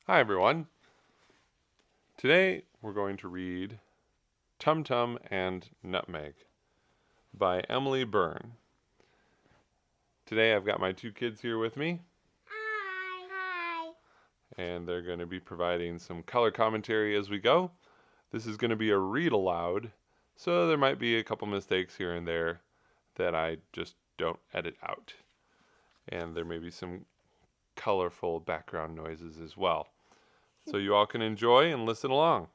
Hi everyone. Today we're going to read Tumtum and Nutmeg by Emily Byrne. Today I've got my two kids here with me. Hi. Hi. And they're going to be providing some color commentary as we go. This is going to be a read aloud, so there might be a couple mistakes here and there that I just don't edit out. And there may be some colorful background noises as well. So you all can enjoy and listen along.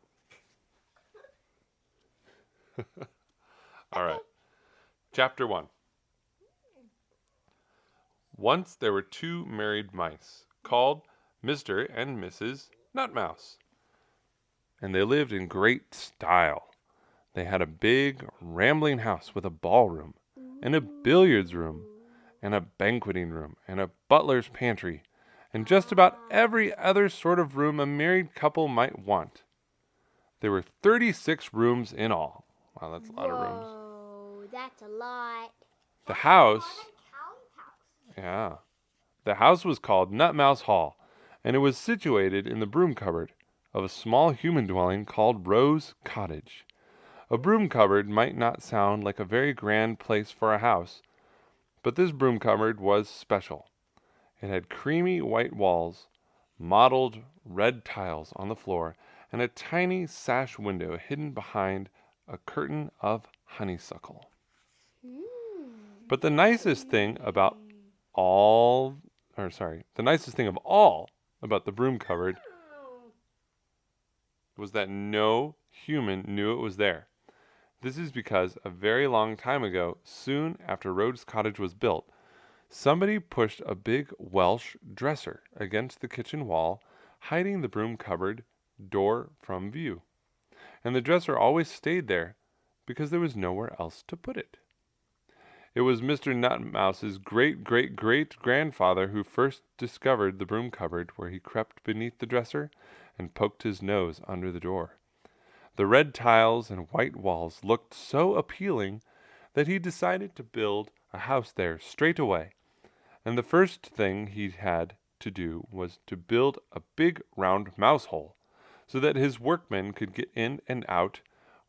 All right. Chapter 1. Once there were two married mice, called Mr. and Mrs. Nutmouse, and they lived in great style. They had a big, rambling house with a ballroom, and a billiards room, and a banqueting room, and a butler's pantry, and just about every other sort of room a married couple might want. There were 36 rooms in all. Wow, that's a lot of rooms. Whoa, that's a lot. The house, yeah, the house was called Nutmouse Hall, and it was situated in the broom cupboard of a small human dwelling called Rose Cottage. A broom cupboard might not sound like a very grand place for a house, but this broom cupboard was special. It had creamy white walls, mottled red tiles on the floor, and a tiny sash window hidden behind a curtain of honeysuckle. But the nicest thing of all about the broom cupboard was that no human knew it was there. This is because a very long time ago, soon after Rhodes Cottage was built, somebody pushed a big Welsh dresser against the kitchen wall, hiding the broom cupboard door from view. And the dresser always stayed there because there was nowhere else to put it. It was Mr. Nutmouse's great-great-great-grandfather who first discovered the broom cupboard, where he crept beneath the dresser and poked his nose under the door. The red tiles and white walls looked so appealing that he decided to build a house there straight away. And the first thing he had to do was to build a big round mouse hole, so that his workmen could get in and out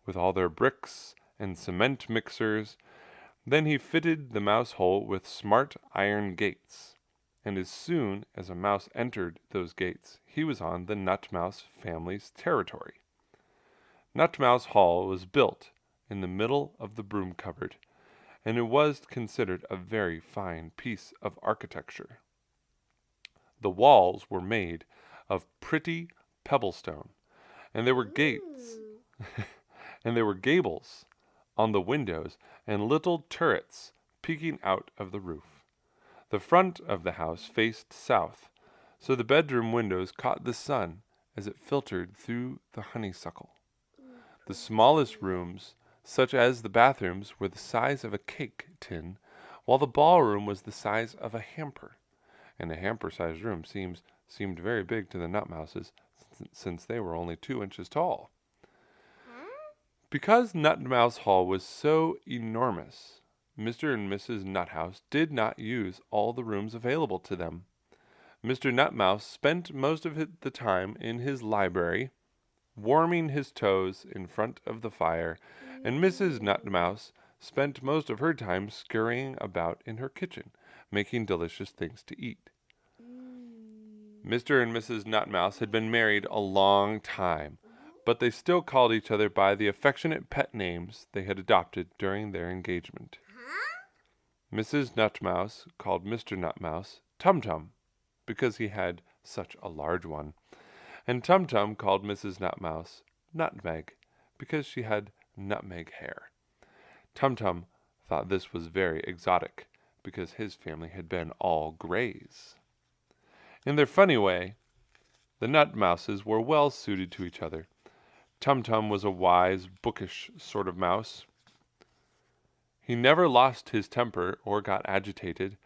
with all their bricks and cement mixers. Then he fitted the mouse hole with smart iron gates, and as soon as a mouse entered those gates, he was on the Nutmouse family's territory. Nutmouse Hall was built in the middle of the broom cupboard, and it was considered a very fine piece of architecture. The walls were made of pretty pebblestone, and there were gates, and there were gables on the windows, and little turrets peeking out of the roof. The front of the house faced south, so the bedroom windows caught the sun as it filtered through the honeysuckle. The smallest rooms, such as the bathrooms, were the size of a cake tin, while the ballroom was the size of a hamper. And a hamper-sized room seemed very big to the Nutmouses, since they were only 2 inches tall. Because Nutmouse Hall was so enormous, Mr. and Mrs. Nuthouse did not use all the rooms available to them. Mr. Nutmouse spent most of the time in his library, warming his toes in front of the fire, and Mrs. Nutmouse spent most of her time scurrying about in her kitchen, making delicious things to eat. Mr. and Mrs. Nutmouse had been married a long time, but they still called each other by the affectionate pet names they had adopted during their engagement. Mrs. Nutmouse called Mr. Nutmouse Tumtum, because he had such a large one, and Tumtum called Mrs. Nutmouse Nutmeg, because she had nutmeg hair. Tumtum thought this was very exotic, because his family had been all grays. In their funny way, the Nutmouses were well suited to each other. Tumtum was a wise, bookish sort of mouse. He never lost his temper or got agitated,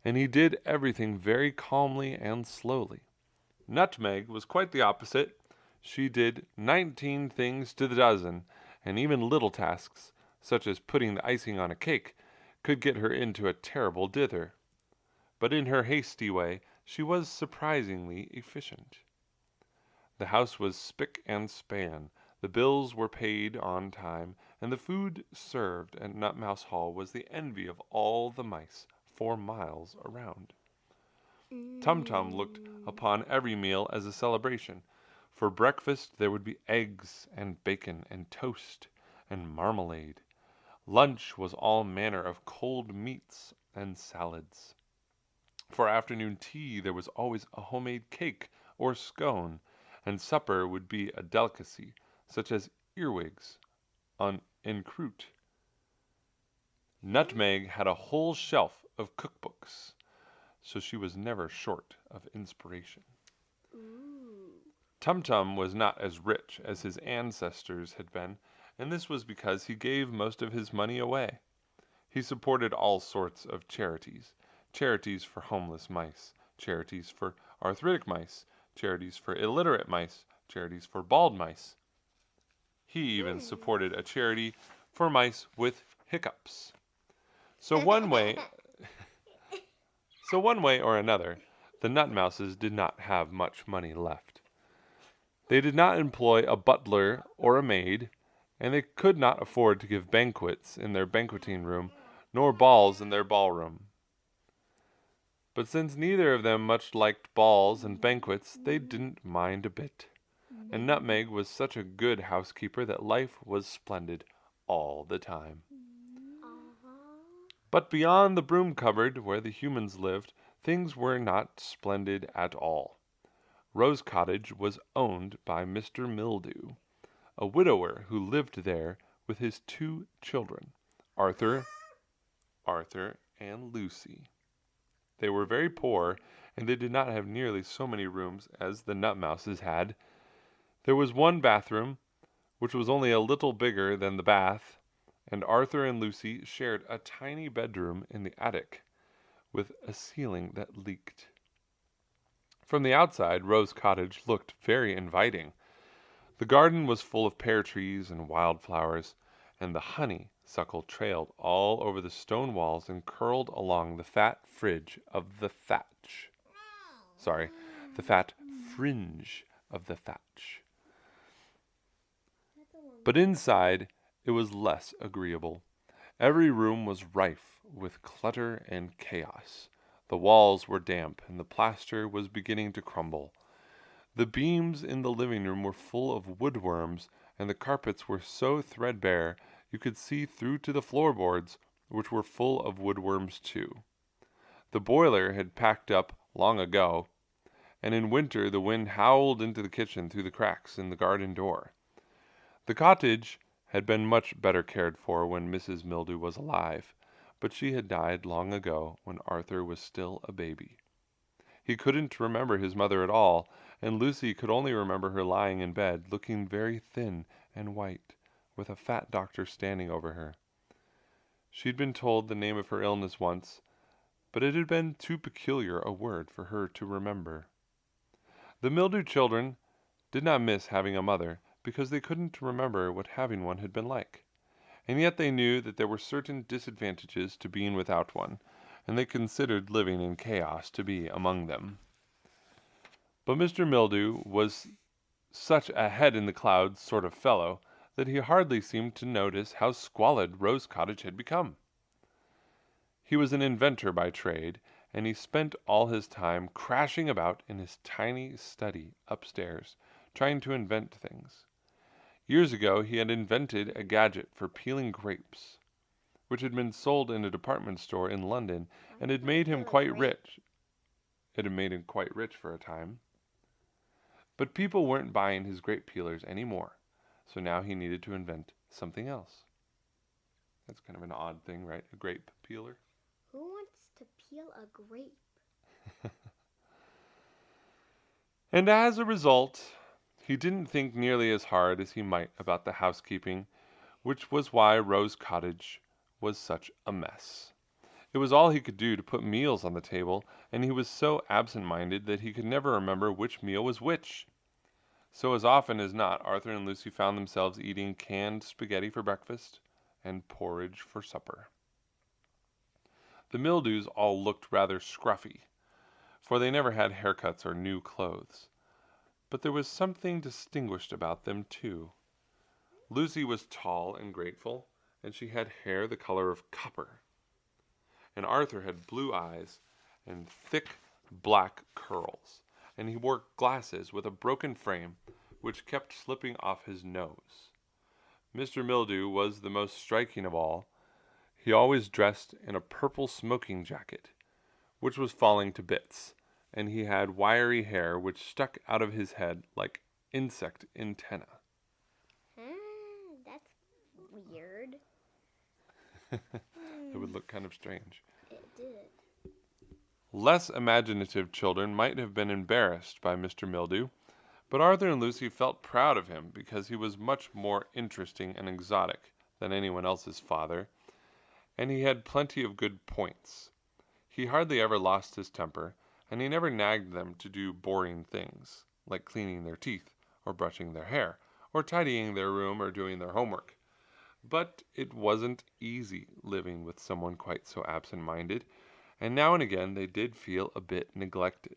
and he did everything very calmly and slowly. Nutmeg was quite the opposite. She did 19 things to the dozen, and even little tasks, such as putting the icing on a cake, could get her into a terrible dither. But in her hasty way she was surprisingly efficient. The house was spick and span, the bills were paid on time, and the food served at Nutmouse Hall was the envy of all the mice 4 miles around. Tum-Tum looked upon every meal as a celebration. For breakfast there would be eggs and bacon and toast and marmalade. Lunch was all manner of cold meats and salads. For afternoon tea there was always a homemade cake or scone, and supper would be a delicacy, such as earwigs en croûte. Nutmeg had a whole shelf of cookbooks, so she was never short of inspiration. Tum-Tum was not as rich as his ancestors had been, and this was because he gave most of his money away. He supported all sorts of charities. Charities for homeless mice, charities for arthritic mice, charities for illiterate mice, charities for bald mice. He even supported a charity for mice with hiccups. So one way or another, the Nutmouses did not have much money left. They did not employ a butler or a maid, and they could not afford to give banquets in their banqueting room, nor balls in their ballroom. But since neither of them much liked balls and banquets, they didn't mind a bit. And Nutmeg was such a good housekeeper that life was splendid all the time. But beyond the broom cupboard, where the humans lived, things were not splendid at all. Rose Cottage was owned by Mr. Mildew, a widower who lived there with his 2 children, Arthur and Lucy. They were very poor, and they did not have nearly so many rooms as the Nutmouses had. There was one bathroom, which was only a little bigger than the bath, and Arthur and Lucy shared a tiny bedroom in the attic, with a ceiling that leaked. From the outside, Rose Cottage looked very inviting. The garden was full of pear trees and wild flowers, and the honeysuckle trailed all over the stone walls and curled along the fat fringe of the thatch. The fat fringe of the thatch. But inside, it was less agreeable. Every room was rife with clutter and chaos. The walls were damp, and the plaster was beginning to crumble. The beams in the living room were full of woodworms, and the carpets were so threadbare you could see through to the floorboards, which were full of woodworms too. The boiler had packed up long ago, and in winter the wind howled into the kitchen through the cracks in the garden door. The cottage had been much better cared for when Mrs. Mildew was alive, but she had died long ago when Arthur was still a baby. He couldn't remember his mother at all, and Lucy could only remember her lying in bed, looking very thin and white, with a fat doctor standing over her. She'd been told the name of her illness once, but it had been too peculiar a word for her to remember. The Mildew children did not miss having a mother, because they couldn't remember what having one had been like. And yet they knew that there were certain disadvantages to being without one, and they considered living in chaos to be among them. But Mr. Mildew was such a head-in-the-clouds sort of fellow that he hardly seemed to notice how squalid Rose Cottage had become. He was an inventor by trade, and he spent all his time crashing about in his tiny study upstairs, trying to invent things. Years ago he had invented a gadget for peeling grapes, which had been sold in a department store in London, and had made him quite rich. It had made him quite rich for a time. But people weren't buying his grape peelers anymore, so now he needed to invent something else. That's kind of an odd thing, right? A grape peeler. Who wants to peel a grape? And as a result, he didn't think nearly as hard as he might about the housekeeping, which was why Rose Cottage was such a mess. It was all he could do to put meals on the table, and he was so absent-minded that he could never remember which meal was which. So as often as not, Arthur and Lucy found themselves eating canned spaghetti for breakfast and porridge for supper. The Mildews all looked rather scruffy, for they never had haircuts or new clothes. but there was something distinguished about them, too. Lucy was tall and graceful, and she had hair the color of copper. And Arthur had blue eyes and thick black curls, and he wore glasses with a broken frame which kept slipping off his nose. Mr. Mildew was the most striking of all. He always dressed in a purple smoking jacket, which was falling to bits, and he had wiry hair which stuck out of his head like insect antennae. That's weird. It would look kind of strange. It did. Less imaginative children might have been embarrassed by Mr. Mildew, but Arthur and Lucy felt proud of him because he was much more interesting and exotic than anyone else's father, and he had plenty of good points. He hardly ever lost his temper, and he never nagged them to do boring things, like cleaning their teeth, or brushing their hair, or tidying their room, or doing their homework. But it wasn't easy living with someone quite so absent-minded, and now and again they did feel a bit neglected.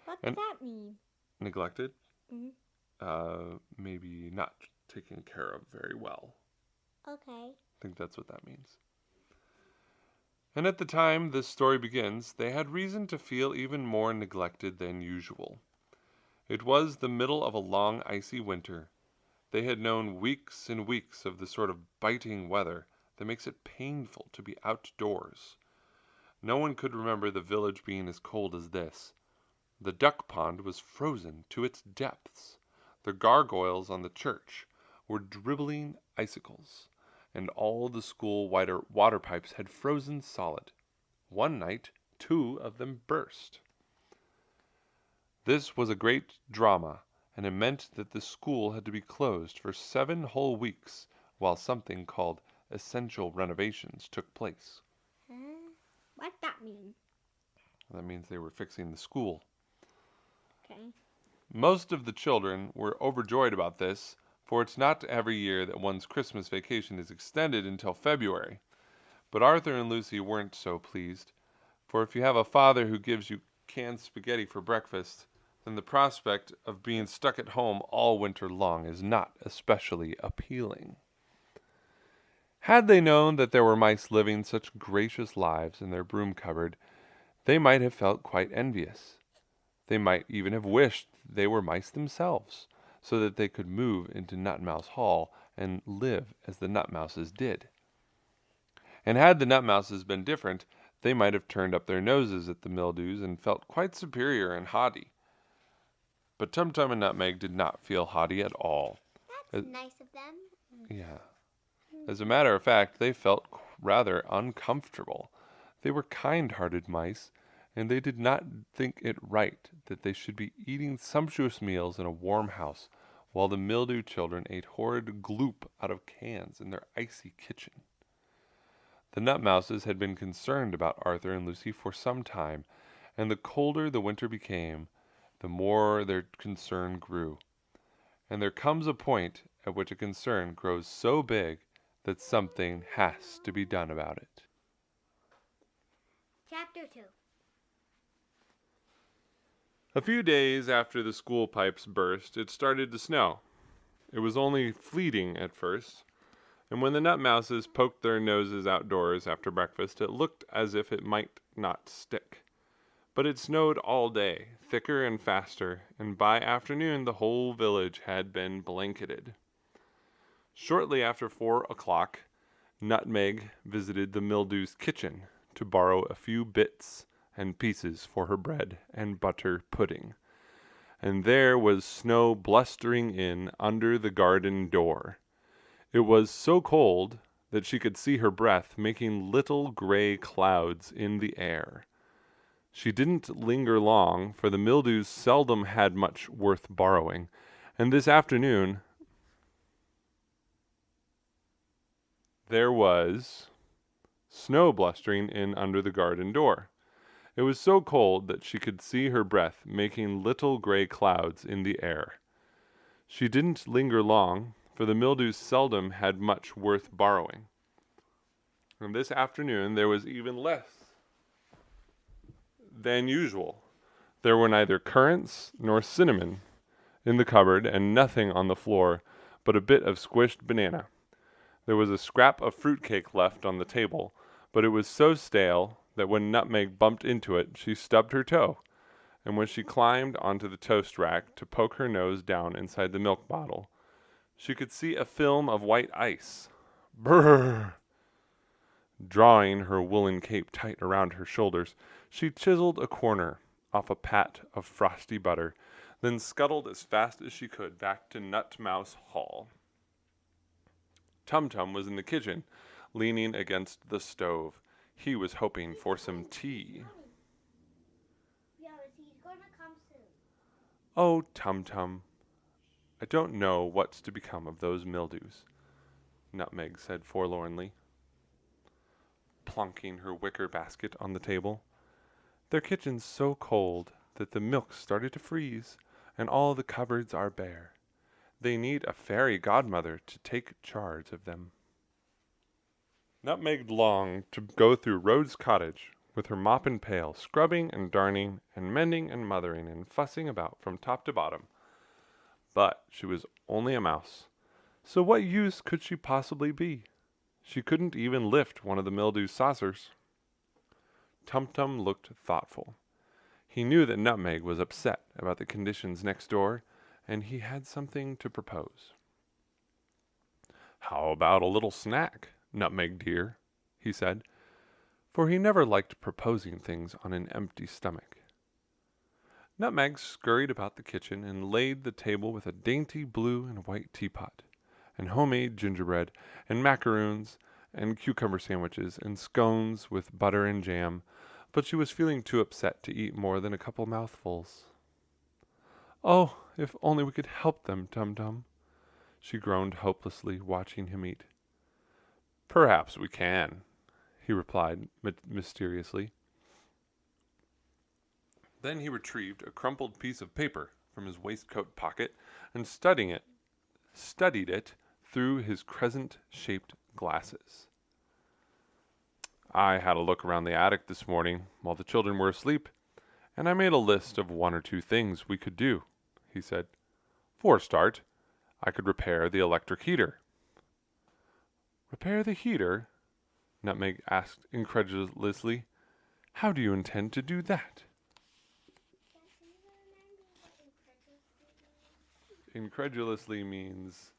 What does that mean? Neglected? Mm-hmm. Maybe not taken care of very well. Okay. I think that's what that means. And at the time this story begins, they had reason to feel even more neglected than usual. It was the middle of a long icy winter. They had known weeks and weeks of the sort of biting weather that makes it painful to be outdoors. No one could remember the village being as cold as this. The duck pond was frozen to its depths. The gargoyles on the church were dribbling icicles, and all the school water pipes had frozen solid. One night, 2 of them burst. This was a great drama, and it meant that the school had to be closed for 7 whole weeks while something called essential renovations took place. What's that mean? That means they were fixing the school. Okay. Most of the children were overjoyed about this, for it's not every year that one's Christmas vacation is extended until February. But Arthur and Lucy weren't so pleased, for if you have a father who gives you canned spaghetti for breakfast, then the prospect of being stuck at home all winter long is not especially appealing. Had they known that there were mice living such gracious lives in their broom cupboard, they might have felt quite envious. They might even have wished they were mice themselves, so that they could move into Nutmouse Hall and live as the Nutmouses did. And had the Nutmouses been different, they might have turned up their noses at the Mildews and felt quite superior and haughty. But Tumtum and Nutmeg did not feel haughty at all. That's nice of them. Yeah. As a matter of fact, they felt rather uncomfortable. They were kind-hearted mice, and they did not think it right that they should be eating sumptuous meals in a warm house, while the Mildew children ate horrid gloop out of cans in their icy kitchen. The Nutmouses had been concerned about Arthur and Lucy for some time, and the colder the winter became, the more their concern grew. And there comes a point at which a concern grows so big that something has to be done about it. Chapter 2. A few days after the school pipes burst, it started to snow. It was only fleeting at first, and when the Nutmouses poked their noses outdoors after breakfast, it looked as if it might not stick. But it snowed all day, thicker and faster, and by afternoon the whole village had been blanketed. Shortly after 4 o'clock, Nutmeg visited the Mildew's kitchen to borrow a few bits and pieces for her bread and butter pudding. And there was snow blustering in under the garden door. It was so cold that she could see her breath making little gray clouds in the air. She didn't linger long, for the Mildews seldom had much worth borrowing, and this afternoon there was snow blustering in under the garden door. It was so cold that she could see her breath making little gray clouds in the air. She didn't linger long, for the Mildews seldom had much worth borrowing. And this afternoon there was even less than usual. There were neither currants nor cinnamon, in the cupboard and nothing on the floor but a bit of squished banana. There was a scrap of fruit cake left on the table, but it was so stale that when Nutmeg bumped into it, she stubbed her toe, and when she climbed onto the toast rack to poke her nose down inside the milk bottle, she could see a film of white ice. Brrr! Drawing her woolen cape tight around her shoulders, she chiseled a corner off a pat of frosty butter, then scuttled as fast as she could back to Nutmouse Hall. Tumtum was in the kitchen, leaning against the stove. He was hoping for some tea. Yeah, but he's gonna come soon. Oh, Tumtum, I don't know what's to become of those mildews, Nutmeg said forlornly, plonking her wicker basket on the table. Their kitchen's so cold that the milk started to freeze, and all the cupboards are bare. They need a fairy godmother to take charge of them. Nutmeg longed to go through Rhoda's cottage with her mop and pail, scrubbing and darning and mending and mothering and fussing about from top to bottom. But she was only a mouse, so what use could she possibly be? She couldn't even lift one of the mildew saucers. Tumtum looked thoughtful. He knew that Nutmeg was upset about the conditions next door, and he had something to propose. "How about a little snack, Nutmeg dear?" he said, for he never liked proposing things on an empty stomach. Nutmeg scurried about the kitchen and laid the table with a dainty blue and white teapot, and homemade gingerbread, and macaroons, and cucumber sandwiches, and scones with butter and jam, but she was feeling too upset to eat more than a couple mouthfuls. "Oh, if only we could help them, Tum-Tum," she groaned hopelessly, watching him eat. "Perhaps we can," he replied mysteriously. Then he retrieved a crumpled piece of paper from his waistcoat pocket and studied it through his crescent-shaped glasses. "I had a look around the attic this morning while the children were asleep, and I made a list of 1 or 2 things we could do," he said. "For a start, I could repair the electric heater." "Repair the heater?" Nutmeg asked incredulously. "How do you intend to do that?" Incredulously means,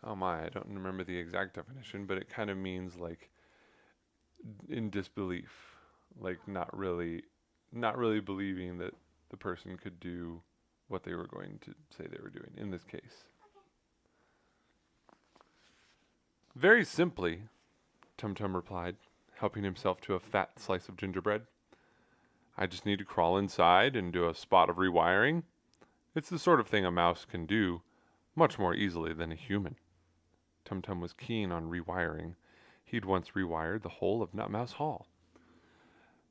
oh my, I don't remember the exact definition, but it kind of means like in disbelief, like not really believing that the person could do what they were going to say they were doing in this case. "Very simply," Tum-Tum replied, helping himself to a fat slice of gingerbread. "I just need to crawl inside and do a spot of rewiring. It's the sort of thing a mouse can do much more easily than a human." Tum-Tum was keen on rewiring. He'd once rewired the whole of Nutmouse Hall.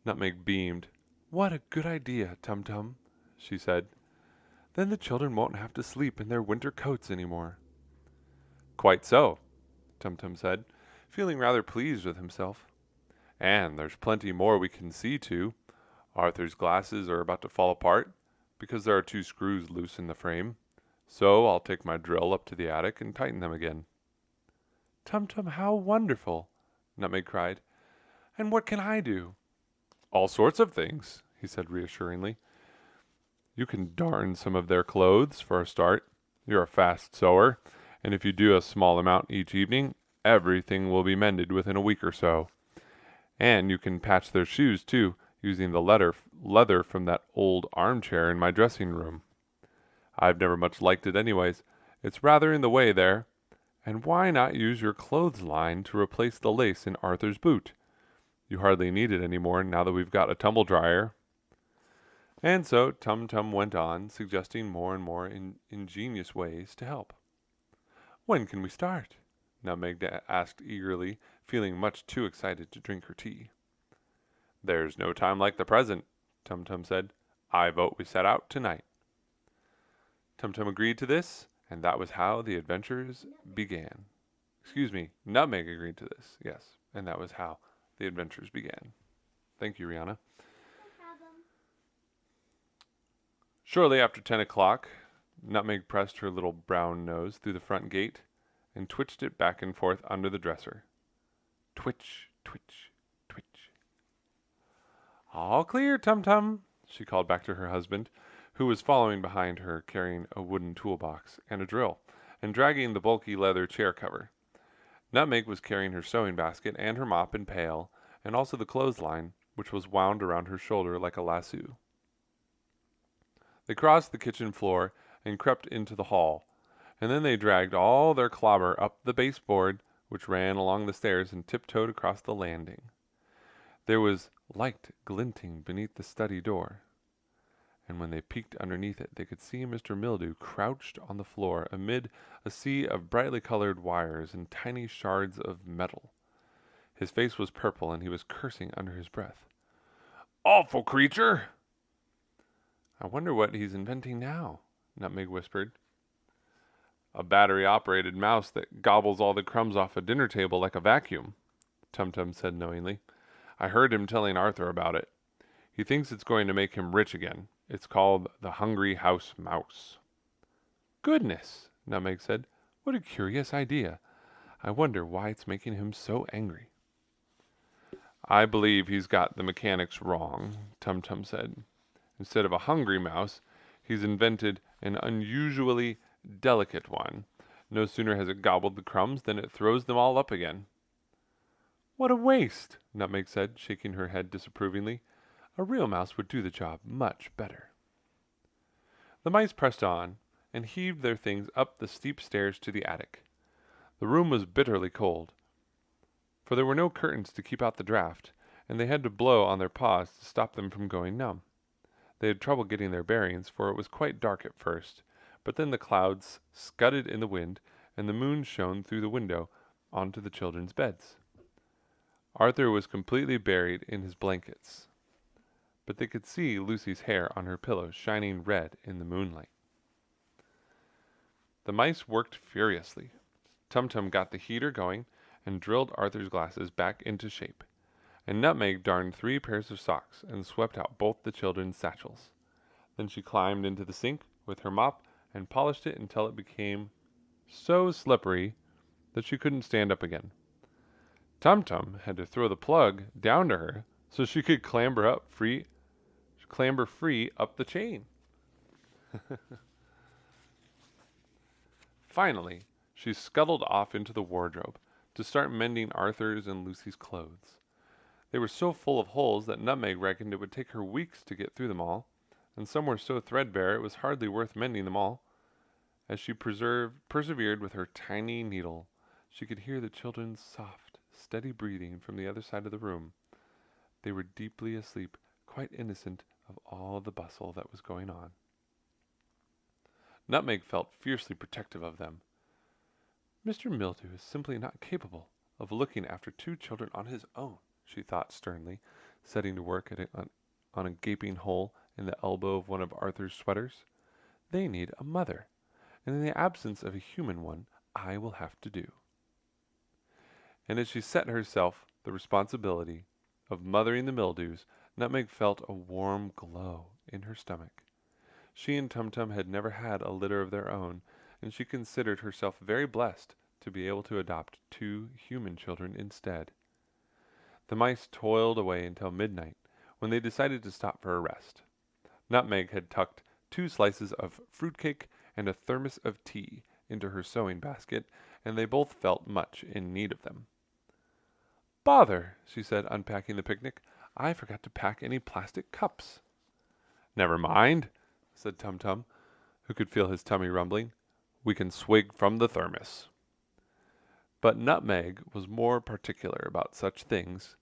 Nutmeg beamed. "What a good idea, Tum-Tum," she said. "Then the children won't have to sleep in their winter coats any more." "Quite so," Tum-Tum said, feeling rather pleased with himself. "And there's plenty more we can see to. Arthur's glasses are about to fall apart, because there are 2 screws loose in the frame. So I'll take my drill up to the attic and tighten them again." "Tum-Tum, how wonderful!" Nutmeg cried. "And what can I do?" "All sorts of things," he said reassuringly. "You can darn some of their clothes for a start. You're a fast sewer, and if you do a small amount each evening, everything will be mended within a week or so. And you can patch their shoes, too, using the leather from that old armchair in my dressing room. I've never much liked it anyways. It's rather in the way there. And why not use your clothesline to replace the lace in Arthur's boot? You hardly need it anymore now that we've got a tumble dryer." And so Tum-Tum went on, suggesting more and more ingenious ways to help. "When can we start?" Nutmeg asked eagerly, feeling much too excited to drink her tea. "There's no time like the present," Tum-Tum said. "I vote we set out tonight." Tum-Tum agreed to this, and that was how the adventures began. Nutmeg agreed to this, yes, and that was how the adventures began. Thank you, Rihanna. No problem. Shortly after 10 o'clock, Nutmeg pressed her little brown nose through the front gate and twitched it back and forth under the dresser. Twitch, twitch, twitch. All clear, Tum-Tum, she called back to her husband, who was following behind her carrying a wooden toolbox and a drill, and dragging the bulky leather chair cover. Nutmeg was carrying her sewing basket and her mop and pail, and also the clothesline, which was wound around her shoulder like a lasso. They crossed the kitchen floor and crept into the hall, and then they dragged all their clobber up the baseboard, which ran along the stairs and tiptoed across the landing. There was light glinting beneath the study door, and when they peeked underneath it, they could see Mr. Mildew crouched on the floor amid a sea of brightly colored wires and tiny shards of metal. His face was purple, and he was cursing under his breath. Awful creature! I wonder what he's inventing now, Nutmeg whispered. A battery-operated mouse that gobbles all the crumbs off a dinner table like a vacuum, Tum-Tum said knowingly. I heard him telling Arthur about it. He thinks it's going to make him rich again. It's called the Hungry House Mouse. Goodness, Nutmeg said. What a curious idea. I wonder why it's making him so angry. I believe he's got the mechanics wrong, Tum-Tum said. Instead of a hungry mouse, he's invented an unusually delicate one. No sooner has it gobbled the crumbs than it throws them all up again. What a waste, Nutmeg said, shaking her head disapprovingly. A real mouse would do the job much better. The mice pressed on and heaved their things up the steep stairs to the attic. The room was bitterly cold, for there were no curtains to keep out the draft, and they had to blow on their paws to stop them from going numb. They had trouble getting their bearings, for it was quite dark at first, but then the clouds scudded in the wind, and the moon shone through the window onto the children's beds. Arthur was completely buried in his blankets, but they could see Lucy's hair on her pillow shining red in the moonlight. The mice worked furiously. Tum-Tum got the heater going and drilled Arthur's glasses back into shape, and Nutmeg darned 3 pairs of socks and swept out both the children's satchels. Then she climbed into the sink with her mop and polished it until it became so slippery that she couldn't stand up again. Tum-Tum had to throw the plug down to her so she could clamber free up the chain. Finally, she scuttled off into the wardrobe to start mending Arthur's and Lucy's clothes. They were so full of holes that Nutmeg reckoned it would take her weeks to get through them all, and some were so threadbare it was hardly worth mending them all. As she persevered with her tiny needle, she could hear the children's soft, steady breathing from the other side of the room. They were deeply asleep, quite innocent of all the bustle that was going on. Nutmeg felt fiercely protective of them. Mr. Mildew is simply not capable of looking after 2 children on his own, she thought sternly, setting to work on a gaping hole in the elbow of one of Arthur's sweaters. They need a mother, and in the absence of a human one, I will have to do. And as she set herself the responsibility of mothering the Mildews, Nutmeg felt a warm glow in her stomach. She and Tum-Tum had never had a litter of their own, and she considered herself very blessed to be able to adopt 2 human children instead. The mice toiled away until midnight, when they decided to stop for a rest. Nutmeg had tucked 2 slices of fruitcake and a thermos of tea into her sewing basket, and they both felt much in need of them. Bother, she said, unpacking the picnic. I forgot to pack any plastic cups. Never mind, said Tum-Tum, who could feel his tummy rumbling. We can swig from the thermos. But Nutmeg was more particular about such things.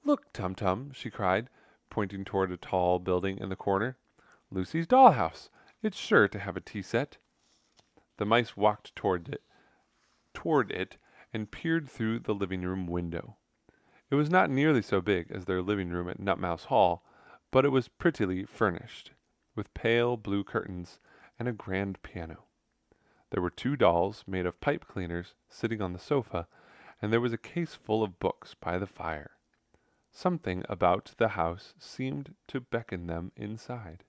Look, Tum-Tum, she cried, pointing toward a tall building in the corner. Lucy's dollhouse. It's sure to have a tea set. The mice walked toward it and peered through the living room window. It was not nearly so big as their living room at Nutmouse Hall, but it was prettily furnished, with pale blue curtains and a grand piano. There were 2 dolls made of pipe cleaners sitting on the sofa, and there was a case full of books by the fire. Something about the house seemed to beckon them inside.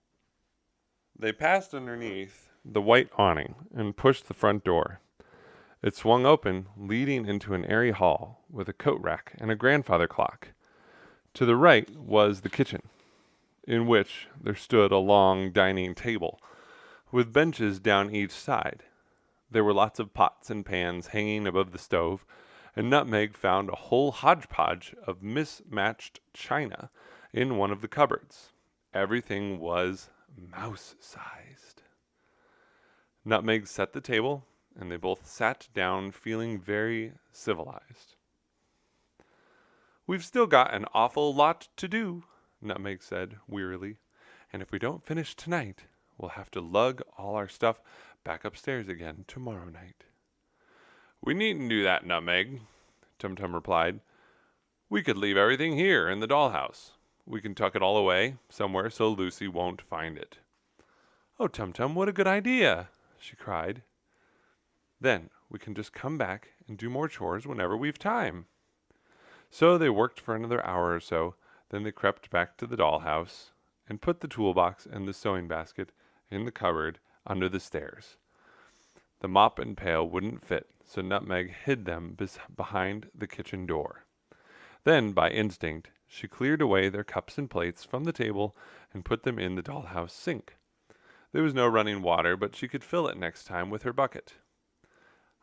They passed underneath the white awning and pushed the front door. It swung open, leading into an airy hall with a coat rack and a grandfather clock. To the right was the kitchen, in which there stood a long dining table, with benches down each side. There were lots of pots and pans hanging above the stove, and Nutmeg found a whole hodgepodge of mismatched china in one of the cupboards. Everything was mouse-sized. Nutmeg set the table, and they both sat down feeling very civilized. "We've still got an awful lot to do," Nutmeg said wearily, "and if we don't finish tonight, we'll have to lug all our stuff back upstairs again tomorrow night." "We needn't do that, Nutmeg," Tumtum replied. "We could leave everything here in the dollhouse. We can tuck it all away somewhere so Lucy won't find it." "Oh, Tumtum, what a good idea!" she cried. "Then we can just come back and do more chores whenever we've time." So they worked for another hour or so. Then they crept back to the dollhouse and put the toolbox and the sewing basket in the cupboard under the stairs. The mop and pail wouldn't fit, so Nutmeg hid them behind the kitchen door. Then, by instinct, she cleared away their cups and plates from the table and put them in the dollhouse sink. There was no running water, but she could fill it next time with her bucket.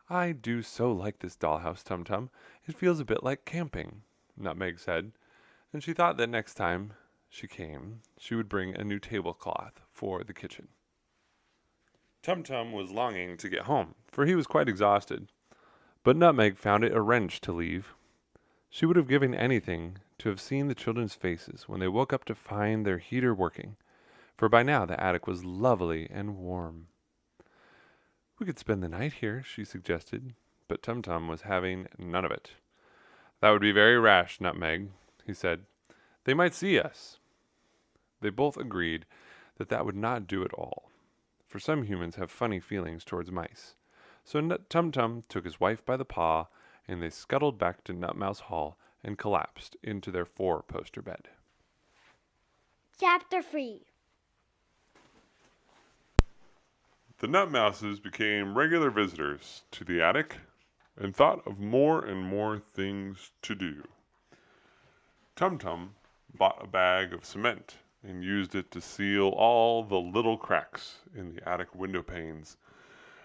"I do so like this dollhouse, Tumtum. It feels a bit like camping," Nutmeg said, and she thought that next time she came, she would bring a new tablecloth for the kitchen. Tumtum was longing to get home, for he was quite exhausted, but Nutmeg found it a wrench to leave. She would have given anything to have seen the children's faces when they woke up to find their heater working, for by now the attic was lovely and warm. "We could spend the night here," she suggested, but Tumtum was having none of it. "That would be very rash, Nutmeg," he said. "They might see us." They both agreed that that would not do at all, for some humans have funny feelings towards mice. So Tumtum took his wife by the paw, and they scuttled back to Nutmouse Hall and collapsed into their 4-poster bed. Chapter 3. The Nutmouses became regular visitors to the attic and thought of more and more things to do. Tumtum bought a bag of cement and used it to seal all the little cracks in the attic window panes,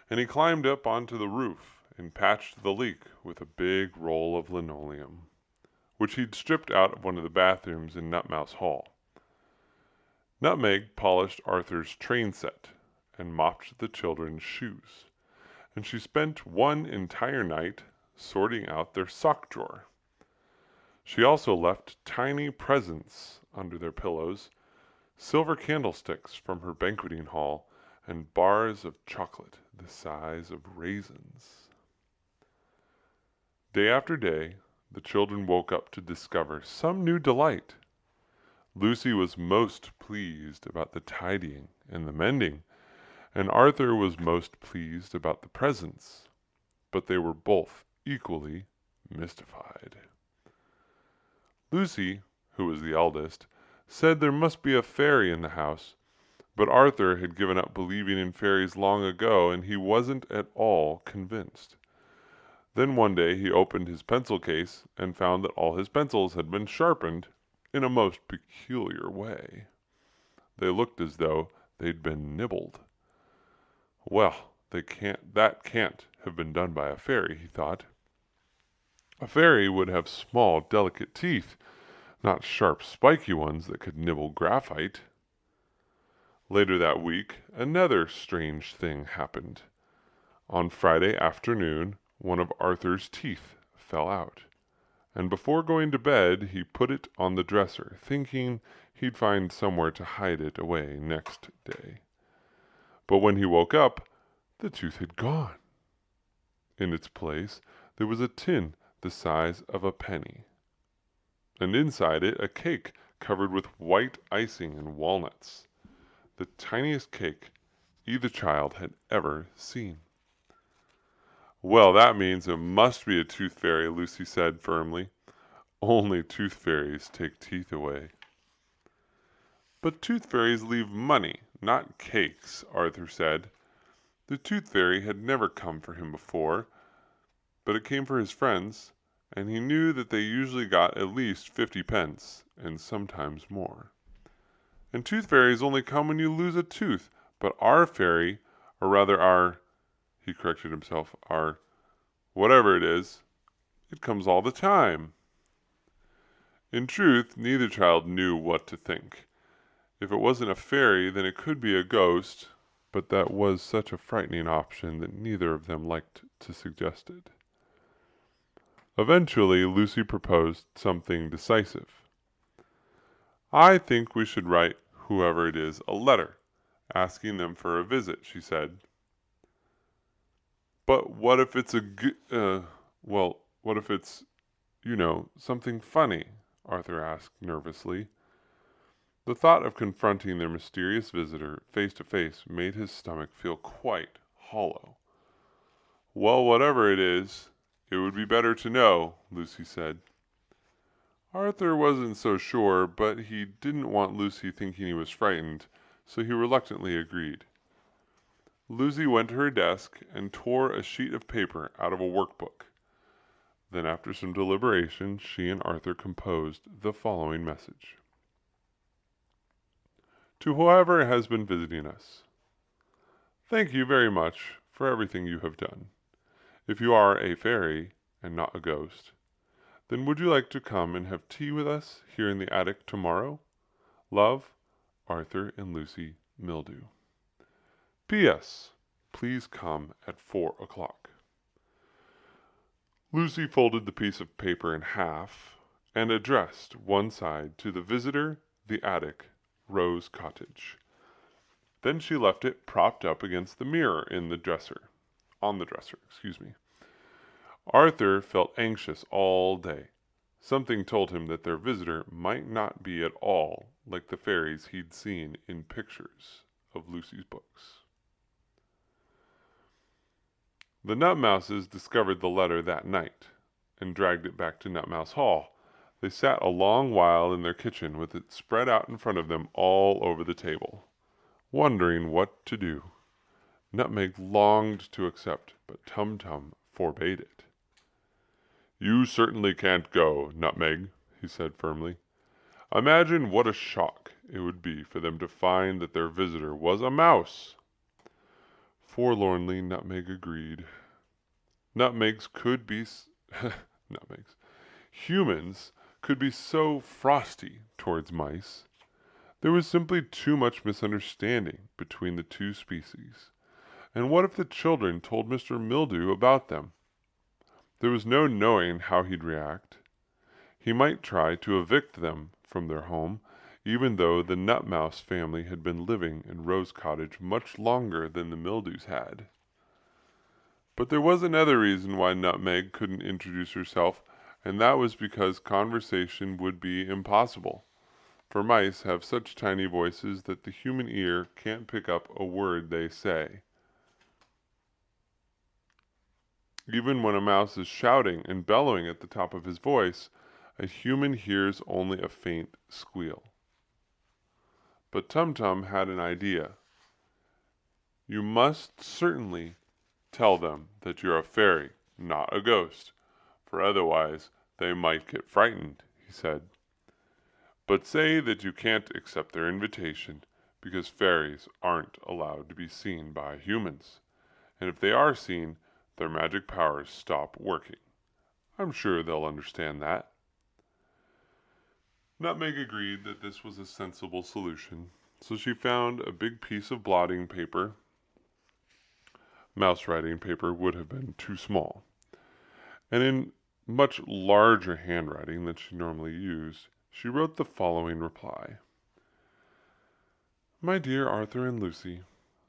and he climbed up onto the roof and patched the leak with a big roll of linoleum, which he'd stripped out of one of the bathrooms in Nutmouse Hall. Nutmeg polished Arthur's train set and mopped the children's shoes, and she spent one entire night sorting out their sock drawer. She also left tiny presents under their pillows, silver candlesticks from her banqueting hall, and bars of chocolate the size of raisins. Day after day, the children woke up to discover some new delight. Lucy was most pleased about the tidying and the mending, and Arthur was most pleased about the presents, but they were both equally mystified. Lucy, who was the eldest, said there must be a fairy in the house, but Arthur had given up believing in fairies long ago, and he wasn't at all convinced. Then one day he opened his pencil case and found that all his pencils had been sharpened in a most peculiar way. They looked as though they'd been nibbled. "Well, that can't have been done by a fairy," he thought. "A fairy would have small, delicate teeth, not sharp, spiky ones that could nibble graphite." Later that week, another strange thing happened. On Friday afternoon, one of Arthur's teeth fell out, and before going to bed he put it on the dresser, thinking he'd find somewhere to hide it away next day. But when he woke up, the tooth had gone. In its place there was a tin the size of a penny, and inside it a cake covered with white icing and walnuts, the tiniest cake either child had ever seen. "Well, that means it must be a tooth fairy," Lucy said firmly. "Only tooth fairies take teeth away." "But tooth fairies leave money, not cakes," Arthur said. The Tooth Fairy had never come for him before, but it came for his friends, and he knew that they usually got at least 50 pence, and sometimes more. And tooth fairies only come when you lose a tooth, but our fairy, or rather he corrected himself, our whatever it is, it comes all the time. In truth, neither child knew what to think. If it wasn't a fairy, then it could be a ghost, but that was such a frightening option that neither of them liked to suggest it. Eventually, Lucy proposed something decisive. "I think we should write whoever it is a letter, asking them for a visit," she said. "But what if it's what if it's, something funny?" Arthur asked nervously. The thought of confronting their mysterious visitor face to face made his stomach feel quite hollow. "Well, whatever it is, it would be better to know," Lucy said. Arthur wasn't so sure, but he didn't want Lucy thinking he was frightened, so he reluctantly agreed. Lucy went to her desk and tore a sheet of paper out of a workbook. Then, after some deliberation, she and Arthur composed the following message. To whoever has been visiting us, thank you very much for everything you have done. If you are a fairy and not a ghost, then would you like to come and have tea with us here in the attic tomorrow? Love, Arthur and Lucy Mildew. P.S. Please come at 4 o'clock. Lucy folded the piece of paper in half and addressed one side to the visitor, the attic, Rose Cottage. Then she left it propped up against the mirror on the dresser. Arthur felt anxious all day. Something told him that their visitor might not be at all like the fairies he'd seen in pictures of Lucy's books. The Nutmouses discovered the letter that night and dragged it back to Nutmouse Hall. They sat a long while in their kitchen with it spread out in front of them all over the table, wondering what to do. Nutmeg longed to accept, but Tum-Tum forbade it. "You certainly can't go, Nutmeg," he said firmly. "Imagine what a shock it would be for them to find that their visitor was a mouse." Forlornly, Nutmeg agreed. Nutmegs could be nutmegs. Humans could be so frosty towards mice. There was simply too much misunderstanding between the two species. And what if the children told Mr. Mildew about them? There was no knowing how he'd react. He might try to evict them from their home, even though the Nutmouse family had been living in Rose Cottage much longer than the Mildews had. But there was another reason why Nutmeg couldn't introduce herself, and that was because conversation would be impossible. For mice have such tiny voices that the human ear can't pick up a word they say. Even when a mouse is shouting and bellowing at the top of his voice, a human hears only a faint squeal. But Tum-Tum had an idea. "You must certainly tell them that you're a fairy, not a ghost, for otherwise they might get frightened," he said. "But say that you can't accept their invitation, because fairies aren't allowed to be seen by humans, and if they are seen, their magic powers stop working. I'm sure they'll understand that." Nutmeg agreed that this was a sensible solution, so she found a big piece of blotting paper. Mouse writing paper would have been too small, and in much larger handwriting than she normally used, she wrote the following reply. "My dear Arthur and Lucy,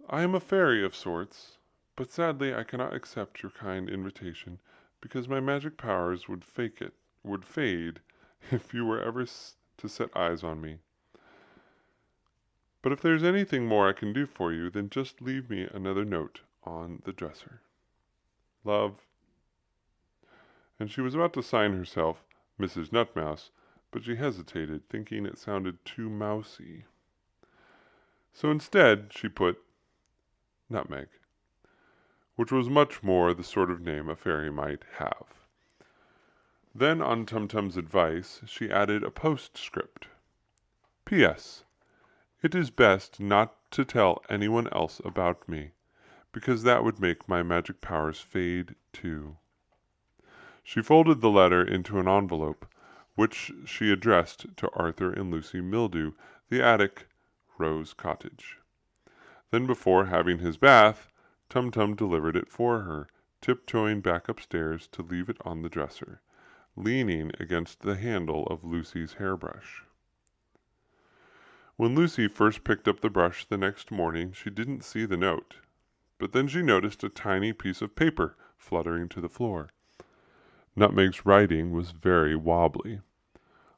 I am a fairy of sorts, but sadly I cannot accept your kind invitation, because my magic powers would fade if you were ever to set eyes on me. But if there's anything more I can do for you, then just leave me another note on the dresser. Love." And she was about to sign herself Mrs. Nutmouse, but she hesitated, thinking it sounded too mousy. So instead she put Nutmeg. which was much more the sort of name a fairy might have. Then, on Tumtum's advice, she added a postscript. P.S. It is best not to tell anyone else about me, because that would make my magic powers fade too. She folded the letter into an envelope, which she addressed to Arthur and Lucy Mildew, the attic, Rose Cottage. Then, before having his bath, Tumtum delivered it for her, tiptoeing back upstairs to leave it on the dresser, leaning against the handle of Lucy's hairbrush. When Lucy first picked up the brush the next morning, she didn't see the note, but then she noticed a tiny piece of paper fluttering to the floor. Nutmeg's writing was very wobbly,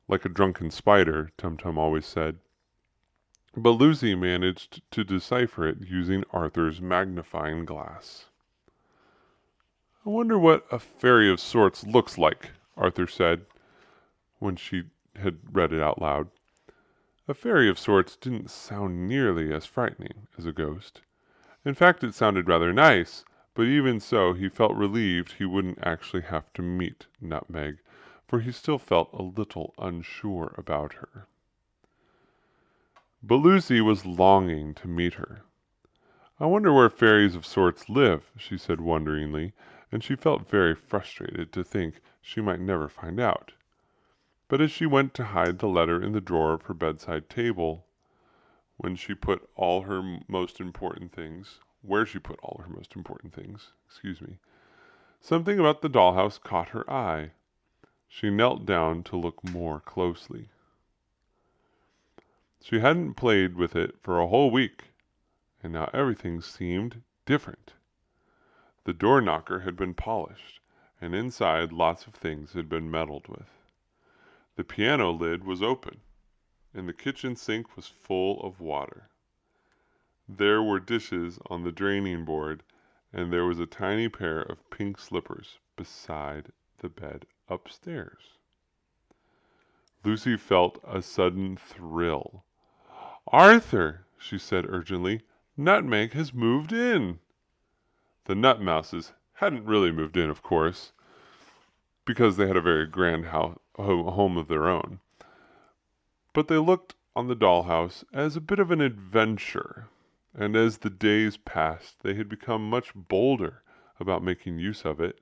like a drunken spider, Tumtum always said, but Lucy managed to decipher it using Arthur's magnifying glass. I wonder what a fairy of sorts looks like, Arthur said, when she had read it out loud. A fairy of sorts didn't sound nearly as frightening as a ghost. In fact, it sounded rather nice, but even so he felt relieved he wouldn't actually have to meet Nutmeg, for he still felt a little unsure about her. But Lucy was longing to meet her. I wonder where fairies of sorts live, she said wonderingly, and she felt very frustrated to think she might never find out. But as she went to hide the letter in the drawer of her bedside table, where she put all her most important things, something about the dollhouse caught her eye. She knelt down to look more closely. She hadn't played with it for a whole week, and now everything seemed different. The door knocker had been polished, and inside lots of things had been meddled with. The piano lid was open, and the kitchen sink was full of water. There were dishes on the draining board, and there was a tiny pair of pink slippers beside the bed upstairs. Lucy felt a sudden thrill. "Arthur," she said urgently, "Nutmeg has moved in." The Nutmouses hadn't really moved in, of course, because they had a very grand home of their own. But they looked on the dollhouse as a bit of an adventure, and as the days passed they had become much bolder about making use of it.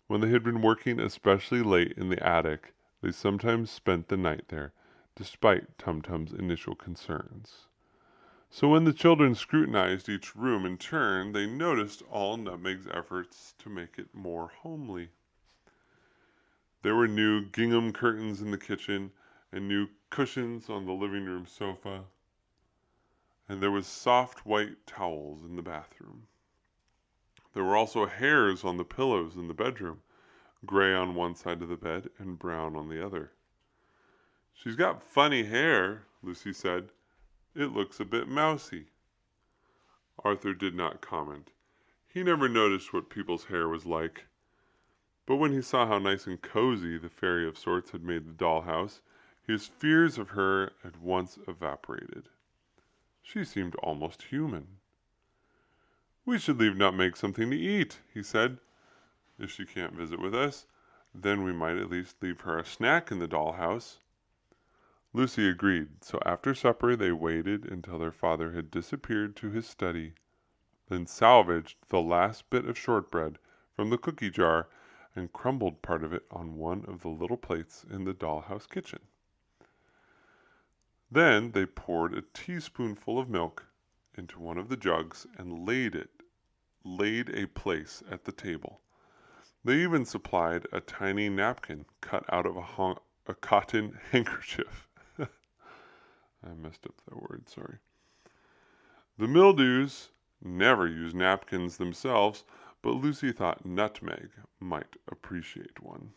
When they had been working especially late in the attic, they sometimes spent the night there, despite Tumtum's initial concerns. So when the children scrutinized each room in turn, they noticed all Nutmeg's efforts to make it more homely. There were new gingham curtains in the kitchen, and new cushions on the living room sofa, and there was soft white towels in the bathroom. There were also hairs on the pillows in the bedroom, gray on one side of the bed and brown on the other. "She's got funny hair," Lucy said. "It looks a bit mousy." Arthur did not comment. He never noticed what people's hair was like. But when he saw how nice and cozy the fairy of sorts had made the dollhouse, his fears of her at once evaporated. She seemed almost human. "We should leave Nutmeg something to eat," he said. "If she can't visit with us, then we might at least leave her a snack in the dollhouse." Lucy agreed, so after supper they waited until their father had disappeared to his study, then salvaged the last bit of shortbread from the cookie jar and crumbled part of it on one of the little plates in the dollhouse kitchen. Then they poured a teaspoonful of milk into one of the jugs and laid a place at the table. They even supplied a tiny napkin cut out of a cotton handkerchief. I messed up that word, sorry. The Mildews never used napkins themselves, but Lucy thought Nutmeg might appreciate one.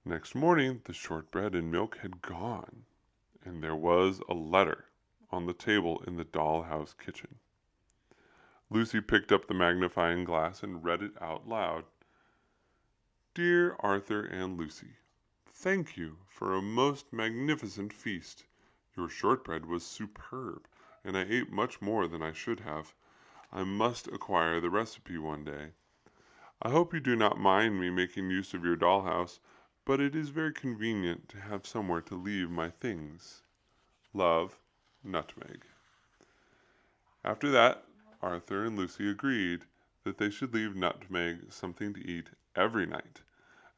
Next morning, the shortbread and milk had gone, and there was a letter on the table in the dollhouse kitchen. Lucy picked up the magnifying glass and read it out loud. "Dear Arthur and Lucy, thank you for a most magnificent feast. Your shortbread was superb, and I ate much more than I should have. I must acquire the recipe one day. I hope you do not mind me making use of your dollhouse, but it is very convenient to have somewhere to leave my things. Love, Nutmeg. After that, Arthur and Lucy agreed that they should leave Nutmeg something to eat every night,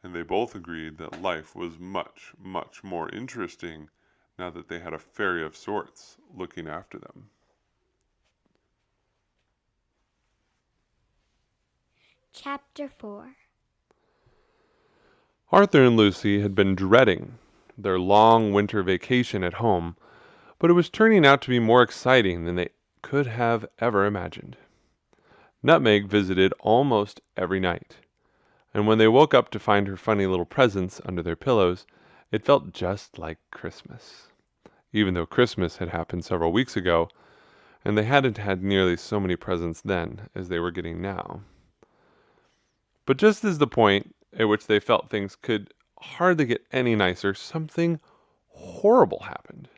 and they both agreed that life was much, much more interesting now that they had a fairy of sorts looking after them. Chapter 4. Arthur and Lucy had been dreading their long winter vacation at home, but it was turning out to be more exciting than they could have ever imagined. Nutmeg visited almost every night, and when they woke up to find her funny little presents under their pillows, it felt just like Christmas. Even though Christmas had happened several weeks ago, and they hadn't had nearly so many presents then as they were getting now. But just as the point at which they felt things could hardly get any nicer, something horrible happened.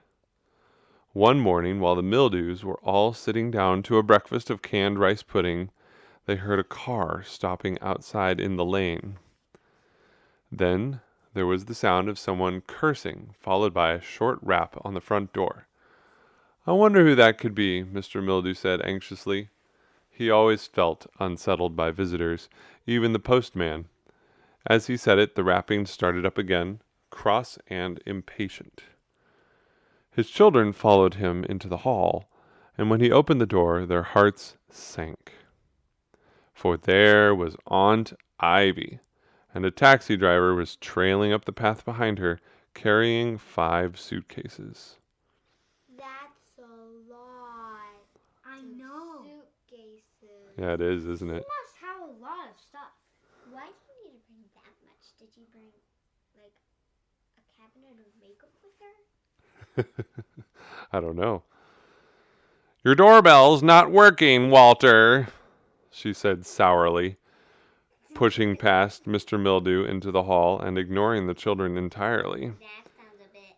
One morning, while the Mildews were all sitting down to a breakfast of canned rice pudding, they heard a car stopping outside in the lane. Then there was the sound of someone cursing, followed by a short rap on the front door. "I wonder who that could be," Mr. Mildew said anxiously. He always felt unsettled by visitors, even the postman. As he said it, the rapping started up again, cross and impatient. His children followed him into the hall, and when he opened the door, their hearts sank. For there was Aunt Ivy, and a taxi driver was trailing up the path behind her, carrying 5 suitcases. That's a lot. I know. Suitcases. Yeah, it is, isn't You it? must have a lot of stuff. Why do you need to bring that much? Did you bring, like, a cabinet of makeup with her? I don't know. "Your doorbell's not working, Walter," she said sourly, pushing past Mr. Mildew into the hall and ignoring the children entirely. That sounds a bit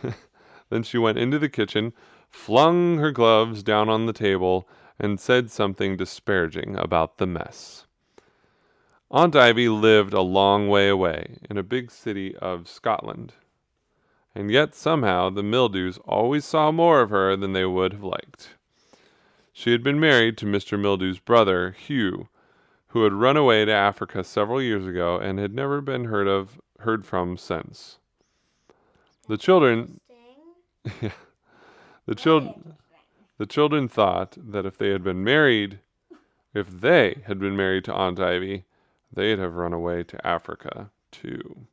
cranky. Then she went into the kitchen, flung her gloves down on the table, and said something disparaging about the mess. Aunt Ivy lived a long way away, in a big city of Scotland, and yet somehow the Mildews always saw more of her than they would have liked. She had been married to Mr. Mildew's brother, Hugh, who had run away to Africa several years ago and had never been heard from since. The children Interesting. the children thought that if they had been married to Aunt Ivy, they'd have run away to Africa too.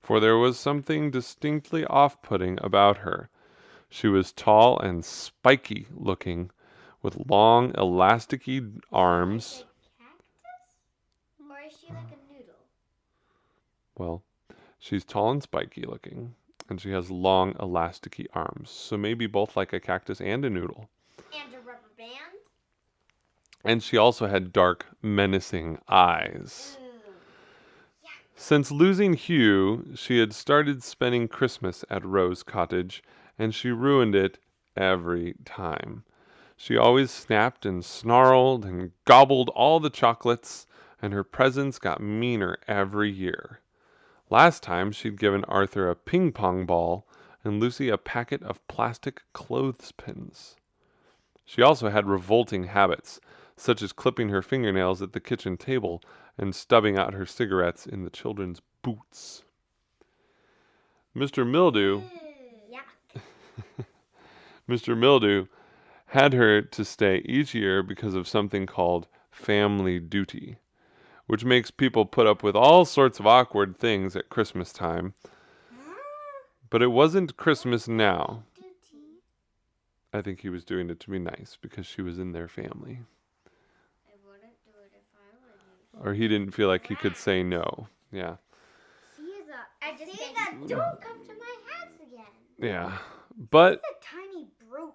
For there was something distinctly off-putting about her. She was tall and spiky looking, with long, elasticy arms. Like a cactus? Or is she like a noodle? Well, she's tall and spiky looking, and she has long, elasticy arms, so maybe both like a cactus and a noodle. And a rubber band? And she also had dark, menacing eyes. Ooh. Since losing Hugh, she had started spending Christmas at Rose Cottage, and she ruined it every time. She always snapped and snarled and gobbled all the chocolates, and her presents got meaner every year. Last time she'd given Arthur a ping-pong ball and Lucy a packet of plastic clothespins. She also had revolting habits, such as clipping her fingernails at the kitchen table and stubbing out her cigarettes in the children's boots. Mr. Mildew Yuck. Mr. Mildew had her to stay each year because of something called family duty, which makes people put up with all sorts of awkward things at Christmas time. But it wasn't Christmas now. Duty. I think he was doing it to be nice because she was in their family. I wouldn't do it if I were you. Or he didn't feel like he could say no. Yeah. I just think that don't come to my house again. Yeah. But A tiny brute.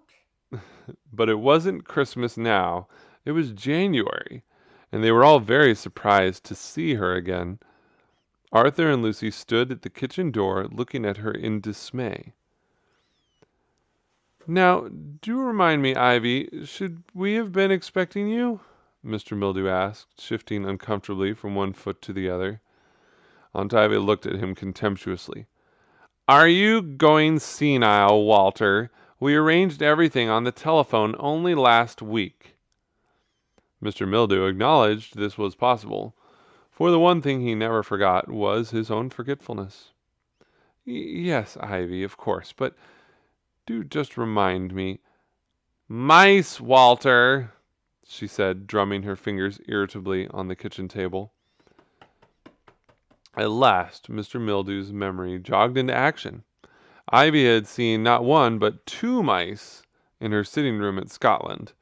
But it wasn't Christmas now. It was January, and they were all very surprised to see her again. Arthur and Lucy stood at the kitchen door looking at her in dismay. Now, do remind me, Ivy, should we have been expecting you? Mr. Mildew asked, shifting uncomfortably from one foot to the other. Aunt Ivy looked at him contemptuously. Are you going senile, Walter? We arranged everything on the telephone only last week. Mr. Mildew acknowledged this was possible, for the one thing he never forgot was his own forgetfulness. Yes, Ivy, of course, but do just remind me. Mice, Walter, she said, drumming her fingers irritably on the kitchen table. At last, Mr. Mildew's memory jogged into action. Ivy had seen not one, but two mice in her sitting room at Scotland,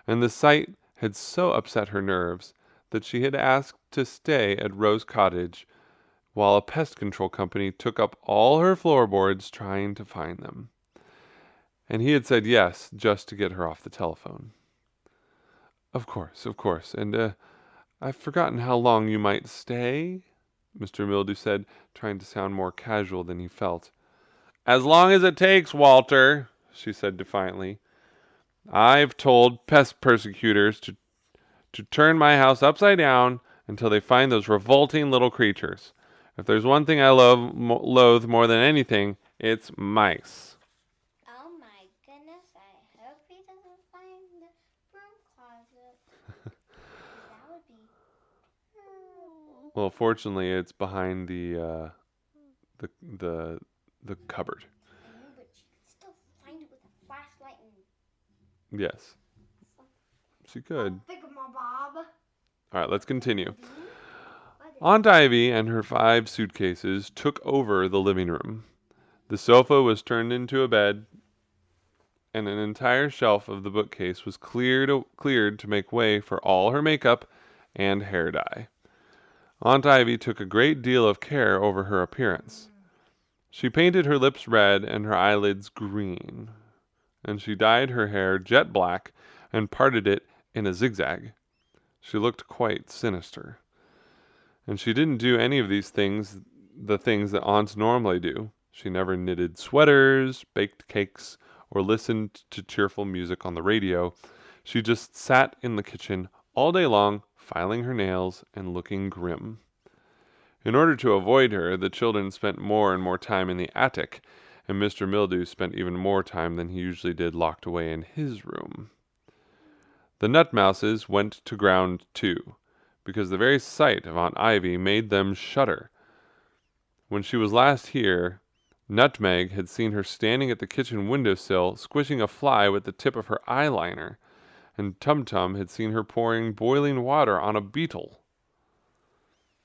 and the sight had so upset her nerves that she had asked to stay at Rose Cottage while a pest control company took up all her floorboards trying to find them. And he had said yes just to get her off the telephone. Of course. And I've forgotten how long you might stay, Mr. Mildew said, trying to sound more casual than he felt. As long as it takes, Walter, she said defiantly. I've told pest persecutors to turn my house upside down until they find those revolting little creatures. If there's one thing I loathe more than anything, it's mice. Oh my goodness, I hope he doesn't find the broom closet. That would be terrible. Well, fortunately, it's behind the cupboard. I know, but she could still find it with a flashlight and... Yes, she could. Thingamabob. All right, let's continue. Aunt Ivy and her 5 suitcases took over the living room. The sofa was turned into a bed, and an entire shelf of the bookcase was cleared to make way for all her makeup and hair dye. Aunt Ivy took a great deal of care over her appearance. She painted her lips red and her eyelids green, and she dyed her hair jet black and parted it in a zigzag. She looked quite sinister. And she didn't do any of these things, the things that aunts normally do. She never knitted sweaters, baked cakes, or listened to cheerful music on the radio. She just sat in the kitchen all day long, filing her nails and looking grim. In order to avoid her, the children spent more and more time in the attic, and Mr. Mildew spent even more time than he usually did locked away in his room. The nutmouses went to ground too, because the very sight of Aunt Ivy made them shudder. When she was last here, Nutmeg had seen her standing at the kitchen windowsill, squishing a fly with the tip of her eyeliner, and Tumtum had seen her pouring boiling water on a beetle.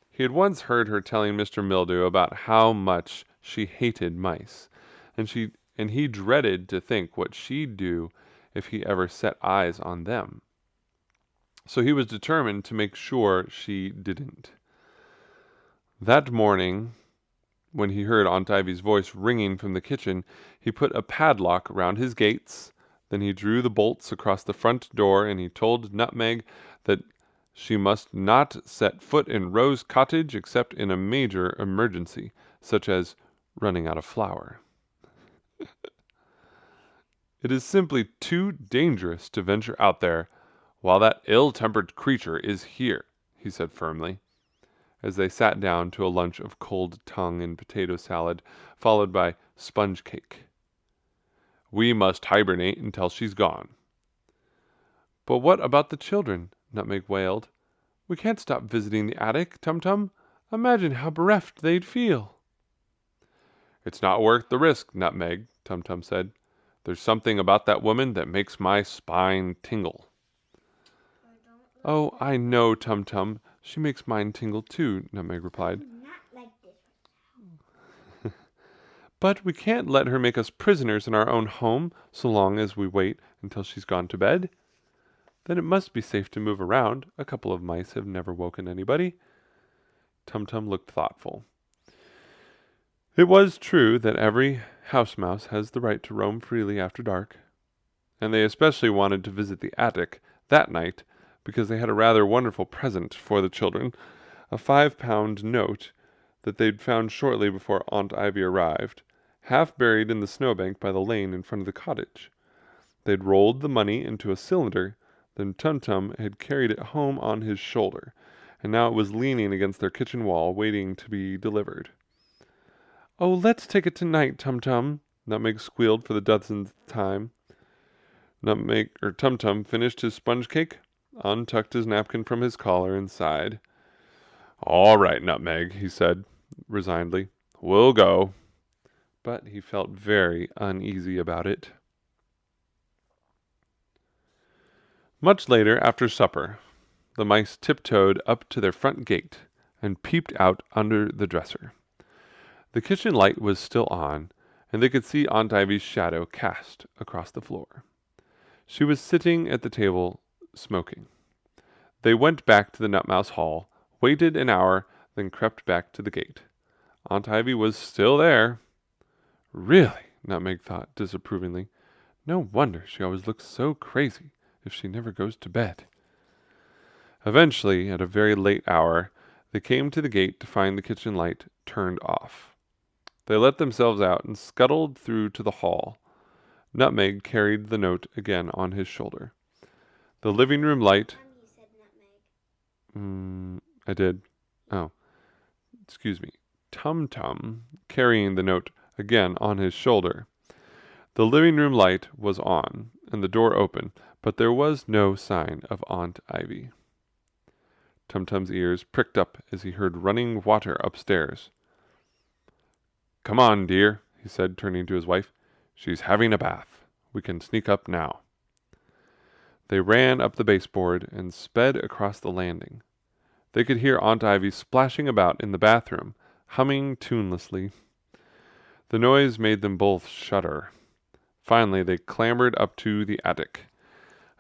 He had once heard her telling Mr. Mildew about how much she hated mice, and he dreaded to think what she'd do if he ever set eyes on them. So he was determined to make sure she didn't. That morning, when he heard Aunt Ivy's voice ringing from the kitchen, he put a padlock round his gates. Then he drew the bolts across the front door, and he told Nutmeg that she must not set foot in Rose Cottage except in a major emergency, such as running out of flour. It is simply too dangerous to venture out there while that ill-tempered creature is here, he said firmly, as they sat down to a lunch of cold tongue and potato salad, followed by sponge cake. We must hibernate until she's gone. But what about the children? Nutmeg wailed. We can't stop visiting the attic, Tum-Tum. Imagine how bereft they'd feel. It's not worth the risk, Nutmeg, Tum-Tum said. There's something about that woman that makes my spine tingle. Oh, I know, Tum-Tum. She makes mine tingle too, Nutmeg replied. Not like this. But we can't let her make us prisoners in our own home so long as we wait until she's gone to bed. Then it must be safe to move around. A couple of mice have never woken anybody. Tum-Tum looked thoughtful. It was true that every house mouse has the right to roam freely after dark, and they especially wanted to visit the attic that night because they had a rather wonderful present for the children, a 5-pound note that they'd found shortly before Aunt Ivy arrived, half buried in the snowbank by the lane in front of the cottage. They'd rolled the money into a cylinder, then Tumtum had carried it home on his shoulder, and now it was leaning against their kitchen wall, waiting to be delivered. "Oh, let's take it tonight, Tumtum," Nutmeg squealed for the dozenth time. Tumtum finished his sponge cake, untucked his napkin from his collar, and sighed. "All right, Nutmeg," he said resignedly. "We'll go." But he felt very uneasy about it. Much later, after supper, the mice tiptoed up to their front gate and peeped out under the dresser. The kitchen light was still on, and they could see Aunt Ivy's shadow cast across the floor. She was sitting at the table, smoking. They went back to the Nutmouse Hall, waited an hour, then crept back to the gate. Aunt Ivy was still there. Really, Nutmeg thought disapprovingly. No wonder she always looks so crazy if she never goes to bed. Eventually, at a very late hour, they came to the gate to find the kitchen light turned off. They let themselves out and scuttled through to the hall. Nutmeg carried the note again on his shoulder. The living room light... You said nutmeg. I did. Oh, excuse me. Tumtum carrying the note again on his shoulder. The living room light was on, and the door open, but there was no sign of Aunt Ivy. Tumtum's ears pricked up as he heard running water upstairs. "Come on, dear," he said, turning to his wife. "She's having a bath. We can sneak up now." They ran up the baseboard and sped across the landing. They could hear Aunt Ivy splashing about in the bathroom, humming tunelessly. The noise made them both shudder. Finally, they clambered up to the attic,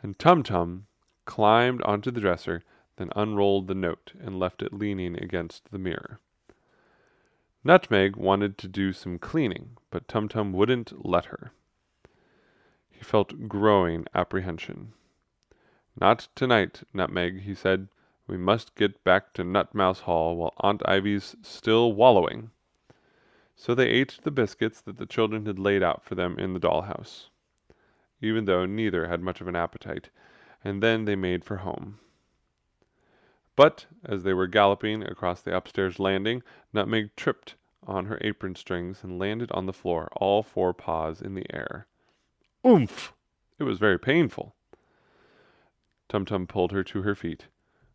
and Tumtum climbed onto the dresser, then unrolled the note and left it leaning against the mirror. Nutmeg wanted to do some cleaning, but Tumtum wouldn't let her. He felt growing apprehension. "Not tonight, Nutmeg," he said. "We must get back to Nutmouse Hall while Aunt Ivy's still wallowing." So they ate the biscuits that the children had laid out for them in the dollhouse, even though neither had much of an appetite, and then they made for home. But as they were galloping across the upstairs landing, Nutmeg tripped on her apron strings and landed on the floor, all four paws in the air. Oomph! It was very painful. Tumtum pulled her to her feet.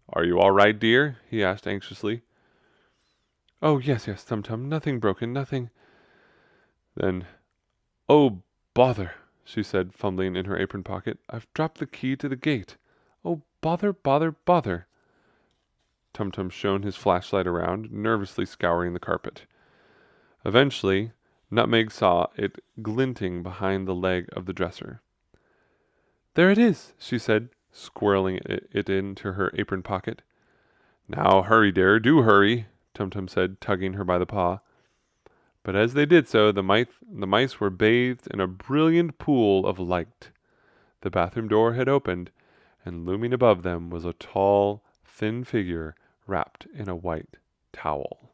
"Are you all right, dear?" he asked anxiously. "Oh, yes, Tumtum. Nothing broken, nothing." Then, "Oh, bother," she said, fumbling in her apron pocket. "I've dropped the key to the gate. Oh, bother, bother, bother." Tumtum shone his flashlight around, nervously scouring the carpet. Eventually, Nutmeg saw it glinting behind the leg of the dresser. "There it is," she said, squirreling it into her apron pocket. "Now hurry, dear, do hurry," Tumtum said, tugging her by the paw. But as they did so, the mice were bathed in a brilliant pool of light. The bathroom door had opened, and looming above them was a tall, thin figure wrapped in a white towel.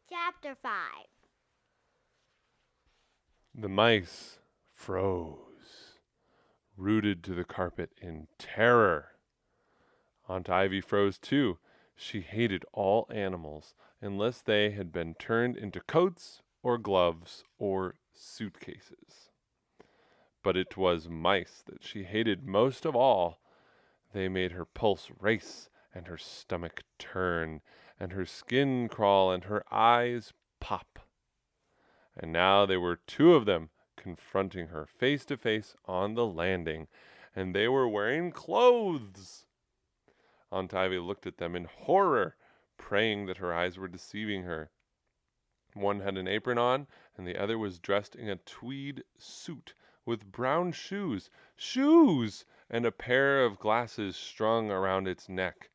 Chapter 5. The mice froze, rooted to the carpet in terror. Aunt Ivy froze too. She hated all animals, unless they had been turned into coats or gloves or suitcases. But it was mice that she hated most of all. They made her pulse race and her stomach turn and her skin crawl and her eyes pop. And now there were two of them confronting her face to face on the landing, and they were wearing clothes. Aunt Ivy looked at them in horror, praying that her eyes were deceiving her. One had an apron on, and the other was dressed in a tweed suit with brown shoes, and a pair of glasses strung around its neck.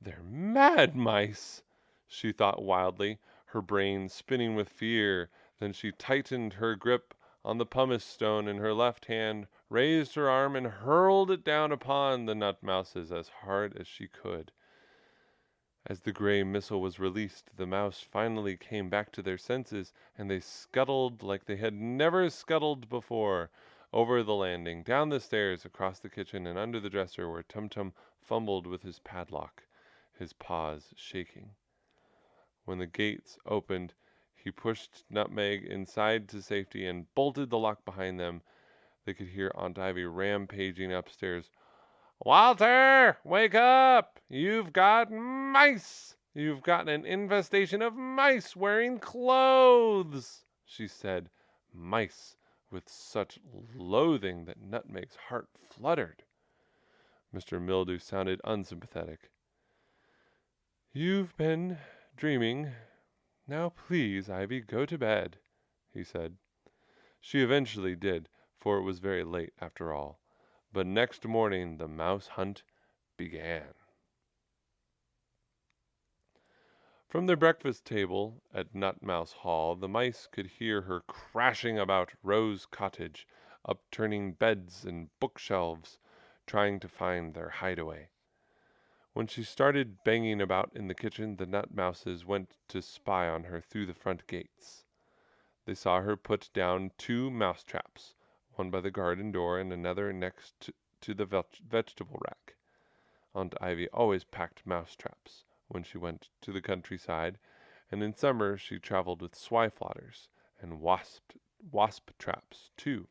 "They're mad mice," she thought wildly, her brain spinning with fear. Then she tightened her grip on the pumice stone in her left hand, raised her arm, and hurled it down upon the nut mouses as hard as she could. As the gray missile was released, the mouse finally came back to their senses, and they scuttled like they had never scuttled before, over the landing, down the stairs, across the kitchen, and under the dresser where Tumtum fumbled with his padlock, his paws shaking. When the gates opened, he pushed Nutmeg inside to safety and bolted the lock behind them. They could hear Aunt Ivy rampaging upstairs. "Walter, wake up! You've got mice! You've got an infestation of mice wearing clothes!" she said, mice, with such loathing that Nutmeg's heart fluttered. Mr. Mildew sounded unsympathetic. "You've been dreaming. Now please, Ivy, go to bed," he said. She eventually did, for it was very late after all. But next morning the mouse hunt began. From their breakfast table at Nutmouse Hall, the mice could hear her crashing about Rose Cottage, upturning beds and bookshelves, trying to find their hideaway. When she started banging about in the kitchen, the Nutmouses went to spy on her through the front gates. They saw her put down 2 mouse traps, one by the garden door and another next to the vegetable rack. Aunt Ivy always packed mouse traps when she went to the countryside, and in summer she traveled with swyflotters and wasp traps too.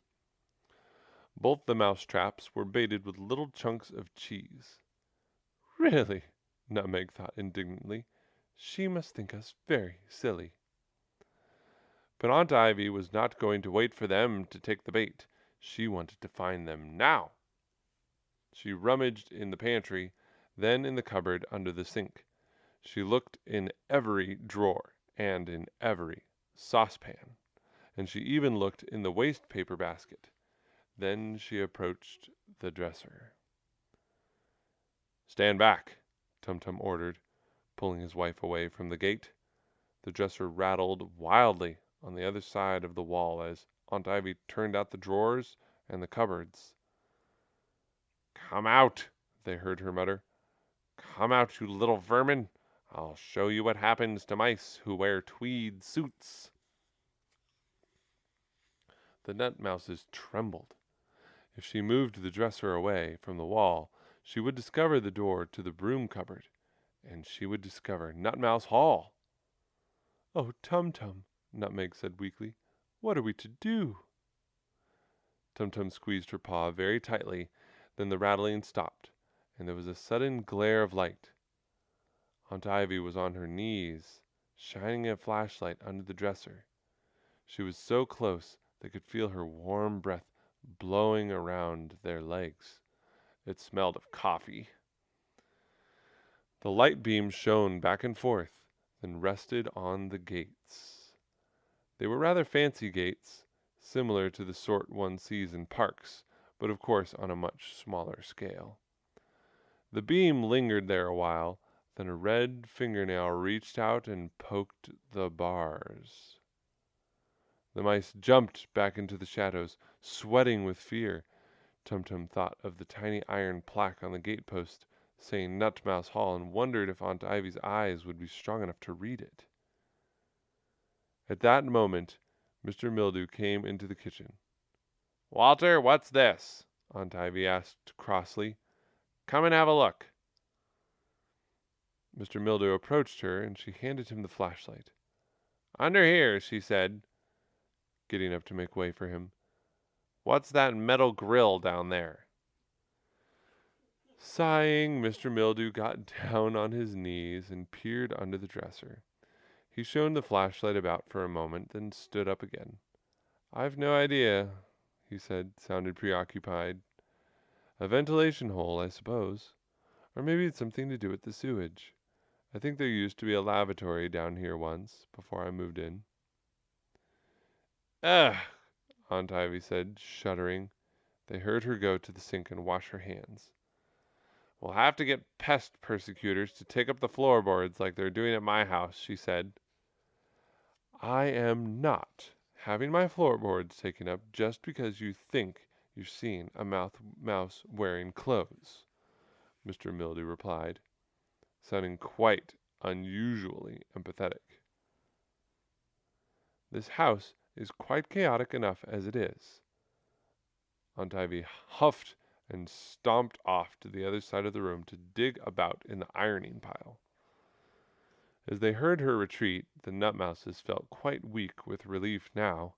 Both the mouse traps were baited with little chunks of cheese. "Really," Nutmeg thought indignantly, "she must think us very silly." But Aunt Ivy was not going to wait for them to take the bait. She wanted to find them now. She rummaged in the pantry, then in the cupboard under the sink. She looked in every drawer and in every saucepan, and she even looked in the waste paper basket. Then she approached the dresser. "Stand back," Tumtum ordered, pulling his wife away from the gate. The dresser rattled wildly on the other side of the wall as Aunt Ivy turned out the drawers and the cupboards. "Come out," they heard her mutter. "Come out, you little vermin. I'll show you what happens to mice who wear tweed suits." The Nutmouses trembled. If she moved the dresser away from the wall, she would discover the door to the broom cupboard, and she would discover Nutmouse Hall. "Oh, Tumtum," Nutmeg said weakly, "what are we to do?" Tumtum squeezed her paw very tightly, then the rattling stopped, and there was a sudden glare of light. Aunt Ivy was on her knees, shining a flashlight under the dresser. She was so close they could feel her warm breath blowing around their legs. It smelled of coffee. The light beam shone back and forth, then rested on the gates. They were rather fancy gates, similar to the sort one sees in parks, but of course on a much smaller scale. The beam lingered there a while, then a red fingernail reached out and poked the bars. The mice jumped back into the shadows, sweating with fear. Tumtum thought of the tiny iron plaque on the gatepost saying Nutmouse Hall and wondered if Aunt Ivy's eyes would be strong enough to read it. At that moment, Mr. Mildew came into the kitchen. "Walter, what's this?" Aunt Ivy asked crossly. "Come and have a look." Mr. Mildew approached her, and she handed him the flashlight. "Under here," she said, getting up to make way for him. "What's that metal grill down there?" Sighing, Mr. Mildew got down on his knees and peered under the dresser. He shone the flashlight about for a moment, then stood up again. "I've no idea," he said, sounded preoccupied. "A ventilation hole, I suppose. Or maybe it's something to do with the sewage. I think there used to be a lavatory down here once, before I moved in." "Ugh!" Aunt Ivy said, shuddering. They heard her go to the sink and wash her hands. "We'll have to get pest persecutors to take up the floorboards like they're doing at my house," she said. "I am not having my floorboards taken up just because you think you've seen a mouse wearing clothes," Mr. Mildew replied, sounding quite unusually empathetic. This house is quite chaotic enough as it is. Aunt Ivy huffed and stomped off to the other side of the room to dig about in the ironing pile. As they heard her retreat, the Nutmouses felt quite weak with relief now.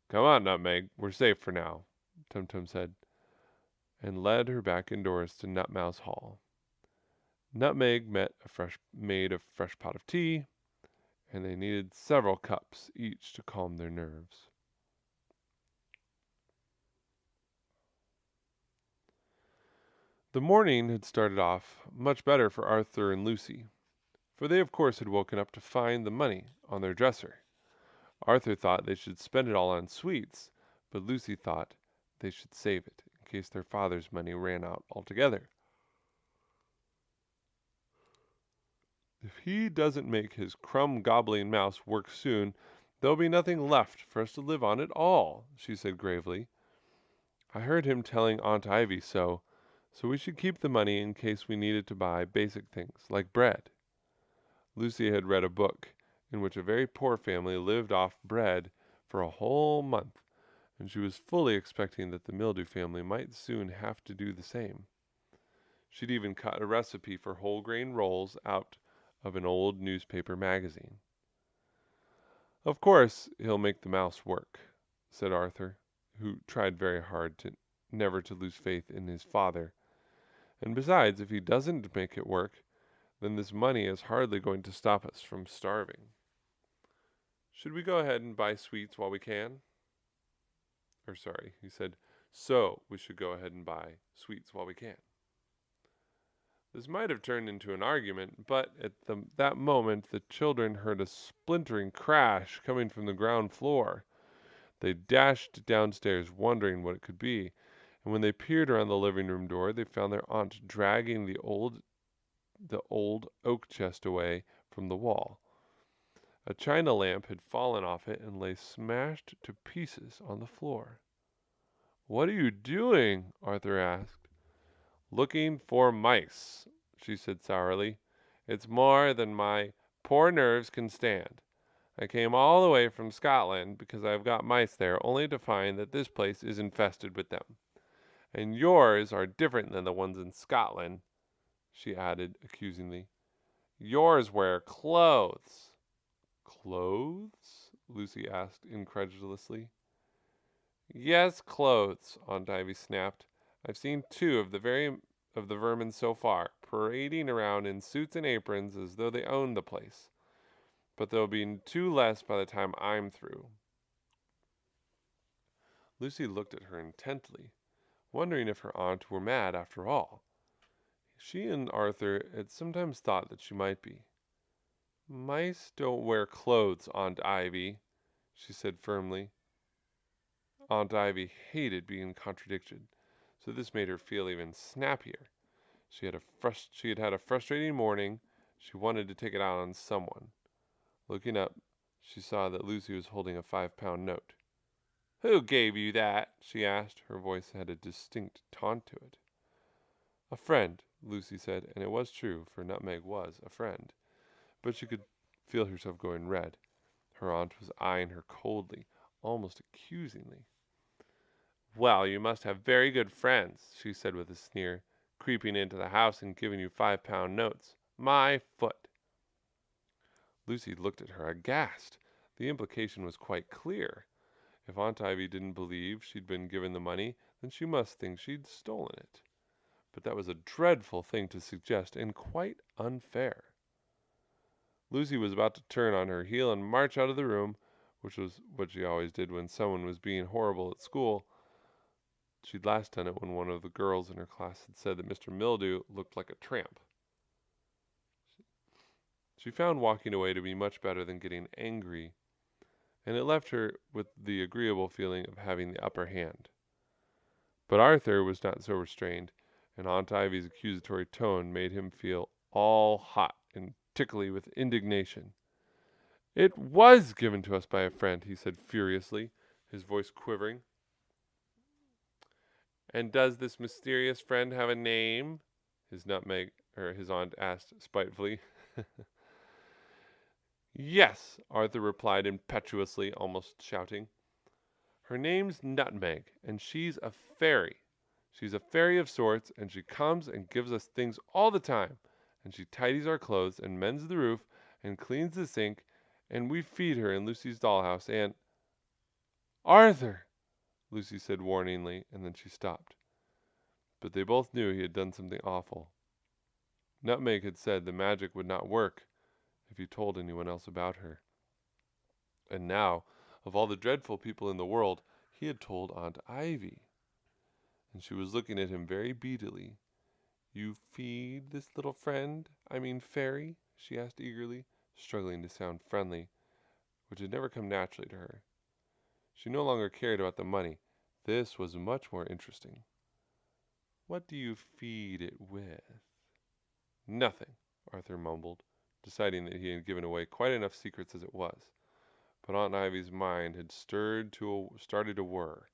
"Come on, Nutmeg, we're safe for now," Tumtum said, and led her back indoors to Nutmouse Hall. Nutmeg made a fresh pot of tea, and they needed several cups each to calm their nerves. The morning had started off much better for Arthur and Lucy, for they of course had woken up to find the money on their dresser. Arthur thought they should spend it all on sweets, but Lucy thought they should save it in case their father's money ran out altogether. "If he doesn't make his crumb-gobbling mouse work soon, there'll be nothing left for us to live on at all," she said gravely. "I heard him telling Aunt Ivy so we should keep the money in case we needed to buy basic things, like bread." Lucy had read a book in which a very poor family lived off bread for a whole month, and she was fully expecting that the Mildew family might soon have to do the same. She'd even cut a recipe for whole grain rolls out of an old newspaper magazine. "Of course he'll make the mouse work," said Arthur, who tried very hard never to lose faith in his father. "And besides, if he doesn't make it work, then this money is hardly going to stop us from starving. Should we go ahead and buy sweets while we can?" He said, "So we should go ahead and buy sweets while we can." This might have turned into an argument, but at that moment the children heard a splintering crash coming from the ground floor. They dashed downstairs, wondering what it could be, and when they peered around the living room door, they found their aunt dragging the old oak chest away from the wall. A china lamp had fallen off it and lay smashed to pieces on the floor. "What are you doing?" Arthur asked. "Looking for mice," she said sourly. "It's more than my poor nerves can stand. I came all the way from Scotland because I've got mice there, only to find that this place is infested with them. And yours are different than the ones in Scotland," she added accusingly. "Yours wear clothes." "Clothes?" Lucy asked incredulously. "Yes, clothes," Aunt Ivy snapped. "I've seen two of the vermin so far, parading around in suits and aprons as though they owned the place. But there'll be two less by the time I'm through." Lucy looked at her intently, wondering if her aunt were mad after all. She and Arthur had sometimes thought that she might be. "Mice don't wear clothes, Aunt Ivy," she said firmly. Aunt Ivy hated being contradicted, so this made her feel even snappier. She had had a frustrating morning. She wanted to take it out on someone. Looking up, she saw that Lucy was holding a 5-pound note. "Who gave you that?" she asked. Her voice had a distinct taunt to it. "A friend," Lucy said, and it was true, for Nutmeg was a friend. But she could feel herself going red. Her aunt was eyeing her coldly, almost accusingly. "Well, you must have very good friends," she said with a sneer, "creeping into the house and giving you 5-pound notes. My foot!" Lucy looked at her aghast. The implication was quite clear. If Aunt Ivy didn't believe she'd been given the money, then she must think she'd stolen it. But that was a dreadful thing to suggest, and quite unfair. Lucy was about to turn on her heel and march out of the room, which was what she always did when someone was being horrible at school. She'd last done it when one of the girls in her class had said that Mr. Mildew looked like a tramp. She found walking away to be much better than getting angry, and it left her with the agreeable feeling of having the upper hand. But Arthur was not so restrained, and Aunt Ivy's accusatory tone made him feel all hot and tickly with indignation. "It was given to us by a friend," he said furiously, his voice quivering. "And does this mysterious friend have a name?" His nutmeg his aunt asked spitefully. Yes, Arthur replied impetuously, almost shouting. Her name's Nutmeg, and she's a fairy. She's a fairy of sorts, and she comes and gives us things all the time. And she tidies our clothes, and mends the roof, and cleans the sink, and we feed her in Lucy's dollhouse, and... Arthur! Lucy said warningly, and then she stopped. But they both knew he had done something awful. Nutmeg had said the magic would not work if he told anyone else about her. And now, of all the dreadful people in the world, he had told Aunt Ivy. And she was looking at him very beadily. You feed this little fairy? She asked eagerly, struggling to sound friendly, which had never come naturally to her. She no longer cared about the money. This was much more interesting. What do you feed it with? Nothing, Arthur mumbled, deciding that he had given away quite enough secrets as it was. But Aunt Ivy's mind had started to whir.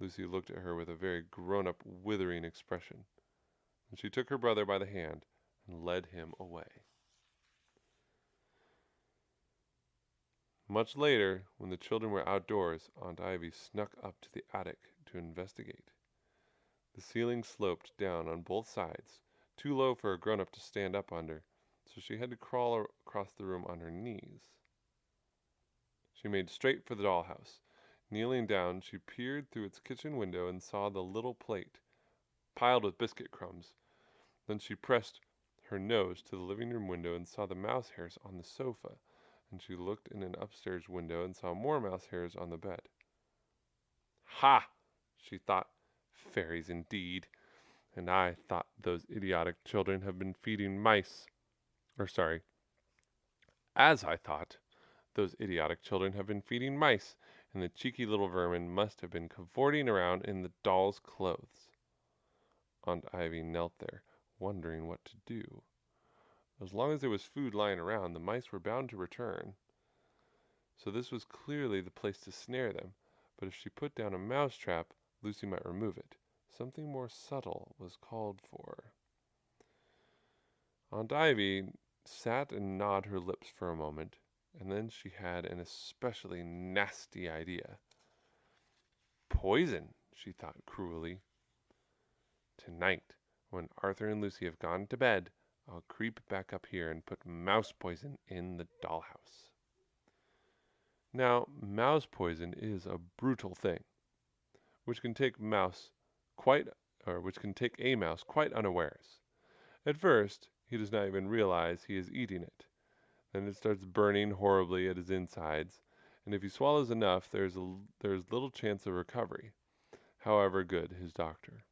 Lucy looked at her with a very grown-up, withering expression, and she took her brother by the hand and led him away. Much later, when the children were outdoors, Aunt Ivy snuck up to the attic to investigate. The ceiling sloped down on both sides, too low for a grown-up to stand up under, so she had to crawl across the room on her knees. She made straight for the dollhouse. Kneeling down, she peered through its kitchen window and saw the little plate, piled with biscuit crumbs. Then she pressed her nose to the living room window and saw the mouse hairs on the sofa, and she looked in an upstairs window and saw more mouse hairs on the bed. Ha! She thought, fairies indeed. And I thought those idiotic children have been feeding mice. As I thought, those idiotic children have been feeding mice, and the cheeky little vermin must have been cavorting around in the doll's clothes. Aunt Ivy knelt there, wondering what to do. As long as there was food lying around, the mice were bound to return. So this was clearly the place to snare them, but if she put down a mouse trap, Lucy might remove it. Something more subtle was called for. Aunt Ivy sat and gnawed her lips for a moment, and then she had an especially nasty idea. Poison, she thought cruelly. Tonight, when Arthur and Lucy have gone to bed, I'll creep back up here and put mouse poison in the dollhouse. Now, mouse poison is a brutal thing, which can take a mouse quite unawares. At first, he does not even realize he is eating it. Then it starts burning horribly at his insides, and if he swallows enough, there's little chance of recovery, however good his doctor.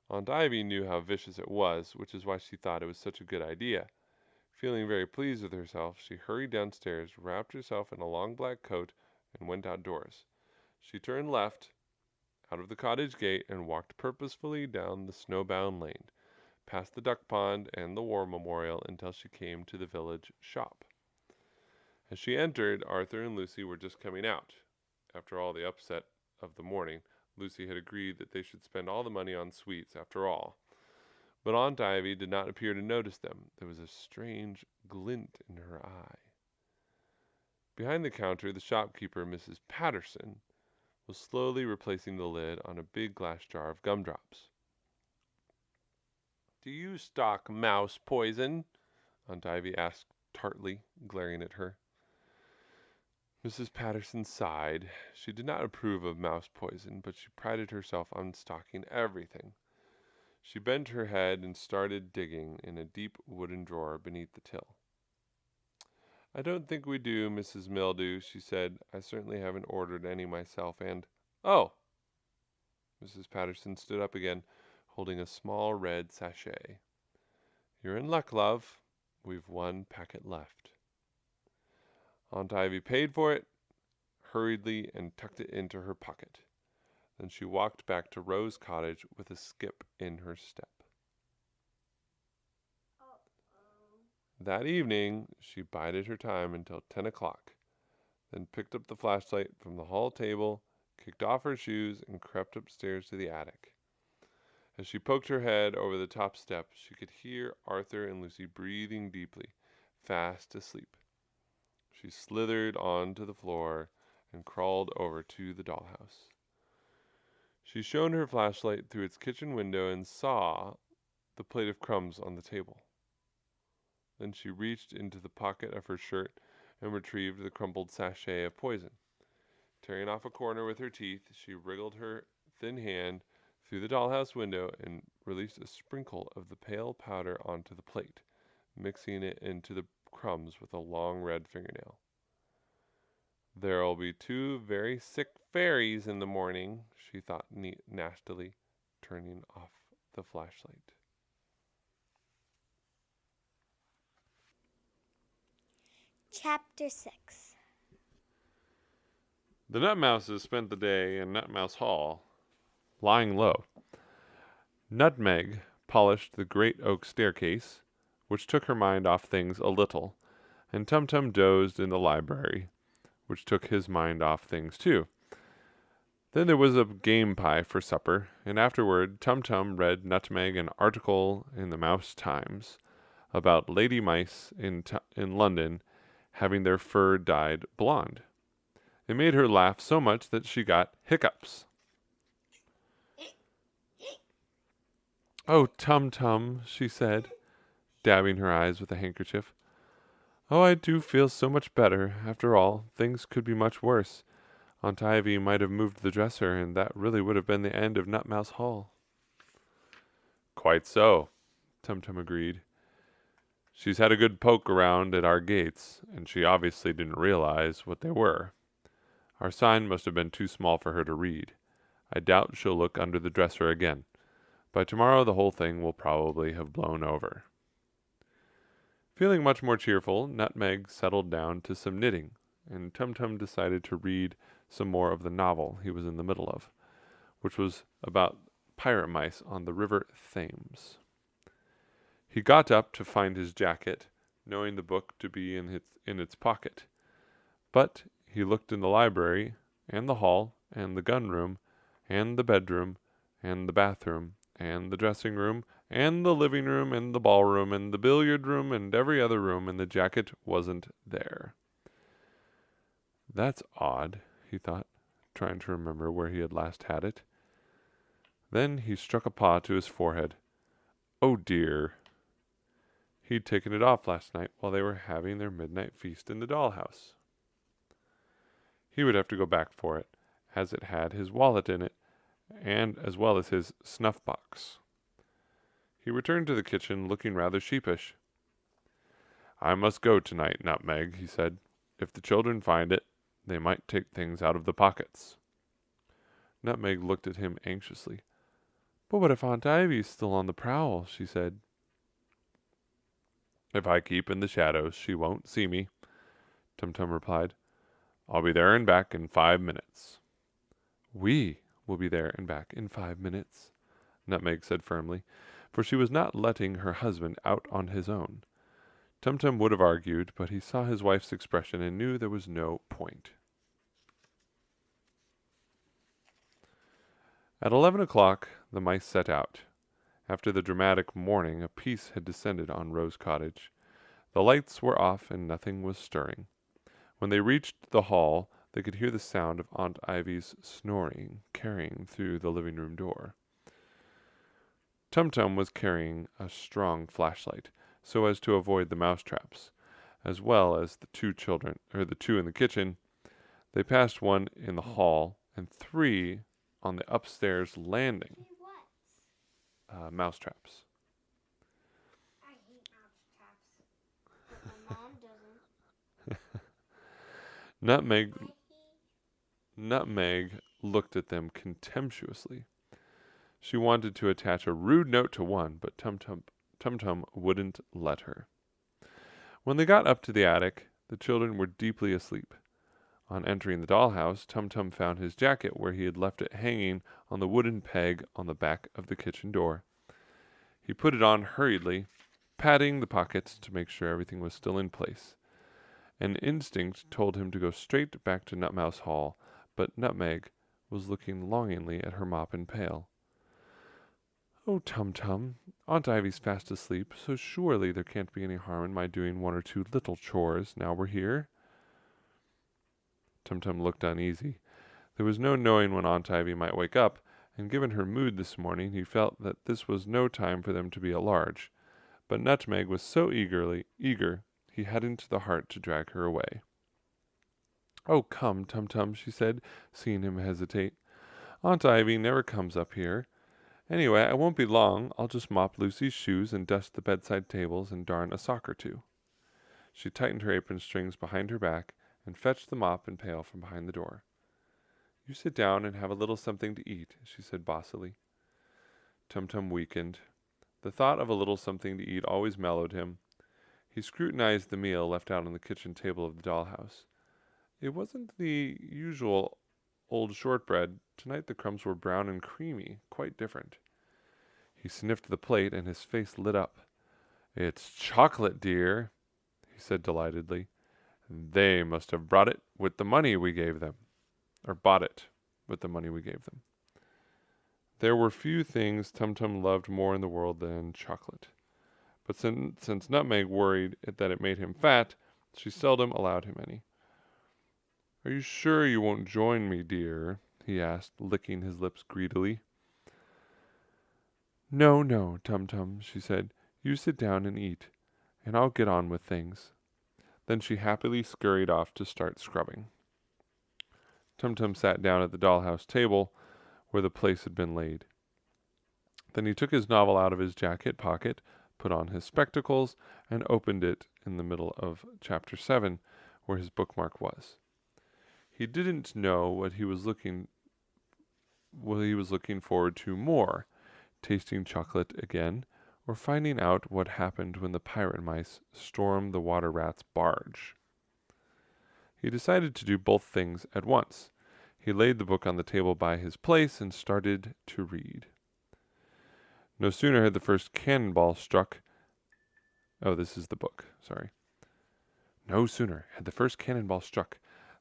Aunt Ivy knew how vicious it was, which is why she thought it was such a good idea. Feeling very pleased with herself, she hurried downstairs, wrapped herself in a long black coat, and went outdoors. She turned left out of the cottage gate and walked purposefully down the snowbound lane, past the duck pond and the war memorial until she came to the village shop. As she entered, Arthur and Lucy were just coming out. After all the upset of the morning, Lucy had agreed that they should spend all the money on sweets after all. But Aunt Ivy did not appear to notice them. There was a strange glint in her eye. Behind the counter, the shopkeeper, Mrs. Patterson, was slowly replacing the lid on a big glass jar of gumdrops. Do you stock mouse poison? Aunt Ivy asked tartly, glaring at her. Mrs. Patterson sighed. She did not approve of mouse poison, but she prided herself on stocking everything. She bent her head and started digging in a deep wooden drawer beneath the till. I don't think we do, Mrs. Mildew, she said. I certainly haven't ordered any myself, and... Oh! Mrs. Patterson stood up again, holding a small red sachet. You're in luck, love. We've one packet left. Aunt Ivy paid for it hurriedly and tucked it into her pocket. Then she walked back to Rose Cottage with a skip in her step. That evening, she bided her time until 10 o'clock, then picked up the flashlight from the hall table, kicked off her shoes, and crept upstairs to the attic. As she poked her head over the top step, she could hear Arthur and Lucy breathing deeply, fast asleep. She slithered onto the floor and crawled over to the dollhouse. She shone her flashlight through its kitchen window and saw the plate of crumbs on the table. Then she reached into the pocket of her shirt and retrieved the crumpled sachet of poison. Tearing off a corner with her teeth, she wriggled her thin hand through the dollhouse window and released a sprinkle of the pale powder onto the plate, mixing it into the crumbs with a long red fingernail. "There'll be 2 very sick fairies in the morning," she thought nastily, turning off the flashlight. Chapter 6. The Nutmouses spent the day in Nutmouse Hall, lying low. Nutmeg polished the great oak staircase, which took her mind off things a little, and Tumtum dozed in the library, which took his mind off things too. Then there was a game pie for supper, and afterward Tumtum read Nutmeg an article in the Mouse Times about lady mice in London having their fur dyed blonde. It made her laugh so much that she got hiccups. "Oh, Tum-Tum," she said, dabbing her eyes with a handkerchief. "Oh, I do feel so much better. After all, things could be much worse. Aunt Ivy might have moved the dresser, and that really would have been the end of Nutmouse Hall." "Quite so," Tum-Tum agreed. "She's had a good poke around at our gates, and she obviously didn't realize what they were. Our sign must have been too small for her to read. I doubt she'll look under the dresser again. By tomorrow the whole thing will probably have blown over." Feeling much more cheerful, Nutmeg settled down to some knitting, and Tum-Tum decided to read some more of the novel he was in the middle of, which was about pirate mice on the river Thames. He got up to find his jacket, knowing the book to be in its pocket. But he looked in the library, and the hall, and the gun room, and the bedroom, and the bathroom, and the dressing room, and the living room, and the ballroom, and the billiard room, and every other room, and the jacket wasn't there. "That's odd," he thought, trying to remember where he had last had it. Then he struck a paw to his forehead. Oh dear! He'd taken it off last night while they were having their midnight feast in the dollhouse. He would have to go back for it, as it had his wallet in it, and as well as his snuff-box. He returned to the kitchen, looking rather sheepish. "I must go tonight, Nutmeg," he said. "If the children find it, they might take things out of the pockets." Nutmeg looked at him anxiously. "But what if Aunt Ivy's still on the prowl?" she said. "If I keep in the shadows, she won't see me," Tum-Tum replied. "I'll be there and back in 5 minutes." "We will be there and back in 5 minutes," Nutmeg said firmly, for she was not letting her husband out on his own. Tum-Tum would have argued, but he saw his wife's expression and knew there was no point. At 11 o'clock, the mice set out. After the dramatic morning, a peace had descended on Rose Cottage. The lights were off and nothing was stirring. When they reached the hall, they could hear the sound of Aunt Ivy's snoring carrying through the living room door. Tum-Tum was carrying a strong flashlight, so as to avoid the mouse traps, as well as the 2 in the kitchen. They passed 1 in the hall and 3 on the upstairs landing. Mouse traps. I hate mouse traps, but my mom doesn't. Nutmeg looked at them contemptuously. She wanted to attach a rude note to one, but Tum-Tum wouldn't let her. When they got up to the attic, the children were deeply asleep. On entering the dollhouse, Tum-Tum found his jacket where he had left it hanging on the wooden peg on the back of the kitchen door. He put it on hurriedly, patting the pockets to make sure everything was still in place. An instinct told him to go straight back to Nutmouse Hall, but Nutmeg was looking longingly at her mop and pail. Oh, Tum-Tum, Aunt Ivy's fast asleep, so surely there can't be any harm in my doing one or two little chores now we're here. Tum-Tum looked uneasy. There was no knowing when Aunt Ivy might wake up, and given her mood this morning, he felt that this was no time for them to be at large. But Nutmeg was so eager, he hadn't the heart to drag her away. Oh, come, Tum-Tum, she said, seeing him hesitate. Aunt Ivy never comes up here. Anyway, I won't be long. I'll just mop Lucy's shoes and dust the bedside tables and darn a sock or two. She tightened her apron strings behind her back and fetched the mop and pail from behind the door. You sit down and have a little something to eat, she said bossily. Tum-Tum weakened. The thought of a little something to eat always mellowed him. He scrutinized the meal left out on the kitchen table of the dollhouse. It wasn't the usual old shortbread. Tonight the crumbs were brown and creamy, quite different. He sniffed the plate and his face lit up. It's chocolate, dear, he said delightedly. They must have brought it with the money we gave them. Or bought it with the money we gave them. There were few things Tum-Tum loved more in the world than chocolate. But since Nutmeg worried that it made him fat, she seldom allowed him any. Are you sure you won't join me, dear? He asked, licking his lips greedily. No, no, Tum-Tum, she said. You sit down and eat, and I'll get on with things. Then she happily scurried off to start scrubbing. Tum-Tum sat down at the dollhouse table where the place had been laid. Then he took his novel out of his jacket pocket, put on his spectacles, and opened it in the middle of chapter 7, where his bookmark was. He didn't know what he was looking forward to more, tasting chocolate again, or finding out what happened when the pirate mice stormed the water rat's barge. He decided to do both things at once. He laid the book on the table by his place and started to read. No sooner had the first cannonball struck... Oh, this is the book, sorry. No sooner had the first cannonball struck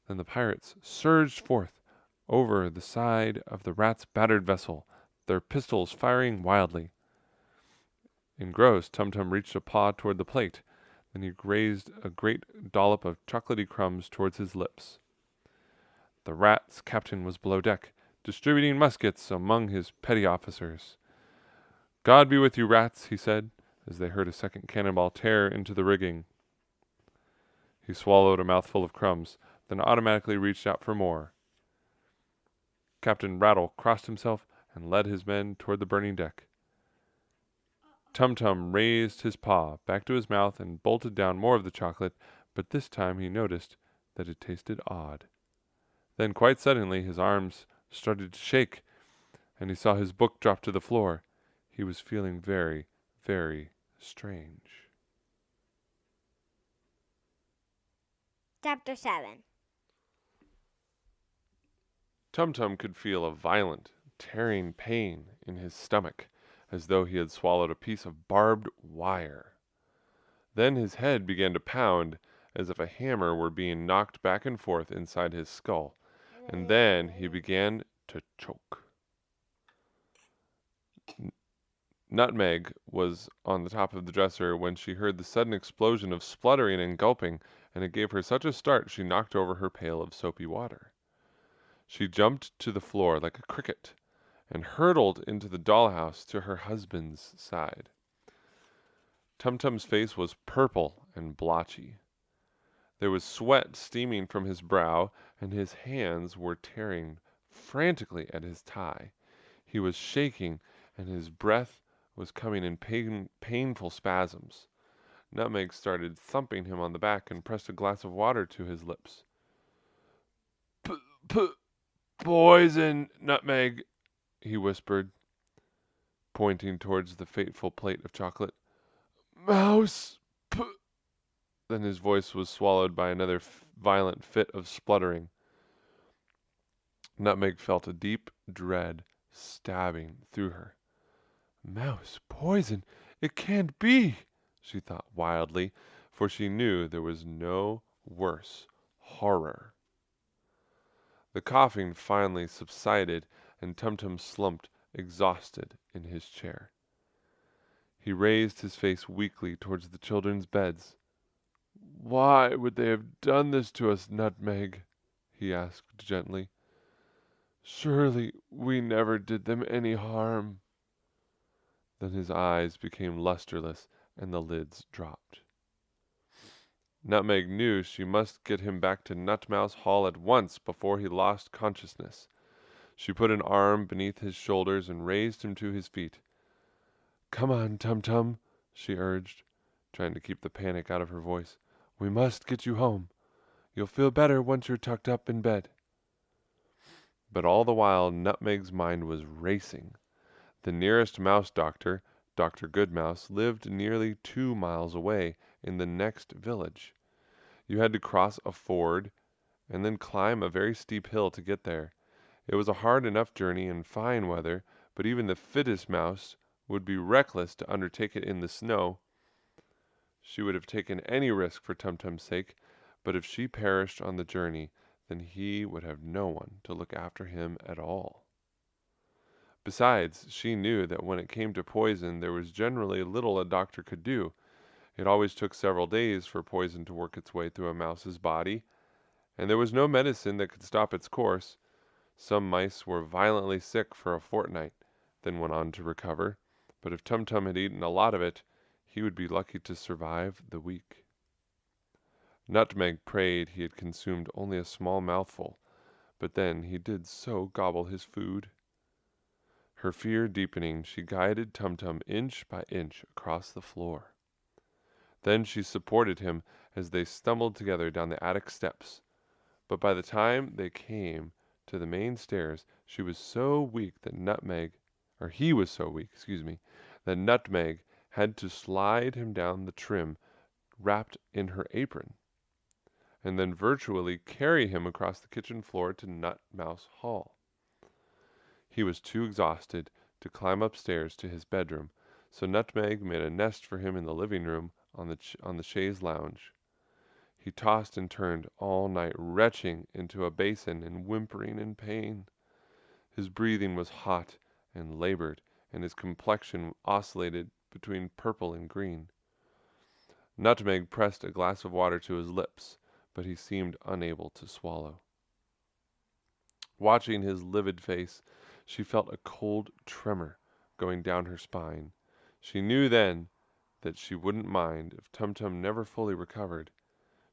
than the pirates surged forth over the side of the rat's battered vessel, their pistols firing wildly. Engrossed, Tum-Tum reached a paw toward the plate. Then he grazed a great dollop of chocolatey crumbs towards his lips. The rat's captain was below deck, distributing muskets among his petty officers. God be with you, rats, he said, as they heard a second cannonball tear into the rigging. He swallowed a mouthful of crumbs, then automatically reached out for more. Captain Rattle crossed himself and led his men toward the burning deck. Tum-Tum raised his paw back to his mouth and bolted down more of the chocolate, but this time he noticed that it tasted odd. Then quite suddenly his arms started to shake, and he saw his book drop to the floor. He was feeling very, very strange. Chapter 7. Tum-Tum could feel a violent, tearing pain in his stomach, as though he had swallowed a piece of barbed wire. Then his head began to pound, as if a hammer were being knocked back and forth inside his skull, and then he began to choke. Nutmeg was on the top of the dresser when she heard the sudden explosion of spluttering and gulping, and it gave her such a start she knocked over her pail of soapy water. She jumped to the floor like a cricket, and hurtled into the dollhouse to her husband's side. Tum-Tum's face was purple and blotchy. There was sweat steaming from his brow, and his hands were tearing frantically at his tie. He was shaking, and his breath was coming in painful spasms. Nutmeg started thumping him on the back and pressed a glass of water to his lips. Poison, Nutmeg, he whispered, pointing towards the fateful plate of chocolate. Mouse! Then his voice was swallowed by another violent fit of spluttering. Nutmeg felt a deep dread stabbing through her. Mouse poison! It can't be, she thought wildly, for she knew there was no worse horror. The coughing finally subsided, and Tum-Tum slumped exhausted in his chair. He raised his face weakly towards the children's beds. "Why would they have done this to us, Nutmeg?" he asked gently. "Surely we never did them any harm." Then his eyes became lusterless and the lids dropped. Nutmeg knew she must get him back to Nutmouse Hall at once before he lost consciousness. She put an arm beneath his shoulders and raised him to his feet. "Come on, Tum-Tum," she urged, trying to keep the panic out of her voice. "We must get you home. You'll feel better once you're tucked up in bed." But all the while Nutmeg's mind was racing. The nearest mouse doctor, Dr. Goodmouse, lived nearly 2 miles away in the next village. You had to cross a ford and then climb a very steep hill to get there. It was a hard enough journey in fine weather, but even the fittest mouse would be reckless to undertake it in the snow. She would have taken any risk for Tumtum's sake, but if she perished on the journey, then he would have no one to look after him at all. Besides, she knew that when it came to poison there was generally little a doctor could do. It always took several days for poison to work its way through a mouse's body, and there was no medicine that could stop its course. Some mice were violently sick for a fortnight, then went on to recover, but if Tumtum had eaten a lot of it, he would be lucky to survive the week. Nutmeg prayed he had consumed only a small mouthful, but then he did so gobble his food. Her fear deepening, she guided Tumtum inch by inch across the floor. Then she supported him as they stumbled together down the attic steps. But by the time they came to the main stairs, he was so weak that Nutmeg had to slide him down the trim wrapped in her apron, and then virtually carry him across the kitchen floor to Nutmouse Hall. He was too exhausted to climb upstairs to his bedroom, so Nutmeg made a nest for him in the living room on the chaise lounge. He tossed and turned all night, retching into a basin and whimpering in pain. His breathing was hot and labored, and his complexion oscillated between purple and green. Nutmeg pressed a glass of water to his lips, but he seemed unable to swallow. Watching his livid face, she felt a cold tremor going down her spine. She knew then that she wouldn't mind if Tumtum never fully recovered.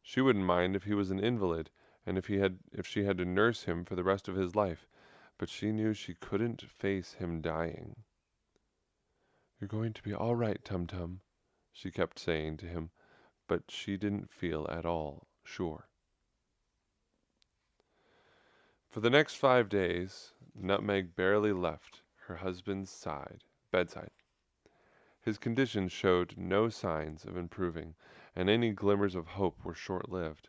She wouldn't mind if he was an invalid, and if she had to nurse him for the rest of his life, but she knew she couldn't face him dying. "You're going to be all right, Tumtum," she kept saying to him, but she didn't feel at all sure. For the next 5 days, Nutmeg barely left her husband's bedside. His condition showed no signs of improving, and any glimmers of hope were short-lived.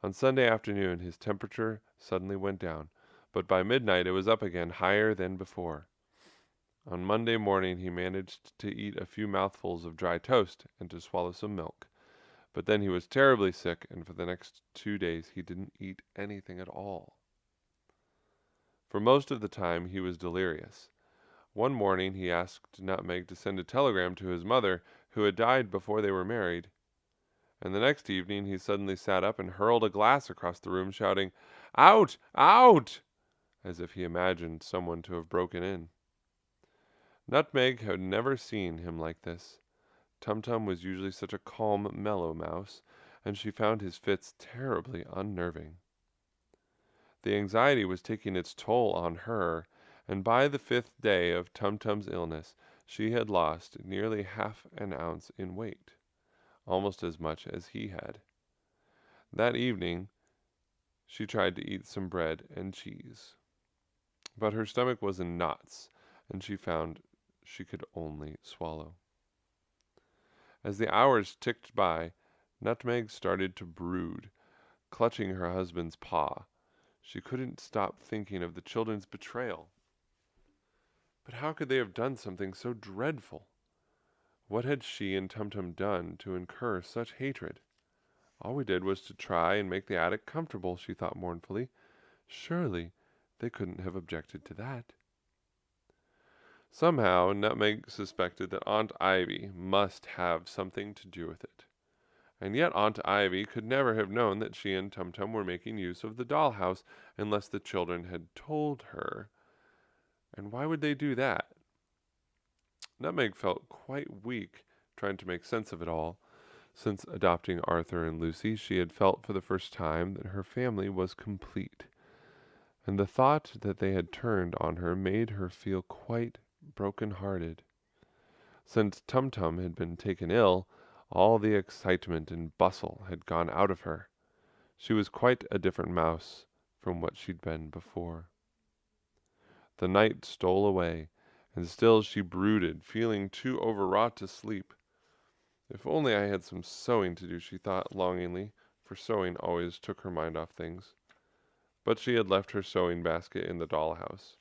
On Sunday afternoon his temperature suddenly went down, but by midnight it was up again, higher than before. On Monday morning he managed to eat a few mouthfuls of dry toast and to swallow some milk, but then he was terribly sick, and for the next 2 days he didn't eat anything at all. For most of the time he was delirious. One morning he asked Nutmeg to send a telegram to his mother, who had died before they were married, and the next evening he suddenly sat up and hurled a glass across the room, shouting, "Out! Out!" as if he imagined someone to have broken in. Nutmeg had never seen him like this. Tumtum was usually such a calm, mellow mouse, and she found his fits terribly unnerving. The anxiety was taking its toll on her, and by the 5th day of Tumtum's illness she had lost nearly half an ounce in weight, almost as much as he had. That evening she tried to eat some bread and cheese, but her stomach was in knots, and she found she could only swallow. As the hours ticked by, Nutmeg started to brood, clutching her husband's paw. She couldn't stop thinking of the children's betrayal. But how could they have done something so dreadful? What had she and Tumtum done to incur such hatred? All we did was to try and make the attic comfortable, she thought mournfully. Surely they couldn't have objected to that. Somehow, Nutmeg suspected that Aunt Ivy must have something to do with it. And yet Aunt Ivy could never have known that she and Tumtum were making use of the dollhouse unless the children had told her. And why would they do that? Nutmeg felt quite weak trying to make sense of it all. Since adopting Arthur and Lucy, she had felt for the first time that her family was complete. And the thought that they had turned on her made her feel quite broken-hearted. Since Tumtum had been taken ill, all the excitement and bustle had gone out of her. She was quite a different mouse from what she'd been before. The night stole away, and still she brooded, feeling too overwrought to sleep. If only I had some sewing to do, she thought longingly, for sewing always took her mind off things. But she had left her sewing basket in the dollhouse.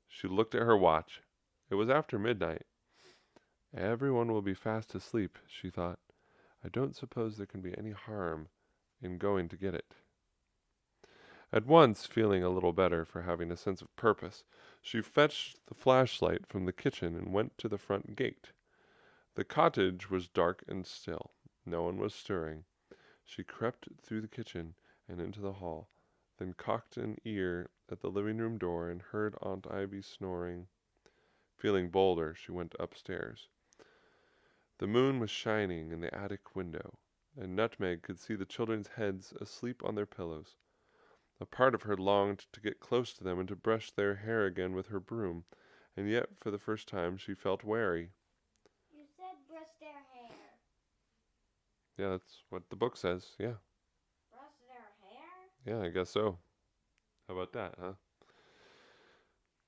She looked at her watch. It was after midnight. Everyone will be fast asleep, she thought. I don't suppose there can be any harm in going to get it. At once, feeling a little better for having a sense of purpose, she fetched the flashlight from the kitchen and went to the front gate. The cottage was dark and still. No one was stirring. She crept through the kitchen and into the hall, then cocked an ear at the living room door and heard Aunt Ivy snoring. Feeling bolder, she went upstairs. The moon was shining in the attic window, and Nutmeg could see the children's heads asleep on their pillows. A part of her longed to get close to them and to brush their hair again with her broom, and yet for the first time she felt wary. You said brush their hair. Yeah, that's what the book says, yeah. Brush their hair? Yeah, I guess so. How about that, huh?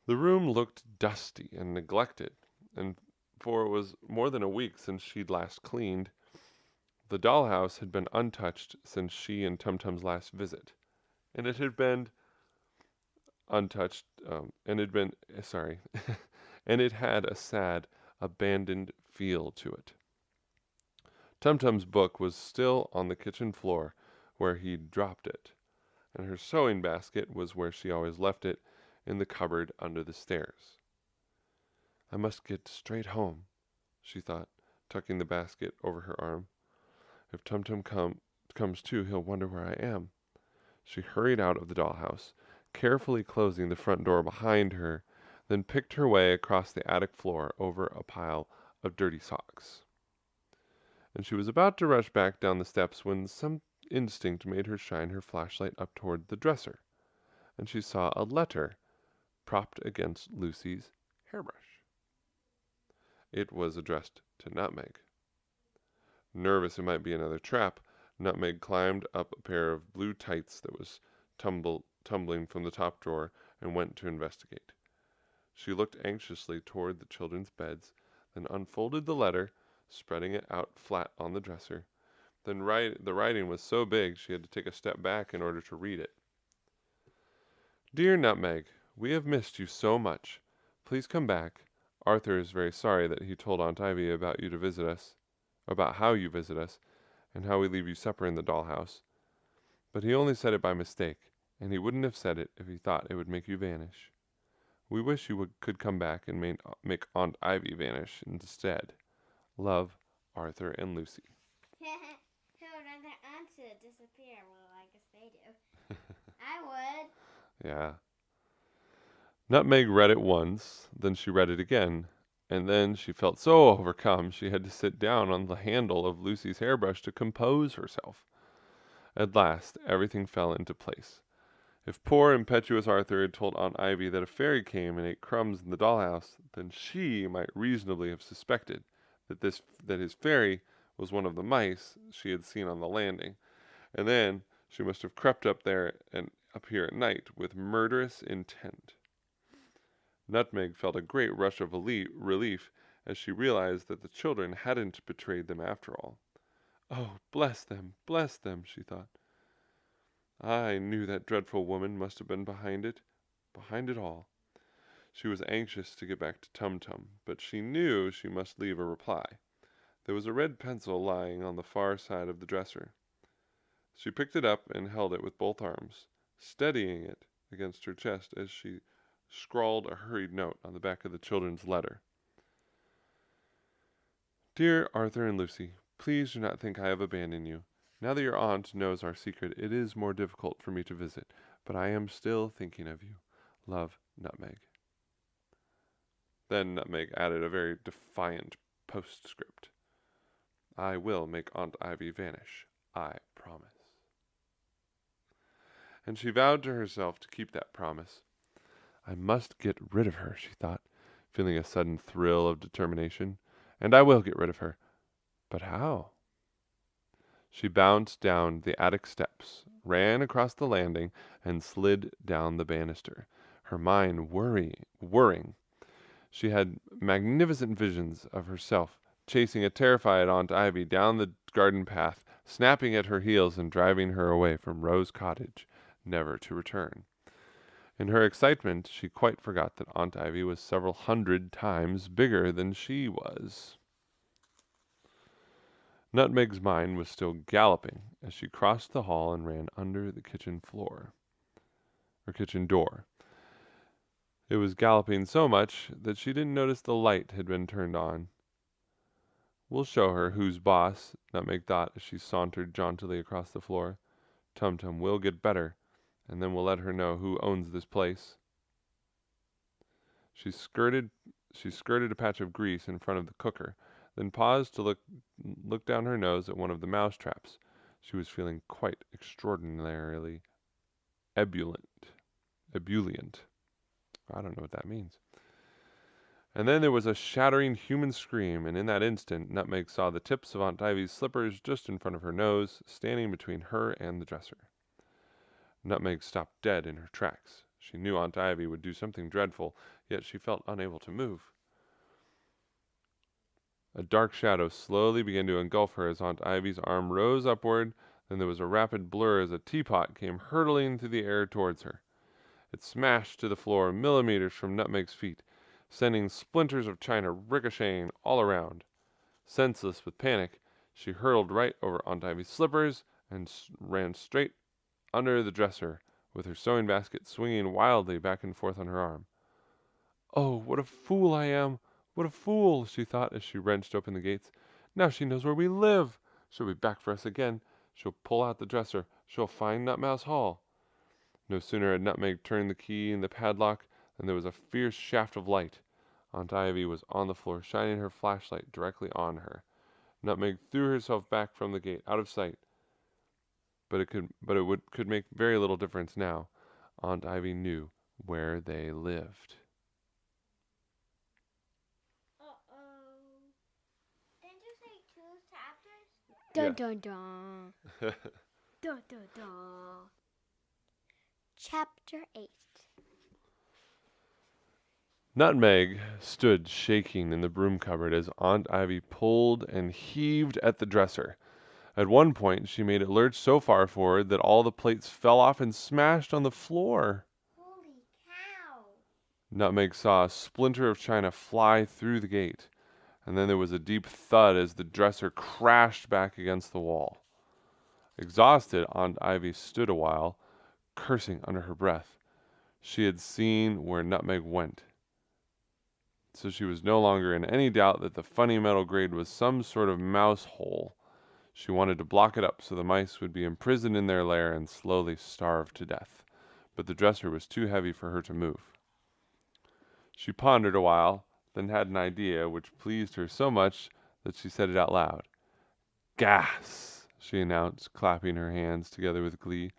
The room looked dusty and neglected, and for it was more than a week since she'd last cleaned. The dollhouse had been untouched since she and Tumtum's last visit, and it had been untouched, and had been, sorry, and it had a sad, abandoned feel to it. Tumtum's book was still on the kitchen floor where he'd dropped it, and her sewing basket was where she always left it, in the cupboard under the stairs. I must get straight home, she thought, tucking the basket over her arm. If Tumtum comes too, he'll wonder where I am. She hurried out of the dollhouse, carefully closing the front door behind her, then picked her way across the attic floor over a pile of dirty socks. And she was about to rush back down the steps when some instinct made her shine her flashlight up toward the dresser, and she saw a letter propped against Lucy's hairbrush. It was addressed to Nutmeg. Nervous it might be another trap, Nutmeg climbed up a pair of blue tights that was tumbling from the top drawer and went to investigate. She looked anxiously toward the children's beds, then unfolded the letter, spreading it out flat on the dresser. Then the writing was so big she had to take a step back in order to read it. Dear Nutmeg, we have missed you so much. Please come back. Arthur is very sorry that he told Aunt Ivy about how you visit us, and how we leave you supper in the dollhouse. But he only said it by mistake, and he wouldn't have said it if he thought it would make you vanish. We wish you could come back and make Aunt Ivy vanish instead. Love, Arthur and Lucy. Who would want their aunt to disappear? Well, I guess they do. I would. Yeah. Nutmeg read it once, then she read it again, and then she felt so overcome she had to sit down on the handle of Lucy's hairbrush to compose herself. At last, everything fell into place. If poor impetuous Arthur had told Aunt Ivy that a fairy came and ate crumbs in the dollhouse, then she might reasonably have suspected that his fairy was one of the mice she had seen on the landing, and then she must have crept up here at night with murderous intent. Nutmeg felt a great rush of relief as she realized that the children hadn't betrayed them after all. Oh, bless them, she thought. I knew that dreadful woman must have been behind it all. She was anxious to get back to Tumtum, but she knew she must leave a reply. There was a red pencil lying on the far side of the dresser. She picked it up and held it with both arms, steadying it against her chest as she scrawled a hurried note on the back of the children's letter. Dear Arthur and Lucy, please do not think I have abandoned you. Now that your aunt knows our secret, it is more difficult for me to visit, but I am still thinking of you. Love, Nutmeg. Then Nutmeg added a very defiant postscript. I will make Aunt Ivy vanish. I promise. And she vowed to herself to keep that promise. I must get rid of her, she thought, feeling a sudden thrill of determination. And I will get rid of her. But how? She bounced down the attic steps, ran across the landing, and slid down the banister, her mind whirring. She had magnificent visions of herself chasing a terrified Aunt Ivy down the garden path, snapping at her heels and driving her away from Rose Cottage, never to return. In her excitement, she quite forgot that Aunt Ivy was several 100 times bigger than she was. Nutmeg's mind was still galloping as she crossed the hall and ran under the kitchen door. It was galloping so much that she didn't notice the light had been turned on. We'll show her who's boss, Nutmeg thought as she sauntered jauntily across the floor. Tumtum will get better, and then we'll let her know who owns this place. She skirted a patch of grease in front of the cooker, then paused to look down her nose at one of the mouse traps. She was feeling quite extraordinarily ebullient. I don't know what that means. And then there was a shattering human scream, and in that instant Nutmeg saw the tips of Aunt Ivy's slippers just in front of her nose, standing between her and the dresser. Nutmeg stopped dead in her tracks. She knew Aunt Ivy would do something dreadful, yet she felt unable to move. A dark shadow slowly began to engulf her as Aunt Ivy's arm rose upward, then there was a rapid blur as a teapot came hurtling through the air towards her. It smashed to the floor millimeters from Nutmeg's feet, sending splinters of china ricocheting all around. Senseless with panic, she hurtled right over Aunt Ivy's slippers and ran straight under the dresser, with her sewing basket swinging wildly back and forth on her arm. Oh, what a fool I am! What a fool! She thought as she wrenched open the gates. Now she knows where we live! She'll be back for us again. She'll pull out the dresser. She'll find Nutmouse Hall. No sooner had Nutmeg turned the key in the padlock than there was a fierce shaft of light. Aunt Ivy was on the floor, shining her flashlight directly on her. Nutmeg threw herself back from the gate, out of sight. But it could make very little difference now. Aunt Ivy knew where they lived. Uh-oh. Didn't you say 2 chapters? Dun Yes. dun dun. Dun dun dun. Chapter 8. Nutmeg stood shaking in the broom cupboard as Aunt Ivy pulled and heaved at the dresser. At one point, she made it lurch so far forward that all the plates fell off and smashed on the floor. Holy cow. Nutmeg saw a splinter of china fly through the gate, and then there was a deep thud as the dresser crashed back against the wall. Exhausted, Aunt Ivy stood a while, cursing under her breath. She had seen where Nutmeg went, so she was no longer in any doubt that the funny metal grate was some sort of mouse hole. She wanted to block it up so the mice would be imprisoned in their lair and slowly starve to death, but the dresser was too heavy for her to move. She pondered a while, then had an idea which pleased her so much that she said it out loud. Gas, she announced, clapping her hands together with glee.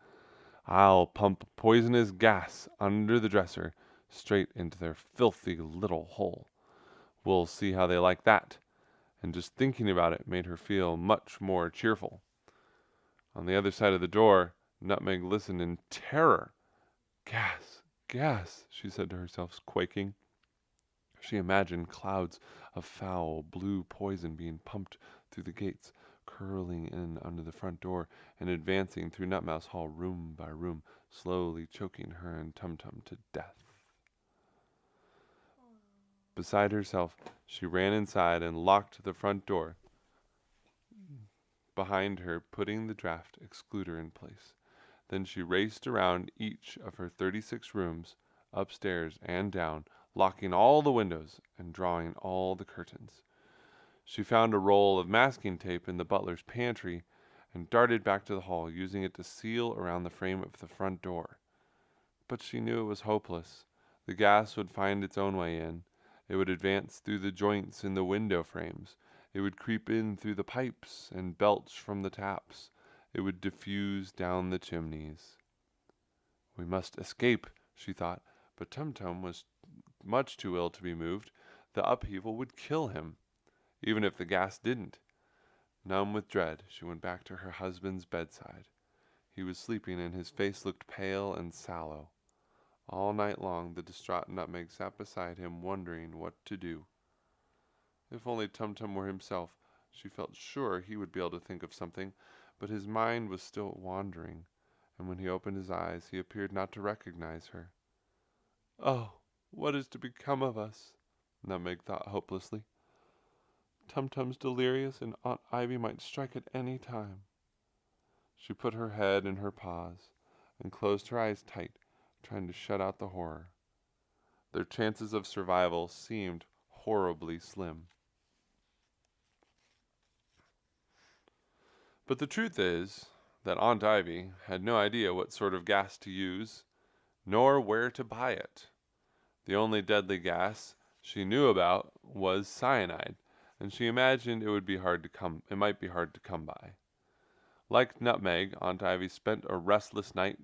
I'll pump poisonous gas under the dresser, straight into their filthy little hole. We'll see how they like that. And just thinking about it made her feel much more cheerful. On the other side of the door, Nutmeg listened in terror. Gas, gas, she said to herself, quaking. She imagined clouds of foul blue poison being pumped through the gates, curling in under the front door, and advancing through Nutmouse Hall room by room, slowly choking her and Tumtum to death. Beside herself, she ran inside and locked the front door behind her, putting the draft excluder in place. Then she raced around each of her 36 rooms, upstairs and down, locking all the windows and drawing all the curtains. She found a roll of masking tape in the butler's pantry and darted back to the hall, using it to seal around the frame of the front door. But she knew it was hopeless. The gas would find its own way in. It would advance through the joints in the window frames. It would creep in through the pipes and belch from the taps. It would diffuse down the chimneys. We must escape, she thought, but Tumtum was much too ill to be moved. The upheaval would kill him, even if the gas didn't. Numb with dread, she went back to her husband's bedside. He was sleeping, and his face looked pale and sallow. All night long, the distraught Nutmeg sat beside him, wondering what to do. If only Tumtum were himself, she felt sure he would be able to think of something, but his mind was still wandering, and when he opened his eyes, he appeared not to recognize her. Oh, what is to become of us? Nutmeg thought hopelessly. Tumtum's delirious, and Aunt Ivy might strike at any time. She put her head in her paws and closed her eyes tight, trying to shut out the horror. Their chances of survival seemed horribly slim. But the truth is that Aunt Ivy had no idea what sort of gas to use, nor where to buy it. The only deadly gas she knew about was cyanide, and she imagined it might be hard to come by. Like Nutmeg, Aunt Ivy spent a restless night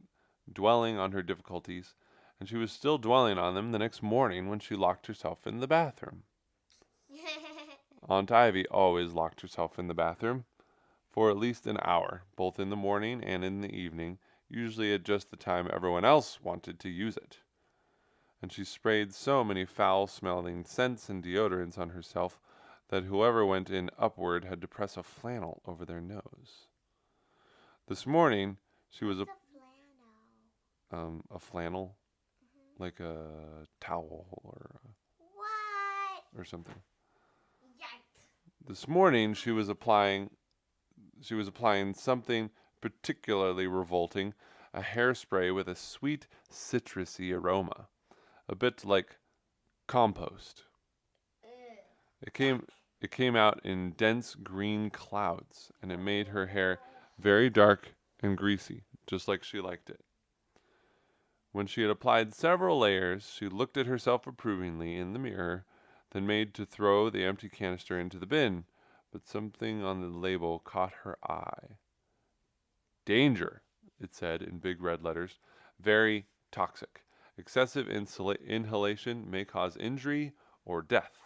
dwelling on her difficulties, and she was still dwelling on them the next morning when she locked herself in the bathroom. Aunt Ivy always locked herself in the bathroom for at least an hour, both in the morning and in the evening, usually at just the time everyone else wanted to use it. And she sprayed so many foul-smelling scents and deodorants on herself that whoever went in upward had to press a flannel over their nose. This morning, she was What's a flannel? a flannel, like a towel What? or something. Yikes. This morning, she was applying something particularly revolting, a hairspray with a sweet citrusy aroma, a bit like compost. It came out in dense green clouds, and it made her hair very dark and greasy, just like she liked it. When she had applied several layers, she looked at herself approvingly in the mirror, then made to throw the empty canister into the bin, but something on the label caught her eye. Danger, it said in big red letters. Very toxic. Excessive inhalation may cause injury or death.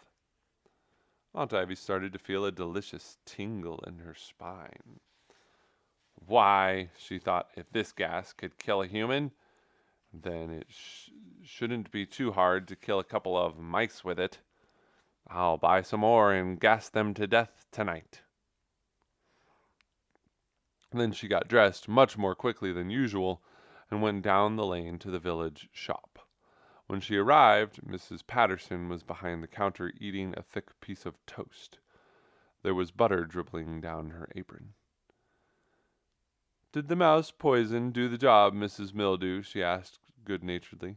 Aunt Ivy started to feel a delicious tingle in her spine. Why, she thought, if this gas could kill a human, then it shouldn't be too hard to kill a couple of mice with it. I'll buy some more and gas them to death tonight. Then she got dressed much more quickly than usual and went down the lane to the village shop. When she arrived, Mrs. Patterson was behind the counter eating a thick piece of toast. There was butter dribbling down her apron. "Did the mouse poison do the job, Mrs. Mildew?" she asked good-naturedly.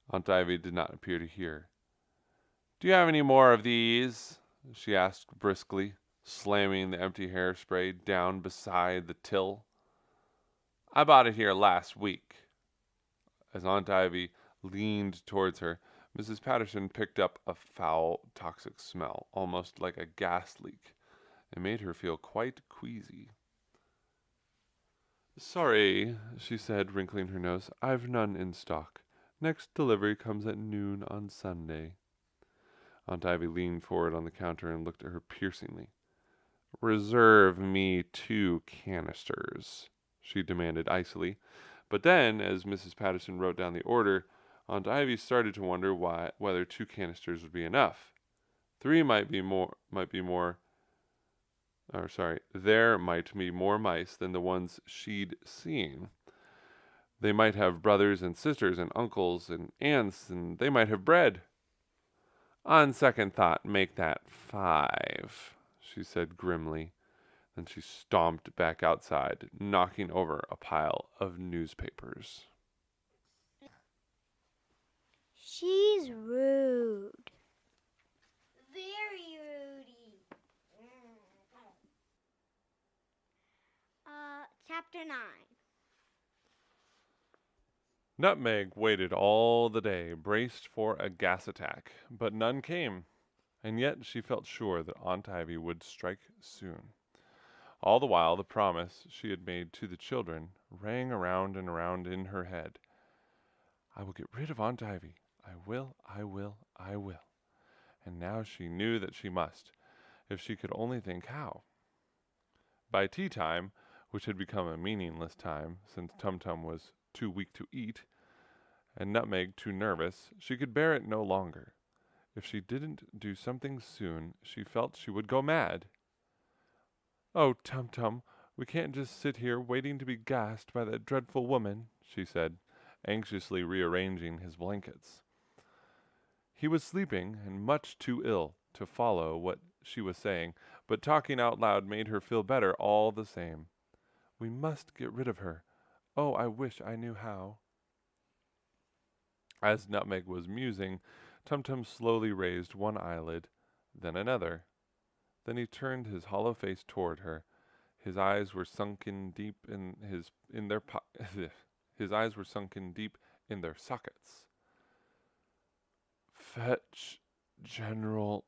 Aunt Ivy did not appear to hear. "Do you have any more of these?" she asked briskly, slamming the empty hairspray down beside the till. "I bought it here last week." As Aunt Ivy leaned towards her, Mrs. Patterson picked up a foul, toxic smell, almost like a gas leak. It made her feel quite queasy. "Sorry," she said, wrinkling her nose. "I've none in stock. Next delivery comes at noon on Sunday." Aunt Ivy leaned forward on the counter and looked at her piercingly. "Reserve me 2 canisters," she demanded icily. But then, as Mrs. Patterson wrote down the order, Aunt Ivy started to wonder whether 2 canisters would be enough. 3 might be more. There might be more mice than the ones she'd seen. They might have brothers and sisters and uncles and aunts, and they might have bread. "On second thought, make that 5, she said grimly. Then she stomped back outside, knocking over a pile of newspapers. She's rude. Very Rudy. Chapter 9. Nutmeg waited all the day, braced for a gas attack, but none came, and yet she felt sure that Aunt Ivy would strike soon. All the while the promise she had made to the children rang around and around in her head. I will get rid of Aunt Ivy. I will, I will, I will. And now she knew that she must, if she could only think how. By tea time, which had become a meaningless time, since Tumtum was too weak to eat, and Nutmeg too nervous, she could bear it no longer. If she didn't do something soon, she felt she would go mad. "Oh, Tum-Tum, we can't just sit here waiting to be gassed by that dreadful woman," she said, anxiously rearranging his blankets. He was sleeping and much too ill to follow what she was saying, but talking out loud made her feel better all the same. "We must get rid of her. Oh, I wish I knew how." As Nutmeg was musing, Tum-Tum slowly raised one eyelid, then another. Then he turned his hollow face toward her. His eyes were sunken deep his eyes were sunken deep in their sockets. "Fetch General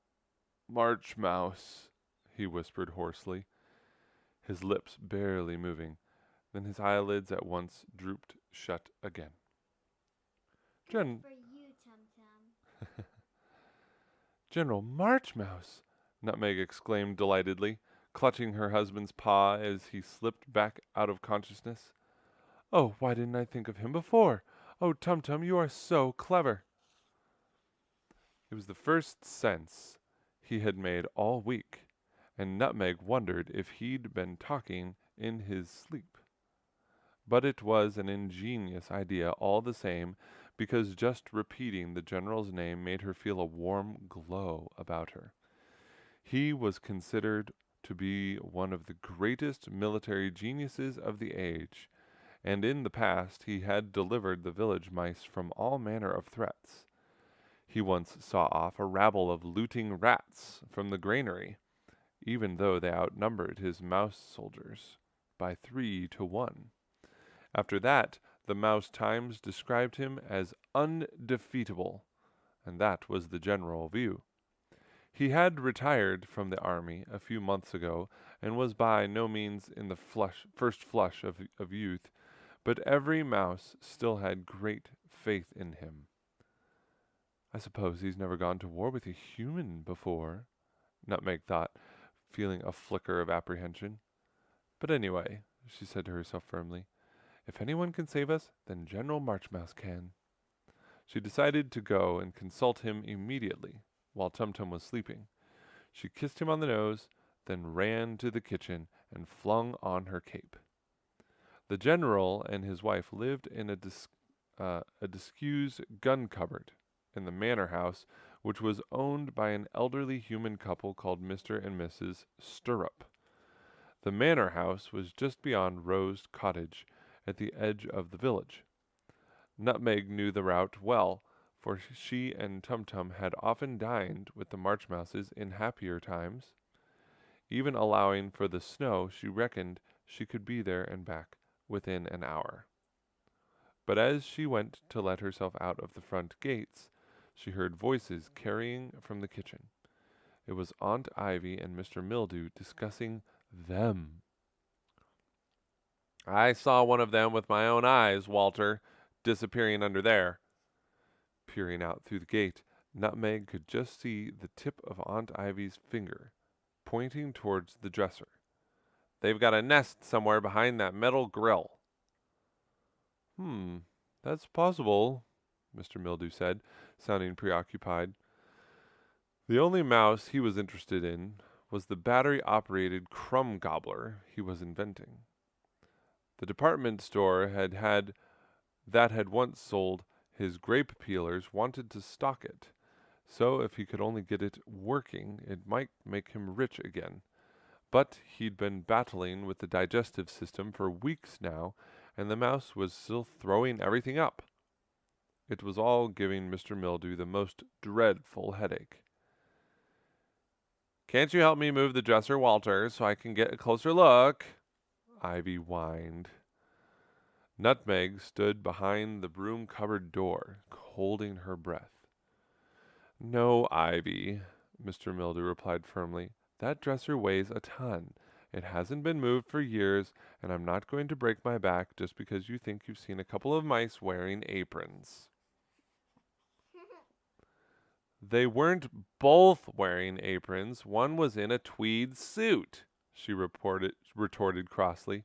Marchmouse," he whispered hoarsely, his lips barely moving. Then his eyelids at once drooped shut again. Good for you, Tum-Tum. "General Marchmouse!" Nutmeg exclaimed delightedly, clutching her husband's paw as he slipped back out of consciousness. "Oh, why didn't I think of him before? Oh, Tum-Tum, you are so clever!" It was the first sense he had made all week, and Nutmeg wondered if he'd been talking in his sleep. But it was an ingenious idea all the same, because just repeating the general's name made her feel a warm glow about her. He was considered to be one of the greatest military geniuses of the age, and in the past he had delivered the village mice from all manner of threats. He once saw off a rabble of looting rats from the granary, even though they outnumbered his mouse soldiers by 3 to 1. After that, the Mouse Times described him as undefeatable, and that was the general view. He had retired from the army a few months ago, and was by no means in the first flush of youth, but every mouse still had great faith in him. "I suppose he's never gone to war with a human before," Nutmeg thought, feeling a flicker of apprehension. "But anyway," she said to herself firmly, "if anyone can save us, then General Marchmouse can." She decided to go and consult him immediately, while Tum-Tum was sleeping. She kissed him on the nose, then ran to the kitchen and flung on her cape. The general and his wife lived in a disused gun cupboard in the manor house, which was owned by an elderly human couple called Mr. and Mrs. Stirrup. The manor house was just beyond Rose Cottage, at the edge of the village. Nutmeg knew the route well, for she and Tum-Tum had often dined with the Marchmouses in happier times. Even allowing for the snow, she reckoned she could be there and back within an hour. But as she went to let herself out of the front gates, she heard voices carrying from the kitchen. It was Aunt Ivy and Mr. Mildew discussing them. "I saw one of them with my own eyes, Walter, disappearing under there." Peering out through the gate, Nutmeg could just see the tip of Aunt Ivy's finger, pointing towards the dresser. "They've got a nest somewhere behind that metal grill." That's possible," Mr. Mildew said, sounding preoccupied. The only mouse he was interested in was the battery-operated crumb gobbler he was inventing. The department store that had once sold his grape peelers wanted to stock it, so if he could only get it working, it might make him rich again. But he'd been battling with the digestive system for weeks now, and the mouse was still throwing everything up. It was all giving Mr. Mildew the most dreadful headache. "Can't you help me move the dresser, Walter, so I can get a closer look?" Ivy whined. Nutmeg stood behind the broom cupboard door, holding her breath. "No, Ivy," Mr. Mildew replied firmly. "That dresser weighs a ton. It hasn't been moved for years, and I'm not going to break my back just because you think you've seen a couple of mice wearing aprons." "They weren't both wearing aprons. One was in a tweed suit," she retorted crossly.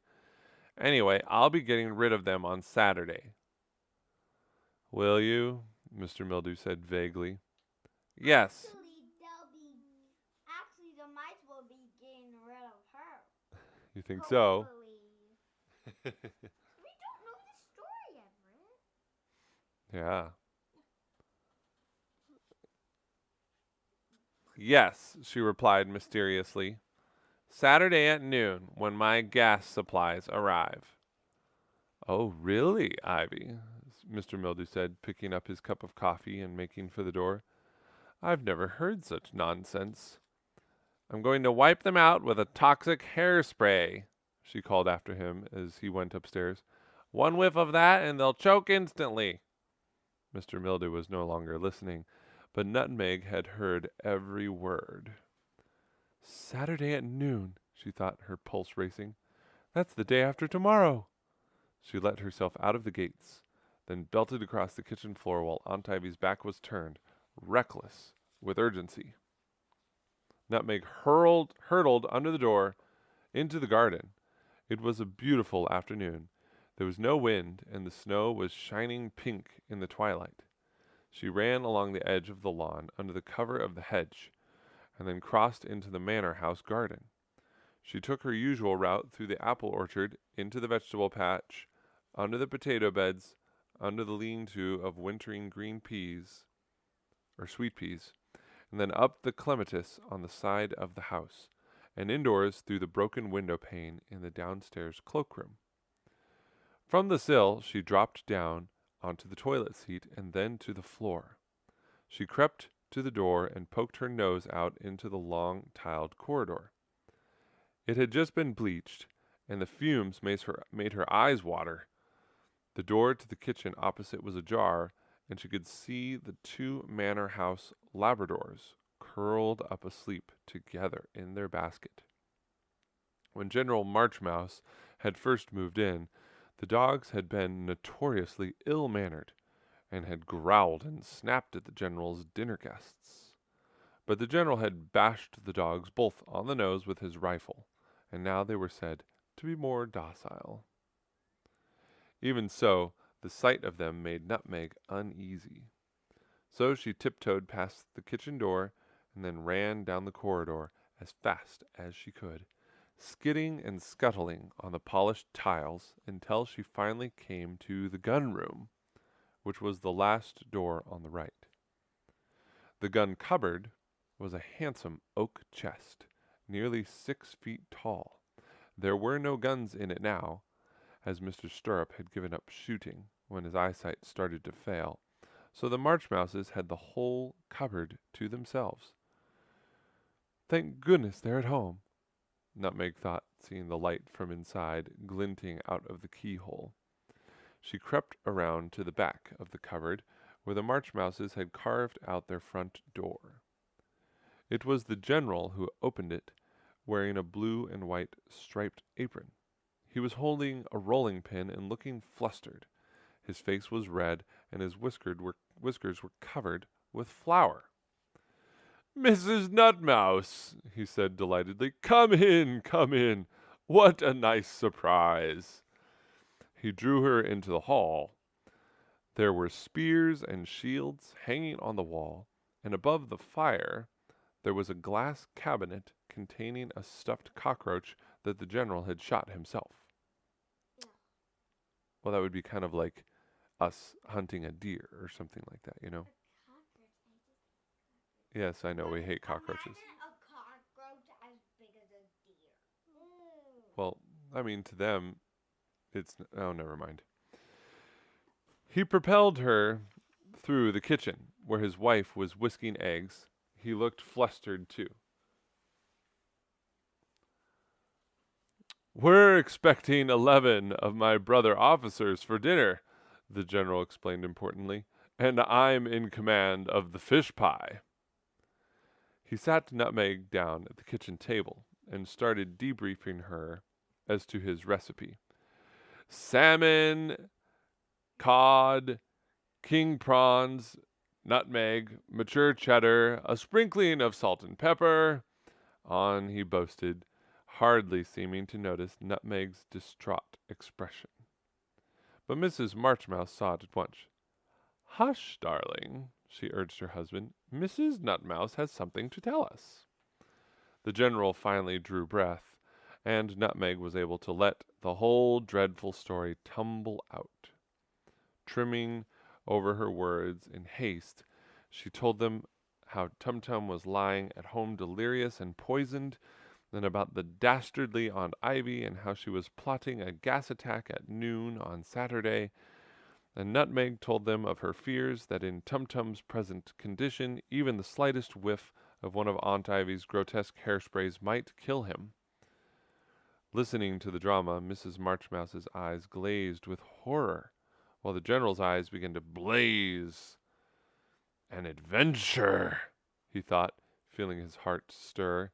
"Anyway, I'll be getting rid of them on Saturday." "Will you?" Mr. Mildew said vaguely. "Yes." Actually, the mice will be getting rid of her. You think so? We don't know the story, Everett. Yeah. "Yes," she replied mysteriously. "Saturday at noon, when my gas supplies arrive." "Oh, really, Ivy?" Mr. Mildew said, picking up his cup of coffee and making for the door. "I've never heard such nonsense." "I'm going to wipe them out with a toxic hairspray," she called after him as he went upstairs. "One whiff of that and they'll choke instantly." Mr. Mildew was no longer listening, but Nutmeg had heard every word. "Saturday at noon," she thought, her pulse racing. "That's the day after tomorrow." She let herself out of the gates, then belted across the kitchen floor while Aunt Ivy's back was turned, reckless with urgency. Nutmeg hurtled under the door into the garden. It was a beautiful afternoon. There was no wind, and the snow was shining pink in the twilight. She ran along the edge of the lawn under the cover of the hedge, and then crossed into the manor house garden. She took her usual route through the apple orchard, into the vegetable patch, under the potato beds, under the lean-to of wintering green peas, or sweet peas, and then up the clematis on the side of the house, and indoors through the broken window pane in the downstairs cloakroom. From the sill she dropped down onto the toilet seat and then to the floor. She crept to the door and poked her nose out into the long tiled corridor. It had just been bleached, and the fumes made her eyes water. The door to the kitchen opposite was ajar, and she could see the two manor house Labradors curled up asleep together in their basket. When General Marchmouse had first moved in, the dogs had been notoriously ill-mannered, and had growled and snapped at the General's dinner guests. But the General had bashed the dogs both on the nose with his rifle, and now they were said to be more docile. Even so, the sight of them made Nutmeg uneasy. So she tiptoed past the kitchen door and then ran down the corridor as fast as she could, skidding and scuttling on the polished tiles until she finally came to the gun room, which was the last door on the right. The gun cupboard was a handsome oak chest, nearly 6 feet tall. There were no guns in it now, as Mr. Stirrup had given up shooting when his eyesight started to fail, so the Marchmouses had the whole cupboard to themselves. "Thank goodness they're at home," Nutmeg thought, seeing the light from inside glinting out of the keyhole. She crept around to the back of the cupboard, where the Marchmouses had carved out their front door. It was the General who opened it, wearing a blue and white striped apron. He was holding a rolling pin and looking flustered. His face was red, and his whiskers were covered with flour. "Mrs. Nutmouse," he said delightedly, "come in, come in. What a nice surprise." He drew her into the hall. There were spears and shields hanging on the wall, and above the fire there was a glass cabinet containing a stuffed cockroach that the General had shot himself. Well, that would be kind of like us hunting a deer or something like that, you know? Yes, I know, we hate cockroaches. Imagine a cockroach as big as a deer. Well, I mean, to them, it's... Oh, never mind. He propelled her through the kitchen, where his wife was whisking eggs. He looked flustered, too. "We're expecting 11 of my brother officers for dinner," the general explained importantly, "and I'm in command of the fish pie." He sat Nutmeg down at the kitchen table and started debriefing her as to his recipe. Salmon, cod, king prawns, nutmeg, mature cheddar, a sprinkling of salt and pepper. On he boasted, hardly seeming to notice Nutmeg's distraught expression. But Mrs. Marchmouse saw it at once. "Hush, darling," she urged her husband. "Mrs. Nutmouse has something to tell us." The general finally drew breath, and Nutmeg was able to let the whole dreadful story tumble out. Trimming over her words in haste, she told them how Tumtum was lying at home delirious and poisoned, and about the dastardly Aunt Ivy, and how she was plotting a gas attack at noon on Saturday. And Nutmeg told them of her fears that in Tumtum's present condition even the slightest whiff of one of Aunt Ivy's grotesque hairsprays might kill him. Listening to the drama, Mrs. Marchmouse's eyes glazed with horror, while the general's eyes began to blaze. "An adventure," he thought, feeling his heart stir.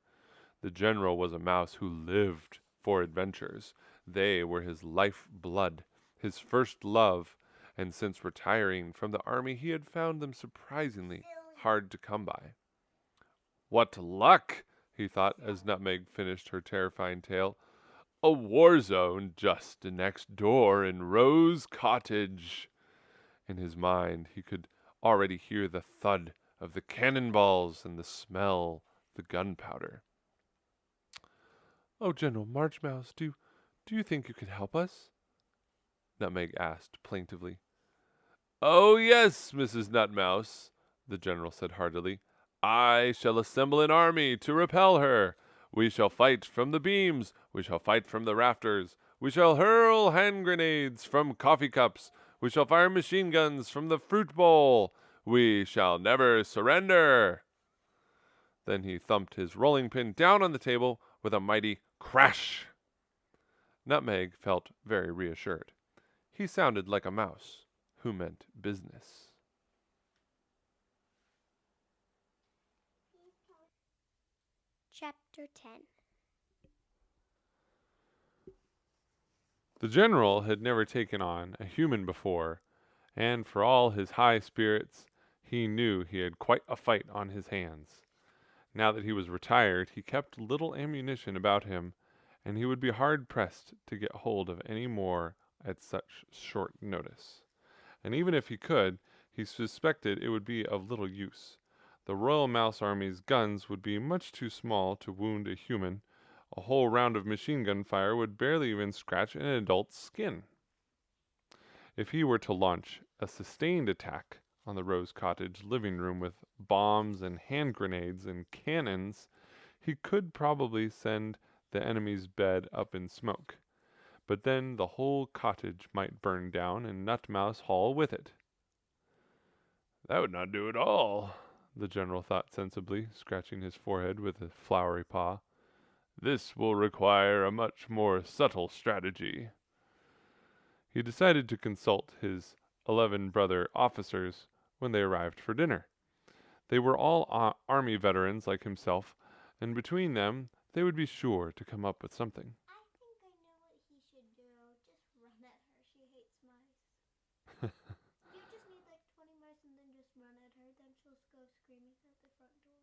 The general was a mouse who lived for adventures. They were his life blood, his first love, and since retiring from the army he had found them surprisingly hard to come by. "What luck!" he thought as Nutmeg finished her terrifying tale. "A war zone just next door in Rose Cottage." In his mind he could already hear the thud of the cannonballs and the smell of the gunpowder. "Oh, General Marchmouse, do you think you could help us?" Nutmeg asked plaintively. "Oh, yes, Mrs. Nutmouse," the general said heartily. "I shall assemble an army to repel her. We shall fight from the beams. We shall fight from the rafters. We shall hurl hand grenades from coffee cups. We shall fire machine guns from the fruit bowl. We shall never surrender." Then he thumped his rolling pin down on the table with a mighty crash. Nutmeg felt very reassured. He sounded like a mouse who meant business. Chapter 10. The general had never taken on a human before, and for all his high spirits, he knew he had quite a fight on his hands. Now that he was retired, he kept little ammunition about him, and he would be hard-pressed to get hold of any more at such short notice. And even if he could, he suspected it would be of little use. The Royal Mouse Army's guns would be much too small to wound a human. A whole round of machine gun fire would barely even scratch an adult's skin. If he were to launch a sustained attack on the Rose Cottage living room with bombs and hand grenades and cannons, he could probably send the enemy's bed up in smoke. But then the whole cottage might burn down, and Nutmouse Hall with it. "That would not do at all," the general thought sensibly, scratching his forehead with a floury paw. "This will require a much more subtle strategy." He decided to consult his 11 brother officers when they arrived for dinner. They were all army veterans like himself, and between them they would be sure to come up with something. I think I know what he should do. Just run at her. She hates mice. You just need like 20 mice and then just run at her. Then she'll go screaming at the front door.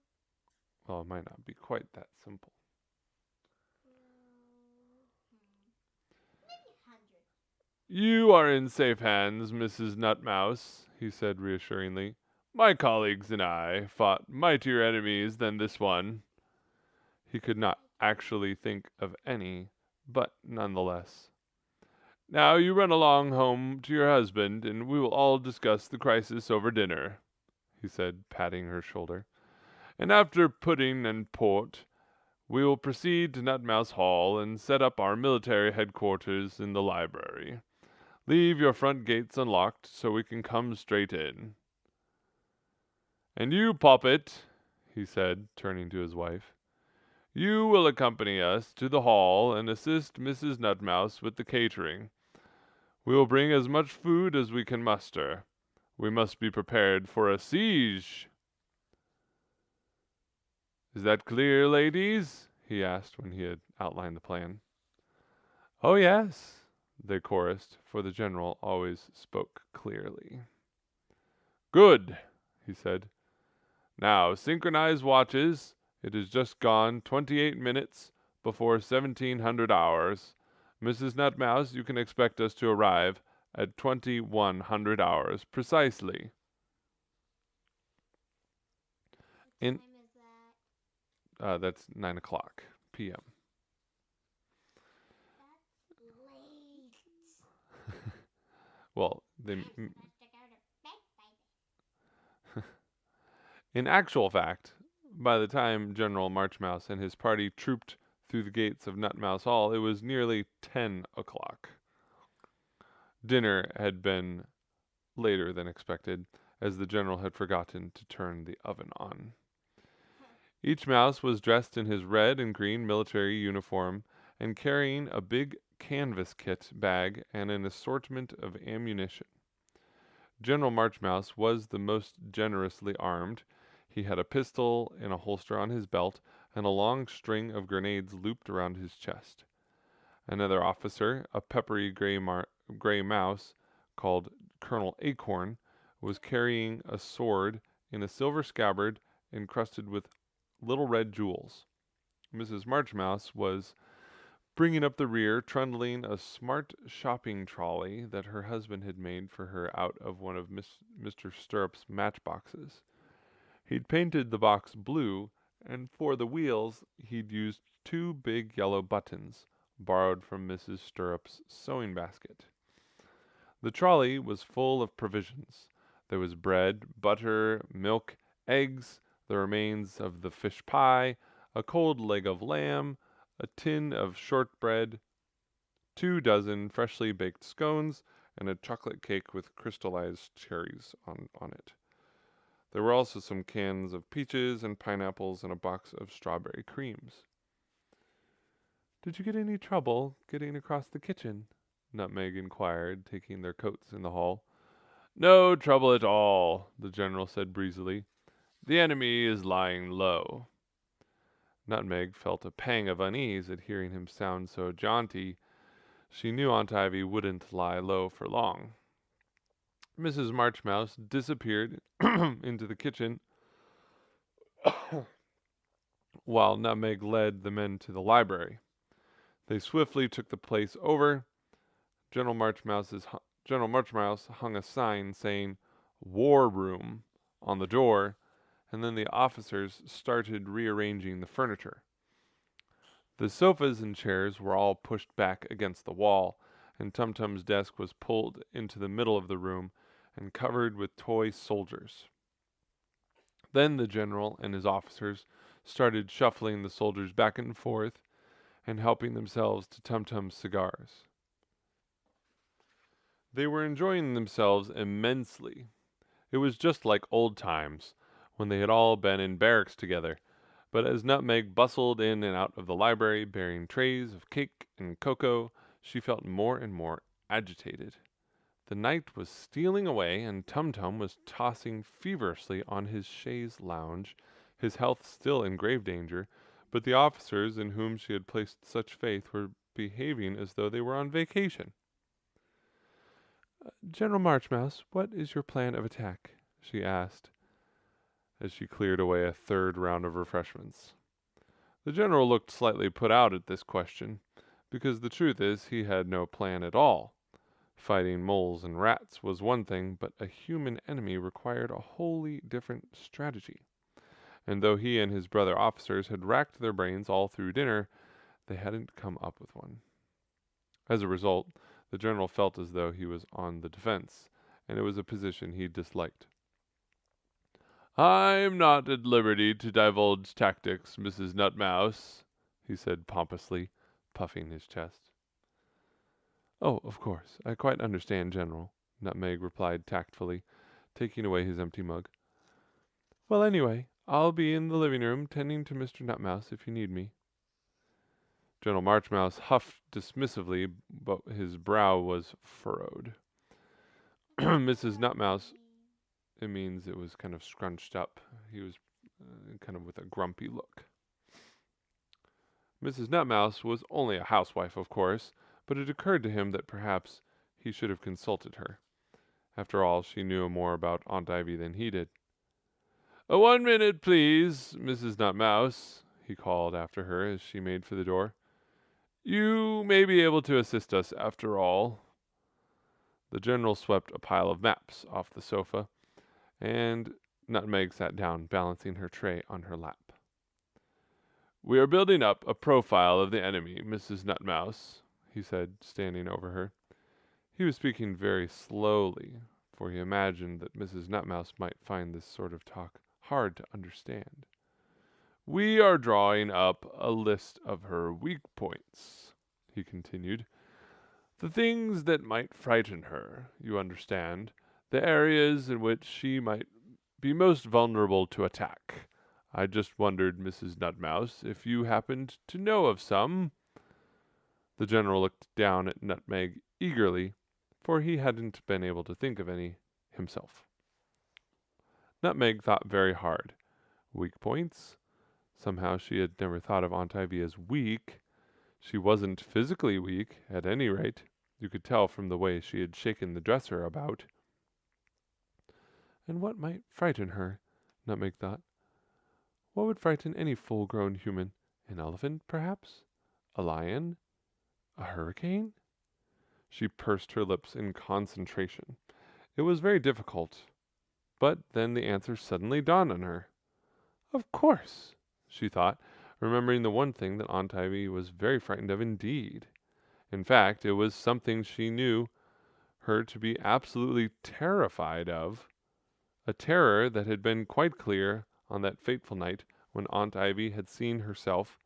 Well, it might not be quite that simple. Maybe 100. "You are in safe hands, Mrs. Nutmouse," he said reassuringly. "My colleagues and I fought mightier enemies than this one." He could not actually think of any, but nonetheless. "Now you run along home to your husband, and we will all discuss the crisis over dinner," he said, patting her shoulder. "And after pudding and port, we will proceed to Nutmouse Hall and set up our military headquarters in the library. Leave your front gates unlocked so we can come straight in." And you, Poppet, he said, turning to his wife, you will accompany us to the hall and assist Mrs. Nutmouse with the catering. We will bring as much food as we can muster. We must be prepared for a siege. Is that clear, ladies? He asked when he had outlined the plan. Oh, yes, they chorused, for the general always spoke clearly. Good, he said. Now, synchronize watches. It is just gone 28 minutes before 1700 hours. Mrs. Nutmouse, you can expect us to arrive at 2100 hours precisely. What In time is that? That's 9 o'clock p.m. That's late. Well, I'm supposed to go to bed by then. in actual fact, by the time General Marchmouse and his party trooped through the gates of Nutmouse Hall, it was nearly 10 o'clock. Dinner had been later than expected, as the general had forgotten to turn the oven on. Each mouse was dressed in his red and green military uniform and carrying a big canvas kit bag and an assortment of ammunition. General Marchmouse was the most generously armed. He had a pistol in a holster on his belt and a long string of grenades looped around his chest. Another officer, a peppery gray mouse called Colonel Acorn, was carrying a sword in a silver scabbard encrusted with little red jewels. Mrs. Marchmouse was bringing up the rear, trundling a smart shopping trolley that her husband had made for her out of one of Mr. Stirrup's matchboxes. He'd painted the box blue, and for the wheels he'd used two big yellow buttons, borrowed from Mrs. Stirrup's sewing basket. The trolley was full of provisions. There was bread, butter, milk, eggs, the remains of the fish pie, a cold leg of lamb, a tin of shortbread, 24 freshly baked scones, and a chocolate cake with crystallized cherries on it. There were also some cans of peaches and pineapples and a box of strawberry creams. Did you get any trouble getting across the kitchen? Nutmeg inquired, taking their coats in the hall. No trouble at all, the general said breezily. The enemy is lying low. Nutmeg felt a pang of unease at hearing him sound so jaunty. She knew Aunt Ivy wouldn't lie low for long. Mrs. Marchmouse disappeared into the kitchen while Nutmeg led the men to the library. They swiftly took the place over. General Marchmouse hung a sign saying "War Room" on the door, and then the officers started rearranging the furniture. The sofas and chairs were all pushed back against the wall, and Tumtum's desk was pulled into the middle of the room and covered with toy soldiers. Then the general and his officers started shuffling the soldiers back and forth and helping themselves to Tumtum's cigars. They were enjoying themselves immensely. It was just like old times, when they had all been in barracks together. But as Nutmeg bustled in and out of the library bearing trays of cake and cocoa, she felt more and more agitated. The night was stealing away, and Tumtum was tossing feverishly on his chaise lounge, his health still in grave danger, but the officers in whom she had placed such faith were behaving as though they were on vacation. General Marchmouse, what is your plan of attack? She asked, as she cleared away a third round of refreshments. The general looked slightly put out at this question, because the truth is he had no plan at all. Fighting moles and rats was one thing, but a human enemy required a wholly different strategy. And though he and his brother officers had racked their brains all through dinner, they hadn't come up with one. As a result, the general felt as though he was on the defense, and it was a position he disliked. "I'm not at liberty to divulge tactics, Mrs. Nutmouse," he said pompously, puffing his chest. "Oh, of course, I quite understand, General," Nutmeg replied tactfully, taking away his empty mug. Well, anyway, I'll be in the living room tending to Mr. Nutmouse if you need me. General Marchmouse huffed dismissively, but his brow was furrowed. Mrs. Nutmouse, it means it was kind of scrunched up. He was kind of with a grumpy look. Mrs. Nutmouse was only a housewife, of course, but it occurred to him that perhaps he should have consulted her. After all, she knew more about Aunt Ivy than he did. 1 minute, please, Mrs. Nutmouse, he called after her as she made for the door. You may be able to assist us after all. The general swept a pile of maps off the sofa, and Nutmeg sat down, balancing her tray on her lap. We are building up a profile of the enemy, Mrs. Nutmouse, he said, standing over her. He was speaking very slowly, for he imagined that Mrs. Nutmouse might find this sort of talk hard to understand. We are drawing up a list of her weak points, he continued. The things that might frighten her, you understand, the areas in which she might be most vulnerable to attack. I just wondered, Mrs. Nutmouse, if you happened to know of some. The general looked down at Nutmeg eagerly, for he hadn't been able to think of any himself. Nutmeg thought very hard. Weak points? Somehow she had never thought of Aunt Ivy as weak. She wasn't physically weak, at any rate. You could tell from the way she had shaken the dresser about. And what might frighten her? Nutmeg thought. What would frighten any full-grown human? An elephant, perhaps? A lion? A hurricane? She pursed her lips in concentration. It was very difficult. But then the answer suddenly dawned on her. Of course, she thought, remembering the one thing that Aunt Ivy was very frightened of indeed. In fact, it was something she knew her to be absolutely terrified of, a terror that had been quite clear on that fateful night when Aunt Ivy had seen herself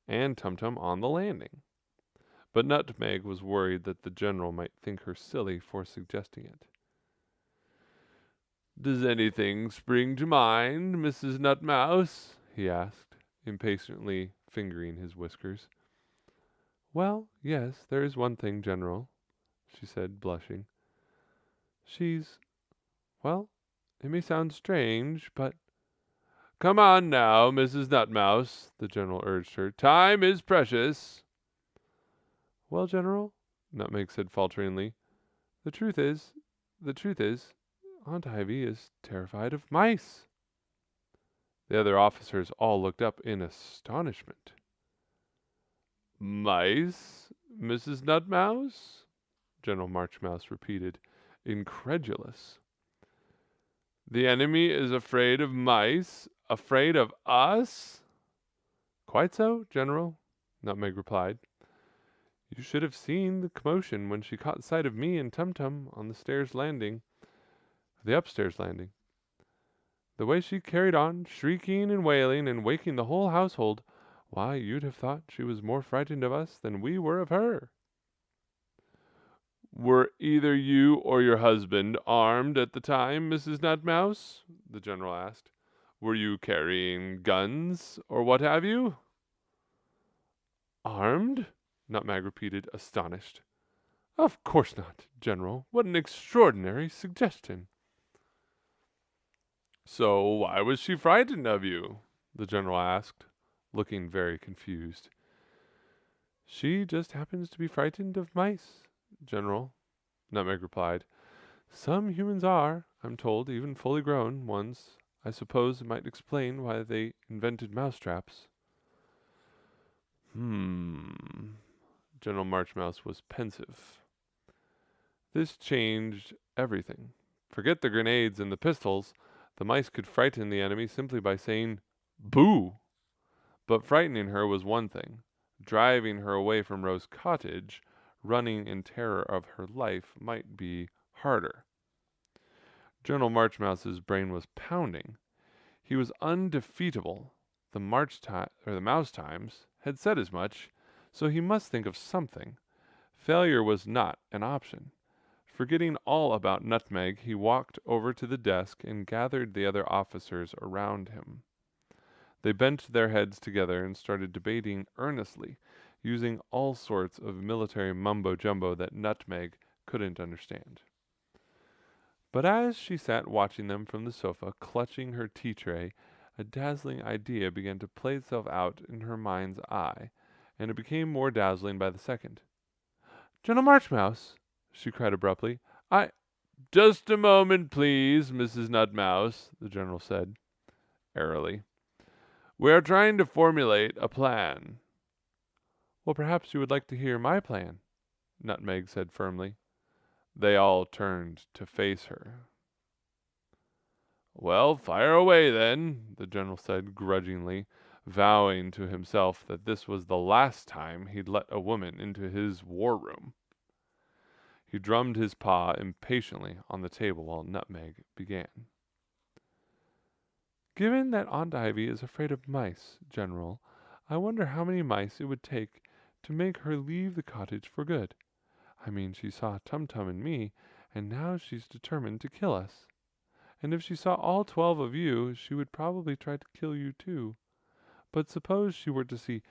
and Tumtum on the landing. But Nutmeg was worried that the general might think her silly for suggesting it. Does anything spring to mind, Mrs. Nutmouse? He asked, impatiently fingering his whiskers. Well, yes, there is one thing, General, she said, blushing. Well, it may sound strange, but... Come on now, Mrs. Nutmouse, the general urged her. Time is precious. Well, General, Nutmeg said falteringly, the truth is, Aunt Ivy is terrified of mice. The other officers all looked up in astonishment. Mice, Mrs. Nutmouse? General Marchmouse repeated, incredulous. The enemy is afraid of mice? Afraid of us? Quite so, General, Nutmeg replied. You should have seen the commotion when she caught sight of me and Tumtum on the upstairs landing. The way she carried on, shrieking and wailing and waking the whole household, why, you'd have thought she was more frightened of us than we were of her. Were either you or your husband armed at the time, Mrs. Nutmouse? The general asked. Were you carrying guns, or what have you? Armed? Nutmeg repeated, astonished. Of course not, General. What an extraordinary suggestion. So why was she frightened of you? The general asked, looking very confused. She just happens to be frightened of mice, General, Nutmeg replied. Some humans are, I'm told, even fully grown ones. I suppose it might explain why they invented mousetraps. General Marchmouse was pensive. This changed everything. Forget the grenades and the pistols. The mice could frighten the enemy simply by saying, Boo! But frightening her was one thing. Driving her away from Rose Cottage, running in terror of her life, might be harder. General Marchmouse's brain was pounding. He was undefeatable. The Mouse Times had said as much, so he must think of something. Failure was not an option. Forgetting all about Nutmeg, he walked over to the desk and gathered the other officers around him. They bent their heads together and started debating earnestly, using all sorts of military mumbo-jumbo that Nutmeg couldn't understand. But as she sat watching them from the sofa, clutching her tea tray, a dazzling idea began to play itself out in her mind's eye, and it became more dazzling by the second. "General Marchmouse," she cried abruptly, "Just a moment, please, Mrs. Nutmouse," the general said, airily. "We are trying to formulate a plan." "Well, perhaps you would like to hear my plan," Nutmeg said firmly. They all turned to face her. "Well, fire away, then," the general said grudgingly, vowing to himself that this was the last time he'd let a woman into his war room. He drummed his paw impatiently on the table while Nutmeg began. "Given that Aunt Ivy is afraid of mice, General, I wonder how many mice it would take to make her leave the cottage for good. I mean, she saw Tumtum and me, and now she's determined to kill us. And if she saw all 12 of you, she would probably try to kill you too. But suppose she were to see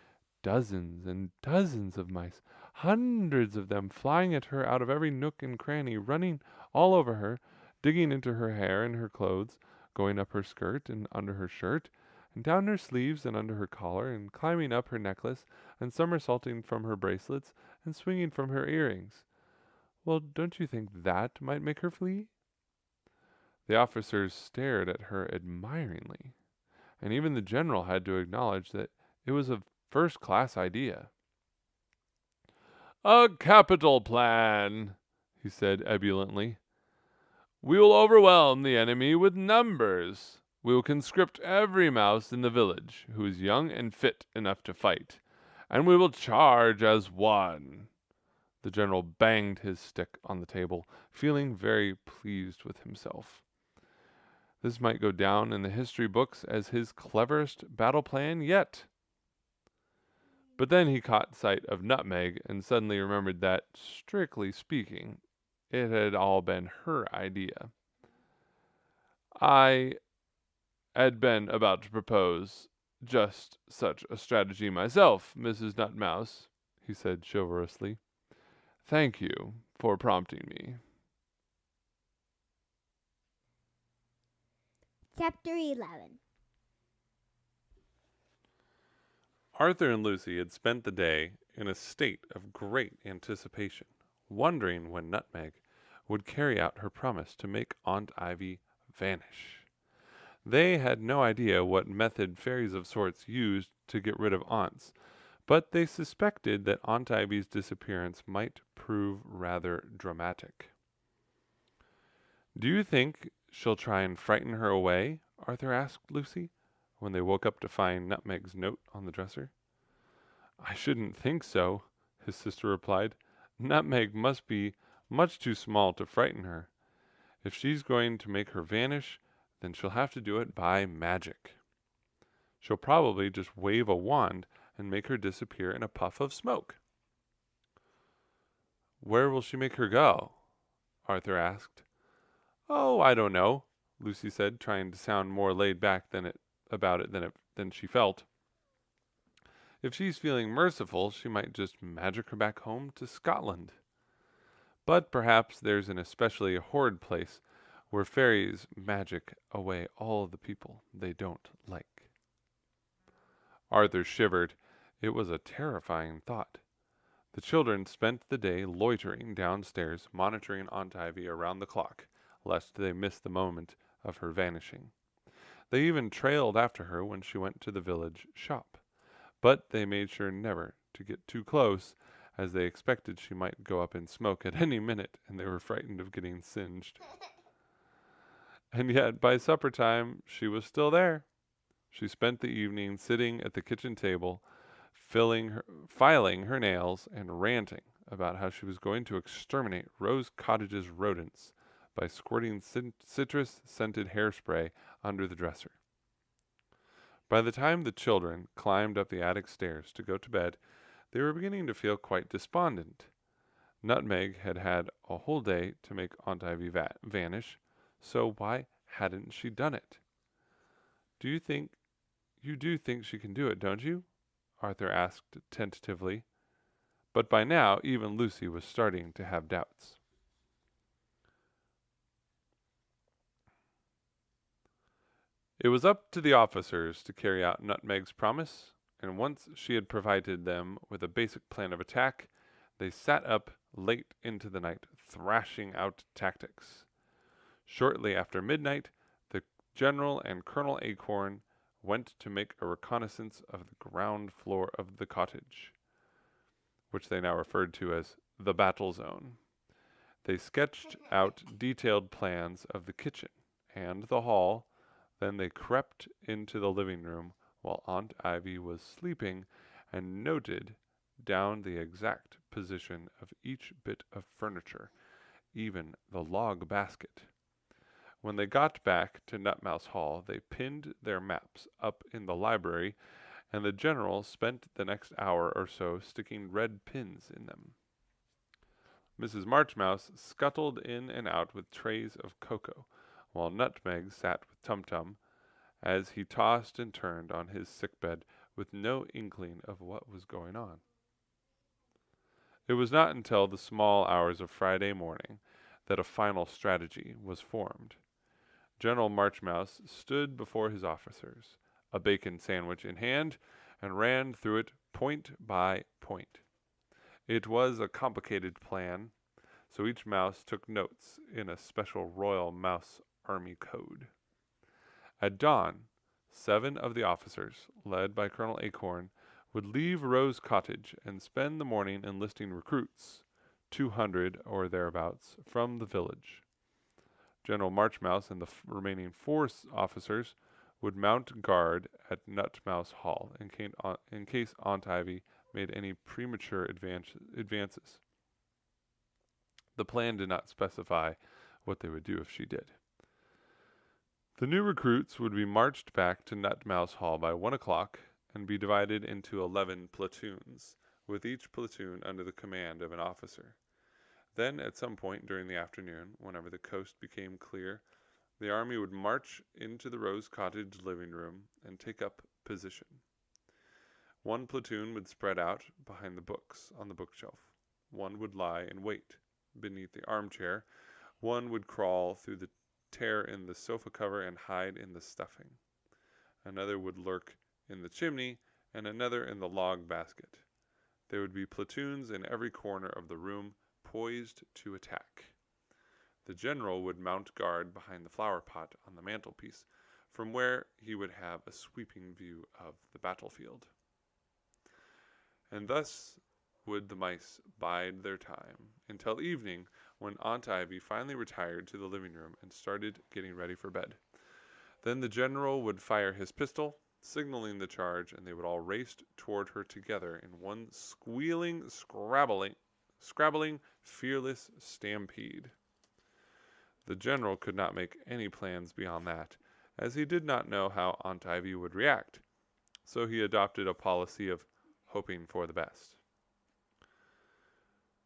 dozens and dozens of mice, hundreds of them flying at her out of every nook and cranny, running all over her, digging into her hair and her clothes, going up her skirt and under her shirt, and down her sleeves and under her collar, and climbing up her necklace, and somersaulting from her bracelets, and swinging from her earrings. Well, don't you think that might make her flee?" The officers stared at her admiringly, and even the general had to acknowledge that it was a first-class idea. "A capital plan," he said ebulliently. "We will overwhelm the enemy with numbers. We will conscript every mouse in the village who is young and fit enough to fight, and we will charge as one." The general banged his stick on the table, feeling very pleased with himself. This might go down in the history books as his cleverest battle plan yet. But then he caught sight of Nutmeg and suddenly remembered that, strictly speaking, it had all been her idea. "I had been about to propose just such a strategy myself, Mrs. Nutmouse," he said chivalrously. "Thank you for prompting me." Chapter 11. Arthur and Lucy had spent the day in a state of great anticipation, wondering when Nutmeg would carry out her promise to make Aunt Ivy vanish. They had no idea what method fairies of sorts used to get rid of aunts, but they suspected that Aunt Ivy's disappearance might prove rather dramatic. "Do you think she'll try and frighten her away?" Arthur asked Lucy, when they woke up to find Nutmeg's note on the dresser. "I shouldn't think so," his sister replied. "Nutmeg must be much too small to frighten her. If she's going to make her vanish, then she'll have to do it by magic. She'll probably just wave a wand and make her disappear in a puff of smoke." "Where will she make her go?" Arthur asked. "Oh, I don't know," Lucy said, trying to sound more laid back than she felt. "If she's feeling merciful, she might just magic her back home to Scotland. But perhaps there's an especially horrid place where fairies magic away all the people they don't like." Arthur shivered. It was a terrifying thought. The children spent the day loitering downstairs, monitoring Aunt Ivy around the clock, lest they miss the moment of her vanishing. They even trailed after her when she went to the village shop. But they made sure never to get too close, as they expected she might go up in smoke at any minute, and they were frightened of getting singed. And yet, by supper time, she was still there. She spent the evening sitting at the kitchen table, filing her nails and ranting about how she was going to exterminate Rose Cottage's rodents by squirting citrus-scented hairspray under the dresser. By the time the children climbed up the attic stairs to go to bed, they were beginning to feel quite despondent. Nutmeg had had a whole day to make Aunt Ivy vanish, so why hadn't she done it? You do think she can do it, don't you? Arthur asked tentatively. But by now, even Lucy was starting to have doubts. It was up to the officers to carry out Nutmeg's promise, and once she had provided them with a basic plan of attack, they sat up late into the night, thrashing out tactics. Shortly after midnight, the General and Colonel Acorn went to make a reconnaissance of the ground floor of the cottage, which they now referred to as the battle zone. They sketched out detailed plans of the kitchen and the hall. Then they crept into the living room while Aunt Ivy was sleeping and noted down the exact position of each bit of furniture, even the log basket. When they got back to Nutmouse Hall, they pinned their maps up in the library, and the General spent the next hour or so sticking red pins in them. Mrs. Marchmouse scuttled in and out with trays of cocoa, while Nutmeg sat with Tumtum, as he tossed and turned on his sickbed with no inkling of what was going on. It was not until the small hours of Friday morning that a final strategy was formed. General Marchmouse stood before his officers, a bacon sandwich in hand, and ran through it point by point. It was a complicated plan, so each mouse took notes in a special Royal Mouse Army code. At dawn, 7 of the officers, led by Colonel Acorn, would leave Rose Cottage and spend the morning enlisting recruits, 200 or thereabouts, from the village. General Marchmouse and the remaining 4 officers would mount guard at Nutmouse Hall in case Aunt Ivy made any premature advances. The plan did not specify what they would do if she did. The new recruits would be marched back to Nutmouse Hall by 1 o'clock and be divided into 11 platoons, with each platoon under the command of an officer. Then, at some point during the afternoon, whenever the coast became clear, the army would march into the Rose Cottage living room and take up position. 1 platoon would spread out behind the books on the bookshelf. 1 would lie in wait beneath the armchair. 1 would crawl through the tear in the sofa cover and hide in the stuffing. Another would lurk in the chimney, and another in the log basket. There would be platoons in every corner of the room, poised to attack. The general would mount guard behind the flower pot on the mantelpiece, from where he would have a sweeping view of the battlefield. And thus would the mice bide their time until evening, when Aunt Ivy finally retired to the living room and started getting ready for bed. Then the general would fire his pistol, signaling the charge, and they would all race toward her together in one squealing, scrabbling, fearless stampede. The general could not make any plans beyond that, as he did not know how Aunt Ivy would react, so he adopted a policy of hoping for the best.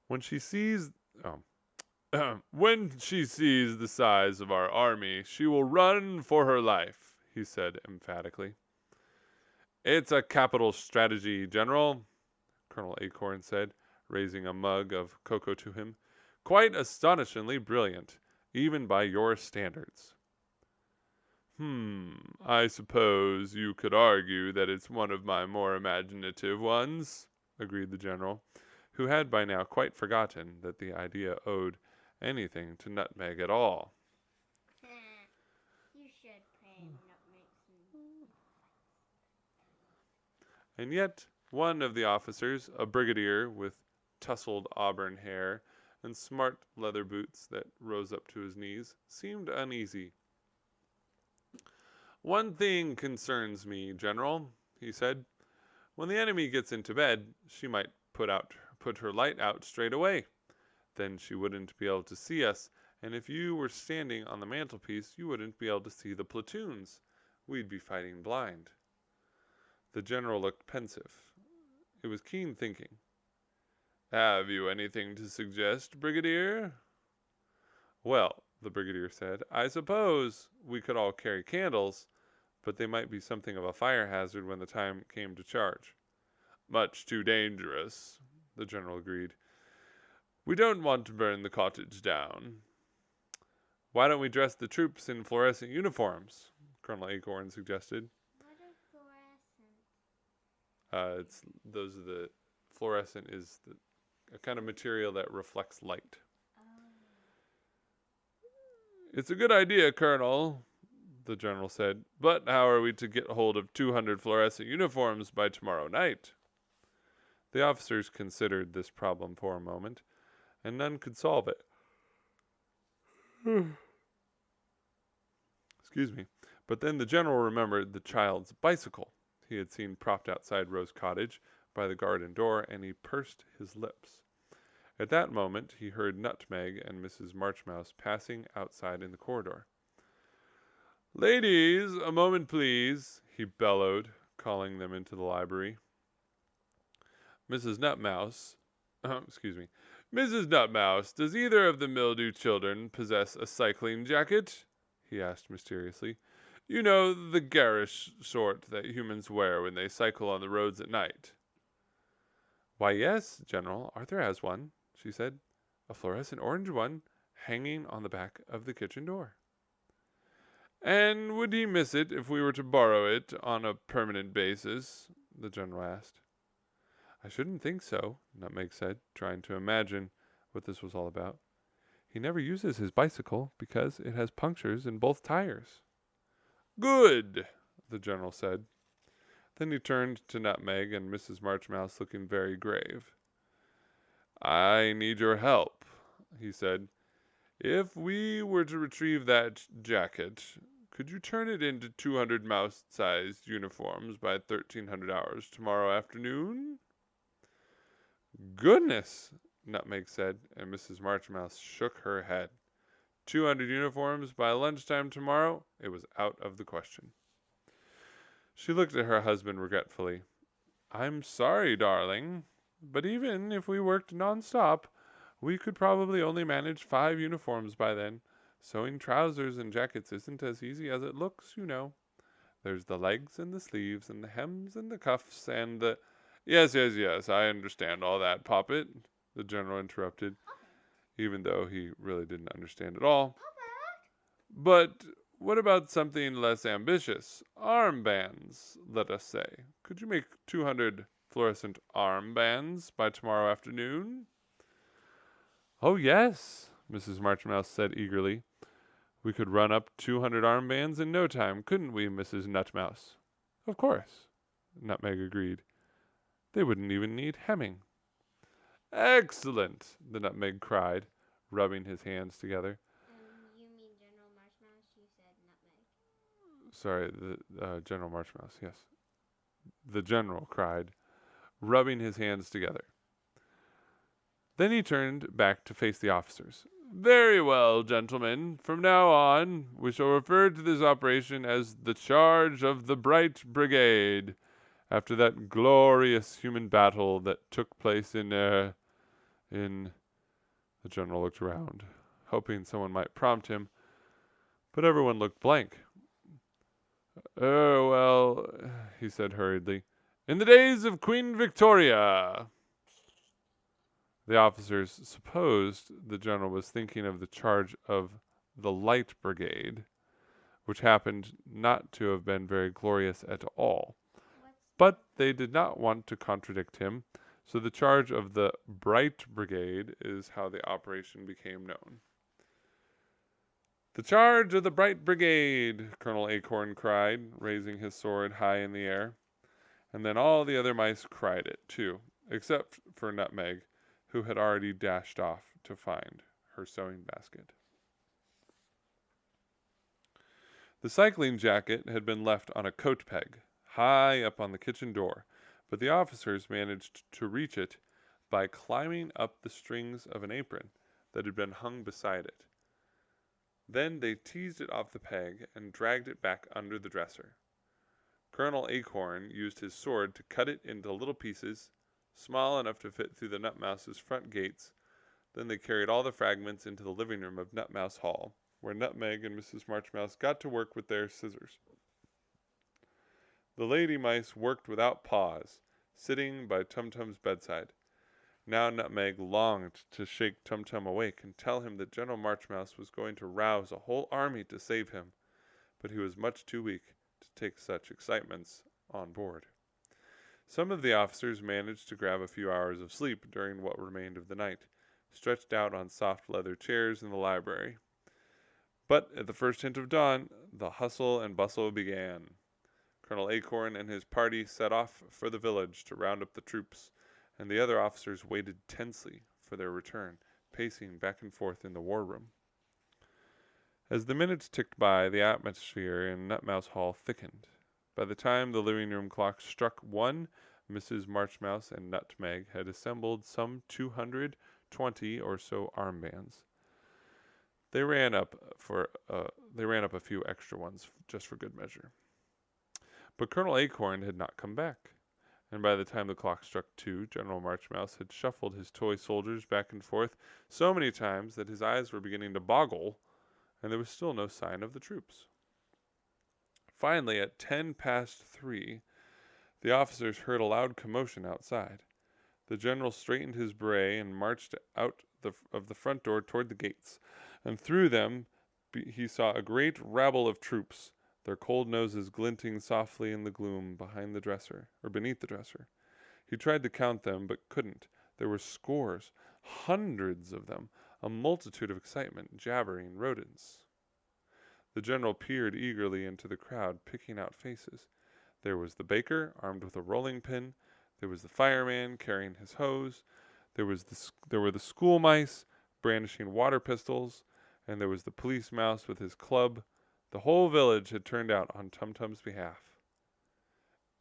When she sees the size of our army, she will run for her life, he said emphatically. It's a capital strategy, General, Colonel Acorn said, raising a mug of cocoa to him. Quite astonishingly brilliant, even by your standards. I suppose you could argue that it's one of my more imaginative ones, agreed the general, who had by now quite forgotten that the idea owed anything to Nutmeg at all. You should pay Nutmeg some. And yet one of the officers, a brigadier with tousled auburn hair and smart leather boots that rose up to his knees, seemed uneasy. One thing concerns me, General, he said. When the enemy gets into bed, she might put her light out straight away. Then she wouldn't be able to see us, and if you were standing on the mantelpiece, you wouldn't be able to see the platoons. We'd be fighting blind. The general looked pensive. It was keen thinking. Have you anything to suggest, Brigadier? Well, the brigadier said, I suppose we could all carry candles, but they might be something of a fire hazard when the time came to charge. Much too dangerous, the general agreed. We don't want to burn the cottage down. Why don't we dress the troops in fluorescent uniforms? Colonel Acorn suggested. What are fluorescent? Those are the fluorescent is a kind of material that reflects light. Oh. It's a good idea, Colonel, the general said, but how are we to get hold of 200 fluorescent uniforms by tomorrow night? The officers considered this problem for a moment, and none could solve it. Excuse me. But then the general remembered the child's bicycle he had seen propped outside Rose Cottage by the garden door, and he pursed his lips. At that moment he heard Nutmeg and Mrs. Marchmouse passing outside in the corridor. Ladies, a moment, please, he bellowed, calling them into the library. Mrs. Nutmouse, does either of the Mildew children possess a cycling jacket? He asked mysteriously. You know, the garish sort that humans wear when they cycle on the roads at night. Why, yes, General, Arthur has one, she said. A fluorescent orange one, hanging on the back of the kitchen door. And would he miss it if we were to borrow it on a permanent basis? The general asked. I shouldn't think so, Nutmeg said, trying to imagine what this was all about. He never uses his bicycle because it has punctures in both tires. Good, the general said. Then he turned to Nutmeg and Mrs. Marchmouse, looking very grave. I need your help, he said. If we were to retrieve that jacket, could you turn it into 200 mouse-sized uniforms by 1300 hours tomorrow afternoon? Goodness, Nutmeg said, and Mrs. Marchmouse shook her head. 200 uniforms by lunchtime tomorrow? It was out of the question. She looked at her husband regretfully. I'm sorry, darling, but even if we worked non-stop, we could probably only manage 5 uniforms by then. Sewing trousers and jackets isn't as easy as it looks, you know. There's the legs and the sleeves and the hems and the cuffs and the... Yes, I understand all that, Poppet, the general interrupted, even though he really didn't understand at all. But what about something less ambitious? Armbands, let us say. Could you make 200 fluorescent armbands by tomorrow afternoon? Oh, yes, Mrs. Marchmouse said eagerly. We could run up 200 armbands in no time, couldn't we, Mrs. Nutmouse? Of course, Nutmeg agreed. They wouldn't even need hemming. Excellent, the Nutmeg cried, rubbing his hands together. You mean General Marshmouse? You said Nutmeg. Sorry, the General Marchmouse, yes. The general cried, rubbing his hands together. Then he turned back to face the officers. Very well, gentlemen. From now on, we shall refer to this operation as the Charge of the Bright Brigade, after that glorious human battle that took place in... The general looked around, hoping someone might prompt him, but everyone looked blank. Oh, well, he said hurriedly, in the days of Queen Victoria. The officers supposed the general was thinking of the charge of the Light Brigade, which happened not to have been very glorious at all. But they did not want to contradict him, so the charge of the Bright Brigade is how the operation became known. The charge of the Bright Brigade, Colonel Acorn cried, raising his sword high in the air. And then all the other mice cried it, too, except for Nutmeg, who had already dashed off to find her sewing basket. The cycling jacket had been left on a coat peg, high up on the kitchen door, but the officers managed to reach it by climbing up the strings of an apron that had been hung beside it. Then they teased it off the peg and dragged it back under the dresser. Colonel Acorn used his sword to cut it into little pieces, small enough to fit through the Nutmouse's front gates. Then they carried all the fragments into the living room of Nutmouse Hall, where Nutmeg and Mrs. Marchmouse got to work with their scissors. The lady mice worked without pause, sitting by Tumtum's bedside. Now Nutmeg longed to shake Tumtum awake and tell him that General Marchmouse was going to rouse a whole army to save him, but he was much too weak to take such excitements on board. Some of the officers managed to grab a few hours of sleep during what remained of the night, stretched out on soft leather chairs in the library. But at the first hint of dawn, the hustle and bustle began. Colonel Acorn and his party set off for the village to round up the troops, and the other officers waited tensely for their return, pacing back and forth in the war room. As the minutes ticked by, the atmosphere in Nutmouse Hall thickened. By the time the living room clock struck 1, Mrs. Marchmouse and Nutmeg had assembled some 220 or so armbands. They ran up a few extra ones just for good measure. But Colonel Acorn had not come back, and by the time the clock struck 2, General Marchmouse had shuffled his toy soldiers back and forth so many times that his eyes were beginning to boggle, and there was still no sign of the troops. Finally, at 3:10, the officers heard a loud commotion outside. The general straightened his beret and marched out of the front door toward the gates, and through them he saw a great rabble of troops, their cold noses glinting softly in the gloom beneath the dresser. He tried to count them, but couldn't. There were scores, hundreds of them, a multitude of excitement, jabbering rodents. The general peered eagerly into the crowd, picking out faces. There was the baker, armed with a rolling pin. There was the fireman, carrying his hose. There were the school mice, brandishing water pistols. And there was the police mouse with his club. The whole village had turned out on Tumtum's behalf.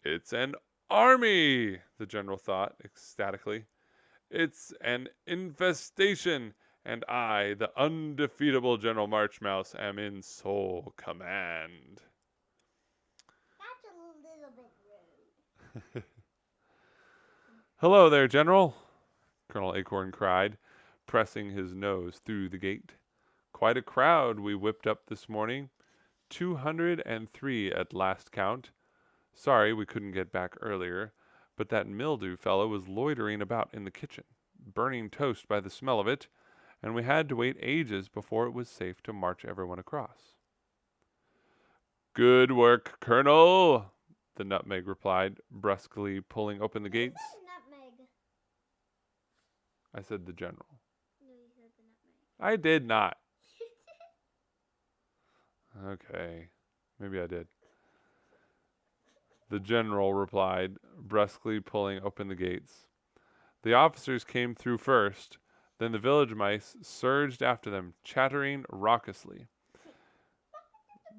"It's an army," the general thought, ecstatically. "It's an infestation, and I, the undefeatable General Marchmouse, am in sole command." That's a little bit rude. "Hello there, General," Colonel Acorn cried, pressing his nose through the gate. "Quite a crowd we whipped up this morning. 203 at last count. Sorry we couldn't get back earlier, but that mildew fellow was loitering about in the kitchen, burning toast by the smell of it, and we had to wait ages before it was safe to march everyone across." "Good work, Colonel," the Nutmeg replied, brusquely pulling open the gates. Nutmeg. I said the general. No, you said the nutmeg. I did not. Okay, maybe I did. The general replied, brusquely pulling open the gates. The officers came through first, then the village mice surged after them, chattering raucously.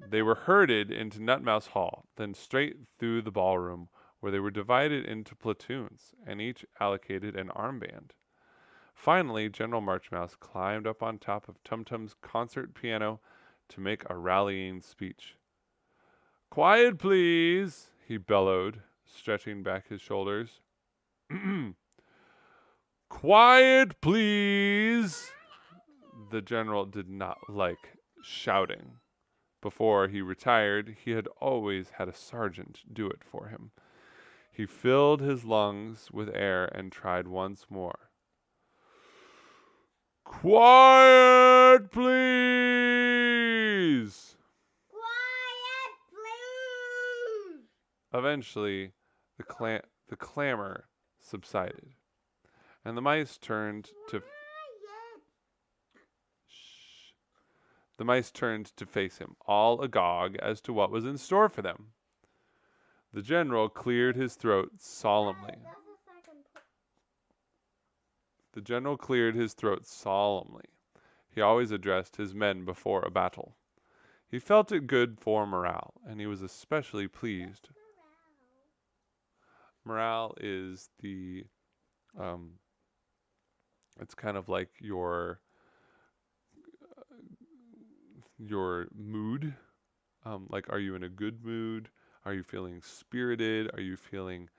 They were herded into Nutmouse Hall, then straight through the ballroom, where they were divided into platoons, and each allocated an armband. Finally, General Marchmouse climbed up on top of Tumtum's concert piano to make a rallying speech. "Quiet, please," he bellowed, stretching back his shoulders. "Quiet, please." The general did not like shouting. Before he retired, he had always had a sergeant do it for him. He filled his lungs with air and tried once more. "Quiet, please." Quiet, please. Eventually, the clamor subsided, and the mice turned to The mice turned to face him, all agog as to what was in store for them. The general cleared his throat solemnly. He always addressed his men before a battle. He felt it good for morale, and he was especially pleased. Morale is it's kind of like your mood. Like, are you in a good mood? Are you feeling spirited? Are you feeling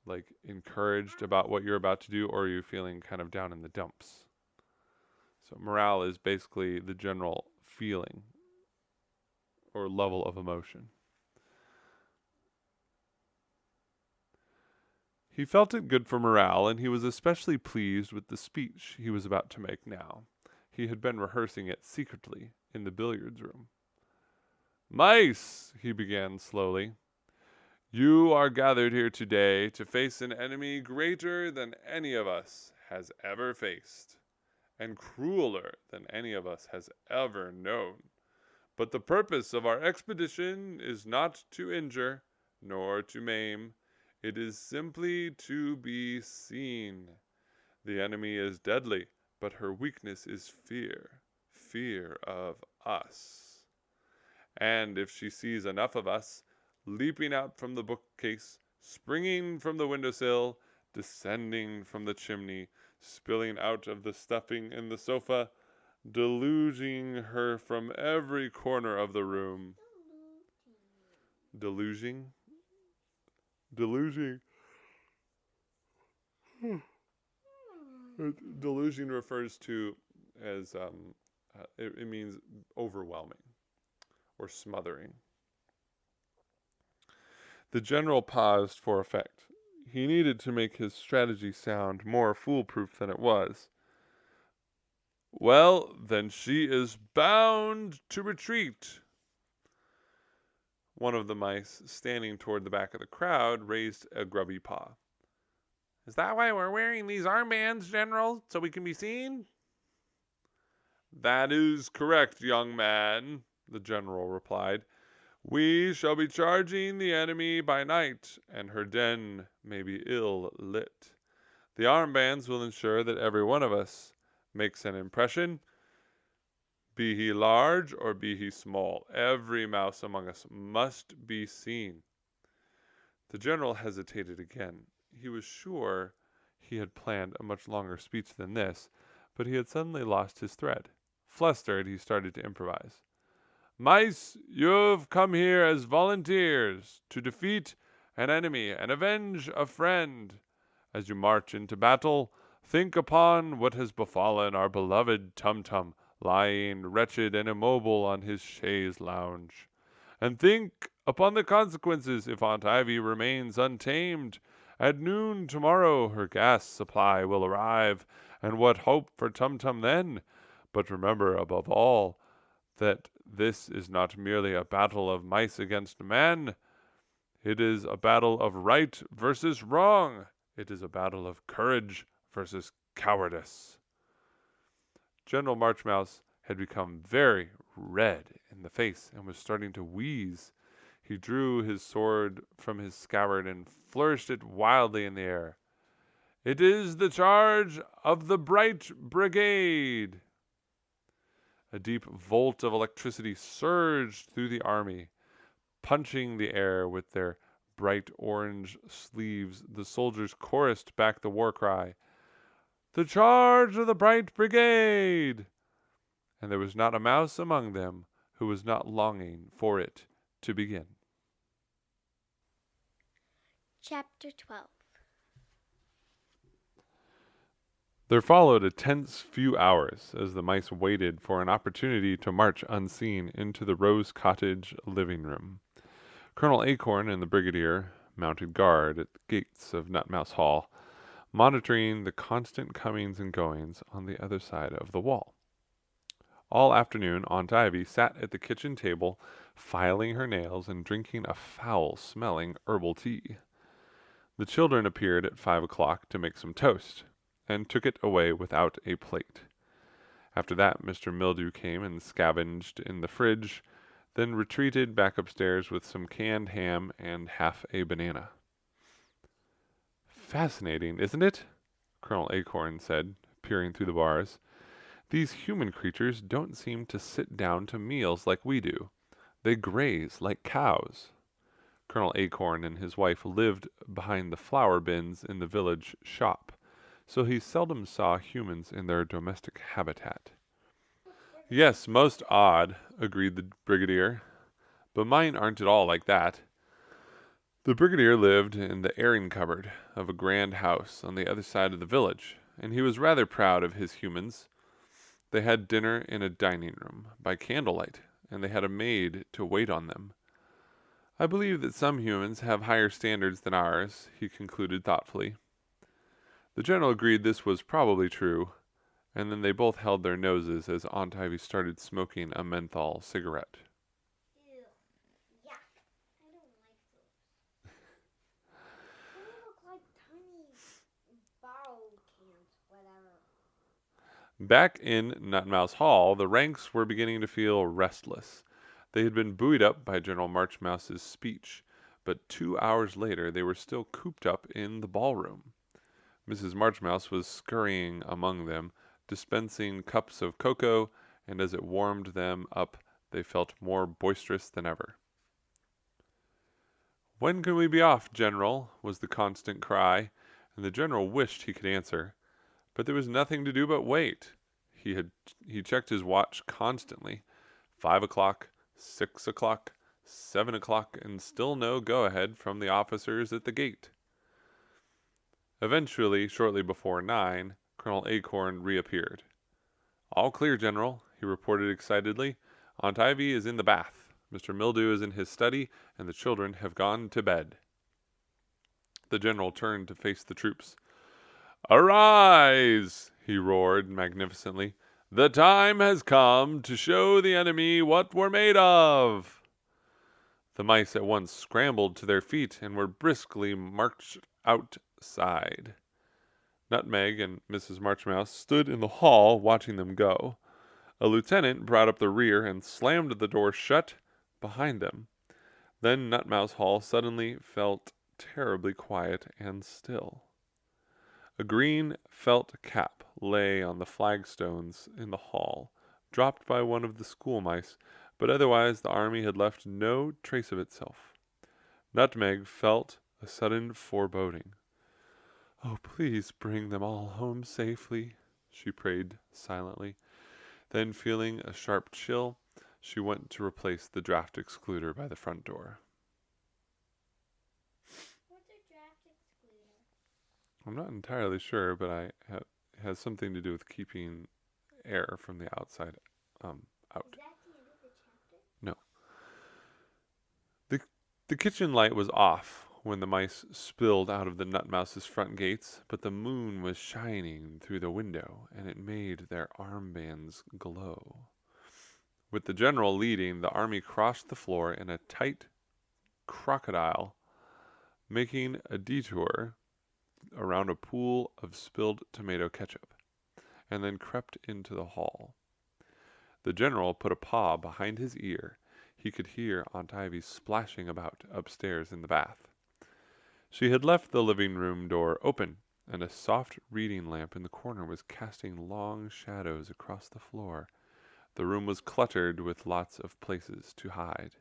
like encouraged about what you're about to do, or are you feeling kind of down in the dumps? So morale is basically the general feeling or level of emotion. He felt it good for morale, and he was especially pleased with the speech he was about to make now. He had been rehearsing it secretly in the billiards room. Mice, he began slowly, you are gathered here today to face an enemy greater than any of us has ever faced, and crueler than any of us has ever known. But the purpose of our expedition is not to injure, nor to maim. It is simply to be seen. The enemy is deadly, but her weakness is fear of us. And if she sees enough of us, leaping out from the bookcase, springing from the windowsill, descending from the chimney, spilling out of the stuffing in the sofa, deluging her from every corner of the room. Deluging? Deluging. Deluging refers to as, it means overwhelming or smothering. The general paused for effect. He needed to make his strategy sound more foolproof than it was. Well, then she is bound to retreat. One of the mice, standing toward the back of the crowd, raised a grubby paw. Is that why we're wearing these armbands, General, so we can be seen? That is correct, young man, the general replied. We shall be charging the enemy by night, and her den may be ill lit. The armbands will ensure that every one of us makes an impression. Be he large or be he small, every mouse among us must be seen. The general hesitated again. He was sure he had planned a much longer speech than this, but he had suddenly lost his thread. Flustered, he started to improvise. Mice, you've come here as volunteers to defeat an enemy and avenge a friend. As you march into battle, think upon what has befallen our beloved Tumtum, lying wretched and immobile on his chaise lounge. And think upon the consequences if Aunt Ivy remains untamed. At noon tomorrow her gas supply will arrive, and what hope for Tumtum then? But remember, above all, that this is not merely a battle of mice against man. It is a battle of right versus wrong. It is a battle of courage versus cowardice. General Marchmouse had become very red in the face and was starting to wheeze. He drew his sword from his scabbard and flourished it wildly in the air. It is the charge of the Bright Brigade. A deep volt of electricity surged through the army. Punching the air with their bright orange sleeves, the soldiers chorused back the war cry, The charge of the Bright Brigade! And there was not a mouse among them who was not longing for it to begin. Chapter 12. There followed a tense few hours as the mice waited for an opportunity to march unseen into the Rose Cottage living room. Colonel Acorn and the Brigadier mounted guard at the gates of Nutmouse Hall, monitoring the constant comings and goings on the other side of the wall. All afternoon Aunt Ivy sat at the kitchen table, filing her nails and drinking a foul-smelling herbal tea. The children appeared at 5 o'clock to make some toast, and took it away without a plate. After that Mr. Mildew came and scavenged in the fridge, then retreated back upstairs with some canned ham and half a banana. Fascinating, isn't it? Colonel Acorn said, peering through the bars. These human creatures don't seem to sit down to meals like we do. They graze like cows. Colonel Acorn and his wife lived behind the flour bins in the village shop, so he seldom saw humans in their domestic habitat. Yes, most odd, agreed the Brigadier, but mine aren't at all like that. The brigadier lived in the airing cupboard of a grand house on the other side of the village, and he was rather proud of his humans. They had dinner in a dining room, by candlelight, and they had a maid to wait on them. I believe that some humans have higher standards than ours, he concluded thoughtfully. The general agreed this was probably true, and then they both held their noses as Aunt Ivy started smoking a menthol cigarette. Ew. Yeah. I don't like those. They look like tiny bottle cans, whatever. Back in Nutmouse Hall, the ranks were beginning to feel restless. They had been buoyed up by General Marchmouse's speech, but 2 hours later they were still cooped up in the ballroom. Mrs. Marchmouse was scurrying among them, dispensing cups of cocoa, and as it warmed them up they felt more boisterous than ever. "When can we be off, General?" was the constant cry, and the General wished he could answer. But there was nothing to do but wait. He checked his watch constantly. 5 o'clock, 6 o'clock, 7 o'clock, and still no go-ahead from the officers at the gate. Eventually, shortly before 9, Colonel Acorn reappeared. "All clear, General," he reported excitedly. "Aunt Ivy is in the bath. Mr. Mildew is in his study, and the children have gone to bed." The General turned to face the troops. "Arise!" he roared magnificently. "The time has come to show the enemy what we're made of." The mice at once scrambled to their feet and were briskly marched outside. Nutmeg and Mrs. Marchmouse stood in the hall watching them go. A lieutenant brought up the rear and slammed the door shut behind them. Then Nutmouse Hall suddenly felt terribly quiet and still. A green felt cap lay on the flagstones in the hall, dropped by one of the schoolmice, but otherwise the army had left no trace of itself. Nutmeg felt a sudden foreboding. "Oh, please bring them all home safely," she prayed silently. Then, feeling a sharp chill, she went to replace the draft excluder by the front door. What's a draft excluder? I'm not entirely sure, but it has something to do with keeping air from the outside out. Is that the end of the chapter? No. The kitchen light was off when the mice spilled out of the Nutmouse's front gates, but the moon was shining through the window, and it made their armbands glow. With the general leading, the army crossed the floor in a tight crocodile, making a detour around a pool of spilled tomato ketchup, and then crept into the hall. The general put a paw behind his ear. He could hear Aunt Ivy splashing about upstairs in the bath. She had left the living room door open, and a soft reading lamp in the corner was casting long shadows across the floor. The room was cluttered with lots of places to hide.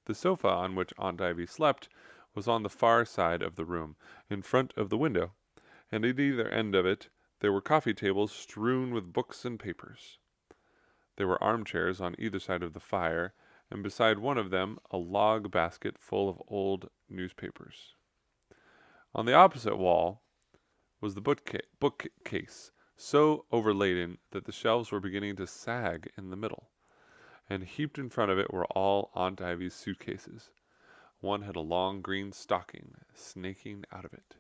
The sofa on which Aunt Ivy slept was on the far side of the room, in front of the window, and at either end of it there were coffee tables strewn with books and papers. There were armchairs on either side of the fire, and beside one of them a log basket full of old newspapers. On the opposite wall was the bookcase, so overladen that the shelves were beginning to sag in the middle, and heaped in front of it were all Aunt Ivy's suitcases. One had a long green stocking snaking out of it.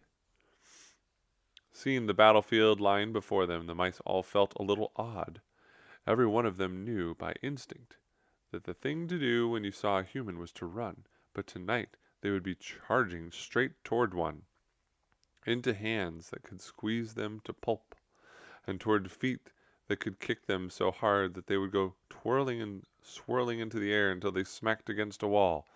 Seeing the battlefield lying before them, the mice all felt a little odd. Every one of them knew by instinct that the thing to do when you saw a human was to run, but tonight they would be charging straight toward one, into hands that could squeeze them to pulp, and toward feet that could kick them so hard that they would go twirling and swirling into the air until they smacked against a wall.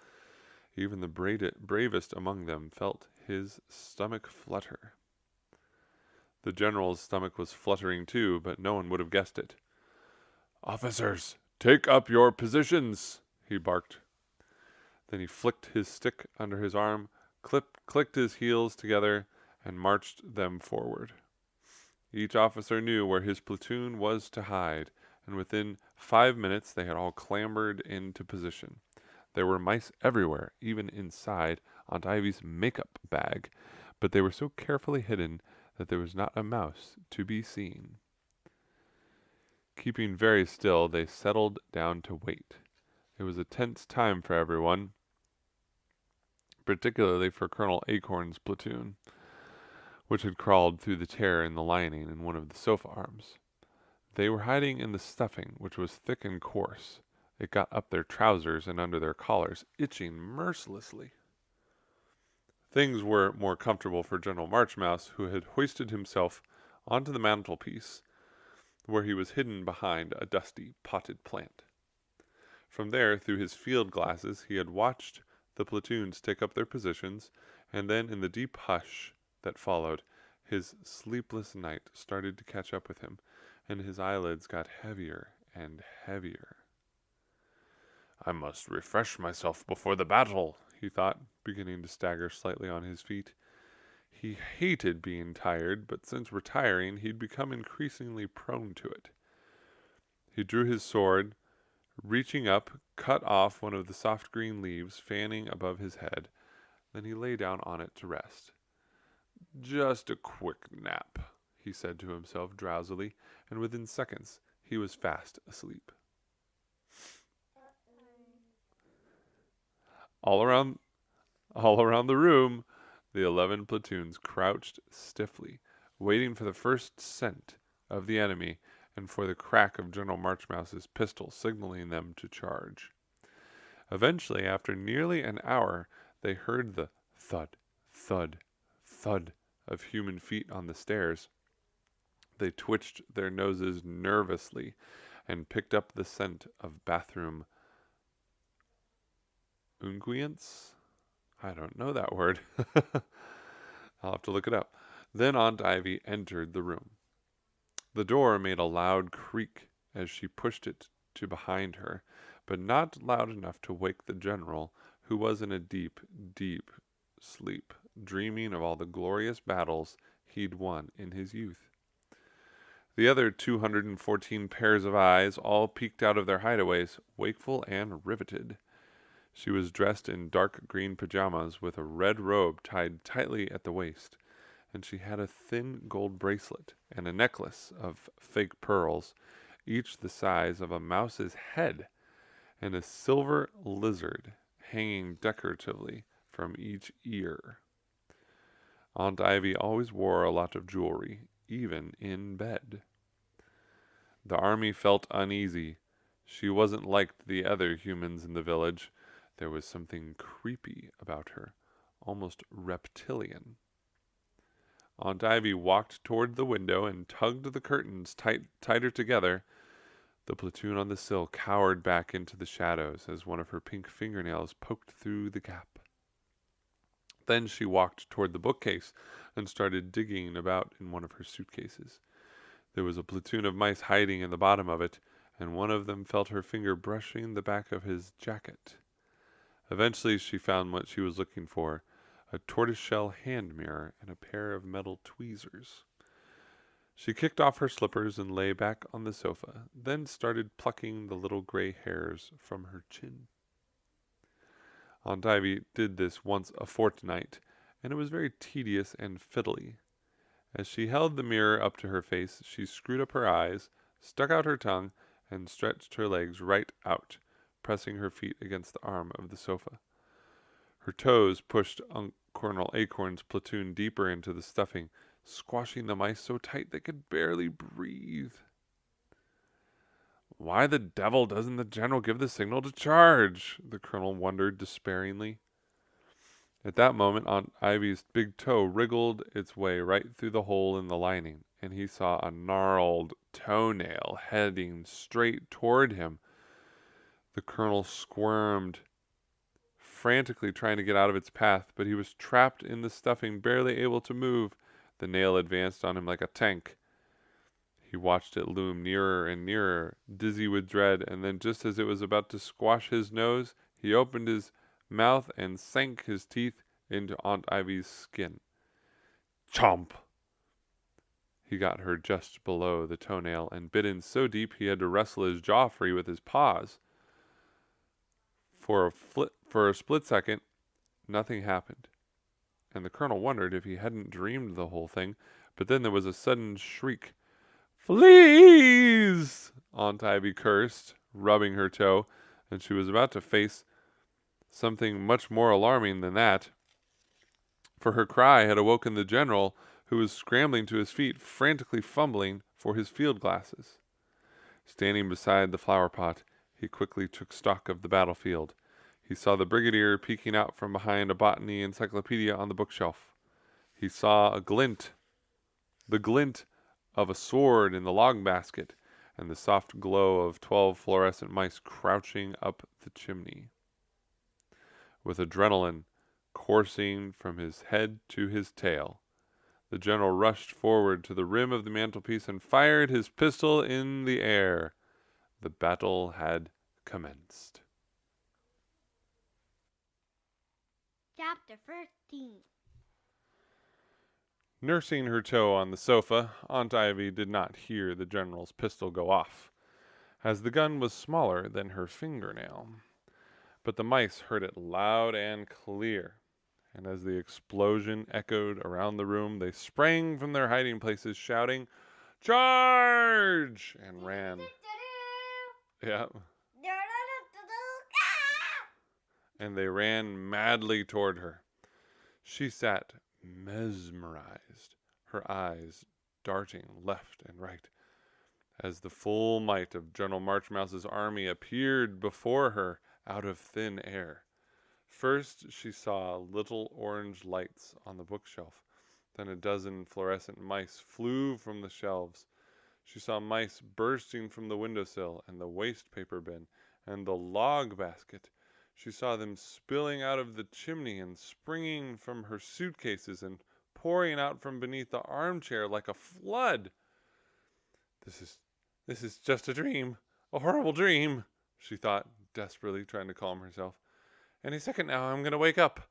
Even the bravest among them felt his stomach flutter. The general's stomach was fluttering too, but no one would have guessed it. "Officers, take up your positions," he barked. Then he flicked his stick under his arm, clicked his heels together, and marched them forward. Each officer knew where his platoon was to hide, and within 5 minutes they had all clambered into position. There were mice everywhere, even inside Aunt Ivy's makeup bag, but they were so carefully hidden that there was not a mouse to be seen. Keeping very still, they settled down to wait. It was a tense time for everyone, particularly for Colonel Acorn's platoon, which had crawled through the tear in the lining in one of the sofa arms. They were hiding in the stuffing, which was thick and coarse. It got up their trousers and under their collars, itching mercilessly. Things were more comfortable for General Marchmouse, who had hoisted himself onto the mantelpiece, where he was hidden behind a dusty potted plant. From there, through his field glasses, he had watched the platoons take up their positions, and then in the deep hush that followed, his sleepless night started to catch up with him, and his eyelids got heavier and heavier. "I must refresh myself before the battle," he thought, beginning to stagger slightly on his feet. He hated being tired, but since retiring, he'd become increasingly prone to it. He drew his sword, reaching up, cut off one of the soft green leaves fanning above his head. Then he lay down on it to rest. "Just a quick nap," he said to himself drowsily, and within seconds he was fast asleep. All around the room, the 11 platoons crouched stiffly, waiting for the first scent of the enemy and for the crack of General Marchmouse's pistol signaling them to charge. Eventually, after nearly an hour, they heard the thud, thud, thud of human feet on the stairs. They twitched their noses nervously and picked up the scent of bathroom unguents? I don't know that word. I'll have to look it up. Then Aunt Ivy entered the room. The door made a loud creak as she pushed it to behind her, but not loud enough to wake the general, who was in a deep, deep sleep, dreaming of all the glorious battles he'd won in his youth. The other 214 pairs of eyes all peeked out of their hideaways, wakeful and riveted. She was dressed in dark green pajamas with a red robe tied tightly at the waist, and she had a thin gold bracelet and a necklace of fake pearls, each the size of a mouse's head, and a silver lizard hanging decoratively from each ear. Aunt Ivy always wore a lot of jewelry, even in bed. The army felt uneasy. She wasn't like the other humans in the village. There was something creepy about her, almost reptilian. Aunt Ivy walked toward the window and tugged the curtains tighter together. The platoon on the sill cowered back into the shadows as one of her pink fingernails poked through the gap. Then she walked toward the bookcase and started digging about in one of her suitcases. There was a platoon of mice hiding in the bottom of it, and one of them felt her finger brushing the back of his jacket. Eventually she found what she was looking for, a tortoiseshell hand mirror and a pair of metal tweezers. She kicked off her slippers and lay back on the sofa, then started plucking the little gray hairs from her chin. Aunt Ivy did this once a fortnight, and it was very tedious and fiddly. As she held the mirror up to her face, she screwed up her eyes, stuck out her tongue, and stretched her legs right out, pressing her feet against the arm of the sofa. Her toes pushed Colonel Acorn's platoon deeper into the stuffing, squashing the mice so tight they could barely breathe. "Why the devil doesn't the general give the signal to charge?" the colonel wondered despairingly. At that moment, Aunt Ivy's big toe wriggled its way right through the hole in the lining, and he saw a gnarled toenail heading straight toward him. The colonel squirmed, frantically trying to get out of its path, but he was trapped in the stuffing, barely able to move. The nail advanced on him like a tank. He watched it loom nearer and nearer, dizzy with dread, and then just as it was about to squash his nose, he opened his mouth and sank his teeth into Aunt Ivy's skin. Chomp! He got her just below the toenail and bit in so deep he had to wrestle his jaw free with his paws. For a split second, nothing happened, and the colonel wondered if he hadn't dreamed the whole thing. But then there was a sudden shriek. "Fleas!" Aunt Ivy cursed, rubbing her toe, and she was about to face something much more alarming than that, for her cry had awoken the general, who was scrambling to his feet, frantically fumbling for his field glasses. Standing beside the flower pot, he quickly took stock of the battlefield. He saw the brigadier peeking out from behind a botany encyclopedia on the bookshelf. He saw the glint of a sword in the log basket, and the soft glow of 12 fluorescent mice crouching up the chimney. With adrenaline coursing from his head to his tail, the general rushed forward to the rim of the mantelpiece and fired his pistol in the air. The battle had commenced. Chapter 13. Nursing her toe on the sofa, Aunt Ivy did not hear the general's pistol go off, as the gun was smaller than her fingernail. But the mice heard it loud and clear, and as the explosion echoed around the room, they sprang from their hiding places, shouting, "Charge!" and ran. Yeah. And they ran madly toward her. She sat mesmerized, her eyes darting left and right, as the full might of General Marchmouse's army appeared before her out of thin air. First she saw little orange lights on the bookshelf. Then a dozen fluorescent mice flew from the shelves. She saw mice bursting from the windowsill and the waste paper bin and the log basket. She saw them spilling out of the chimney and springing from her suitcases and pouring out from beneath the armchair like a flood. This is just a dream, a horrible dream, she thought, desperately trying to calm herself. Any second now I'm going to wake up.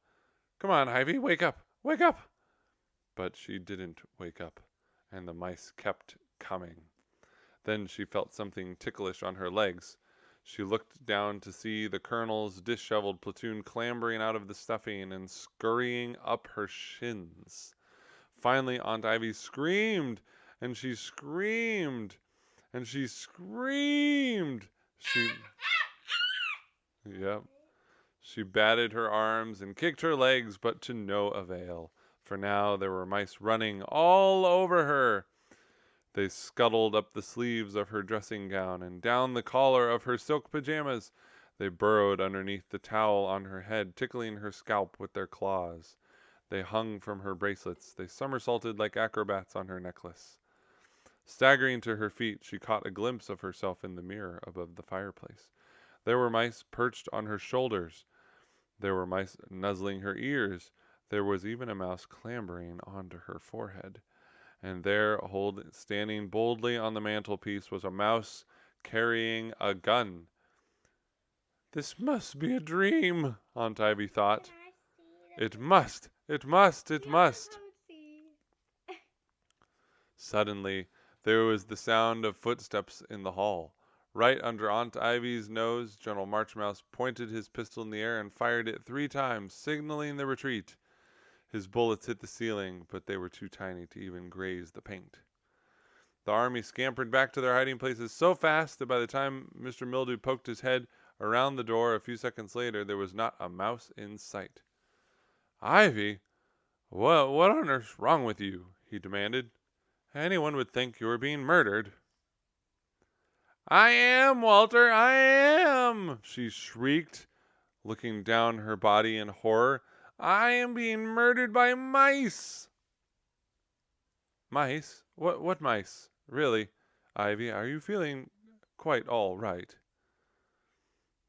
Come on, Ivy, wake up, wake up. But she didn't wake up, and the mice kept coming. Then she felt something ticklish on her legs. She looked down to see the colonel's disheveled platoon clambering out of the stuffing and scurrying up her shins. Finally, Aunt Ivy screamed, and she screamed, and she screamed. Yep. She batted her arms and kicked her legs, but to no avail, for now there were mice running all over her. They scuttled up the sleeves of her dressing gown and down the collar of her silk pajamas. They burrowed underneath the towel on her head, tickling her scalp with their claws. They hung from her bracelets. They somersaulted like acrobats on her necklace. Staggering to her feet, she caught a glimpse of herself in the mirror above the fireplace. There were mice perched on her shoulders. There were mice nuzzling her ears. There was even a mouse clambering onto her forehead. And there, standing boldly on the mantelpiece, was a mouse carrying a gun. This must be a dream, Aunt Ivy thought. It must, it must, it must. Suddenly, there was the sound of footsteps in the hall. Right under Aunt Ivy's nose, General Marchmouse pointed his pistol in the air and fired it 3 times, signaling the retreat. His bullets hit the ceiling, but they were too tiny to even graze the paint. The army scampered back to their hiding places so fast that by the time Mr. Mildew poked his head around the door a few seconds later, there was not a mouse in sight. "Ivy, what on earth's wrong with you?" he demanded. "Anyone would think you were being murdered." "I am, Walter, I am!" she shrieked, looking down her body in horror. "I am being murdered by mice." "Mice? What mice? Really, Ivy, are you feeling quite all right?"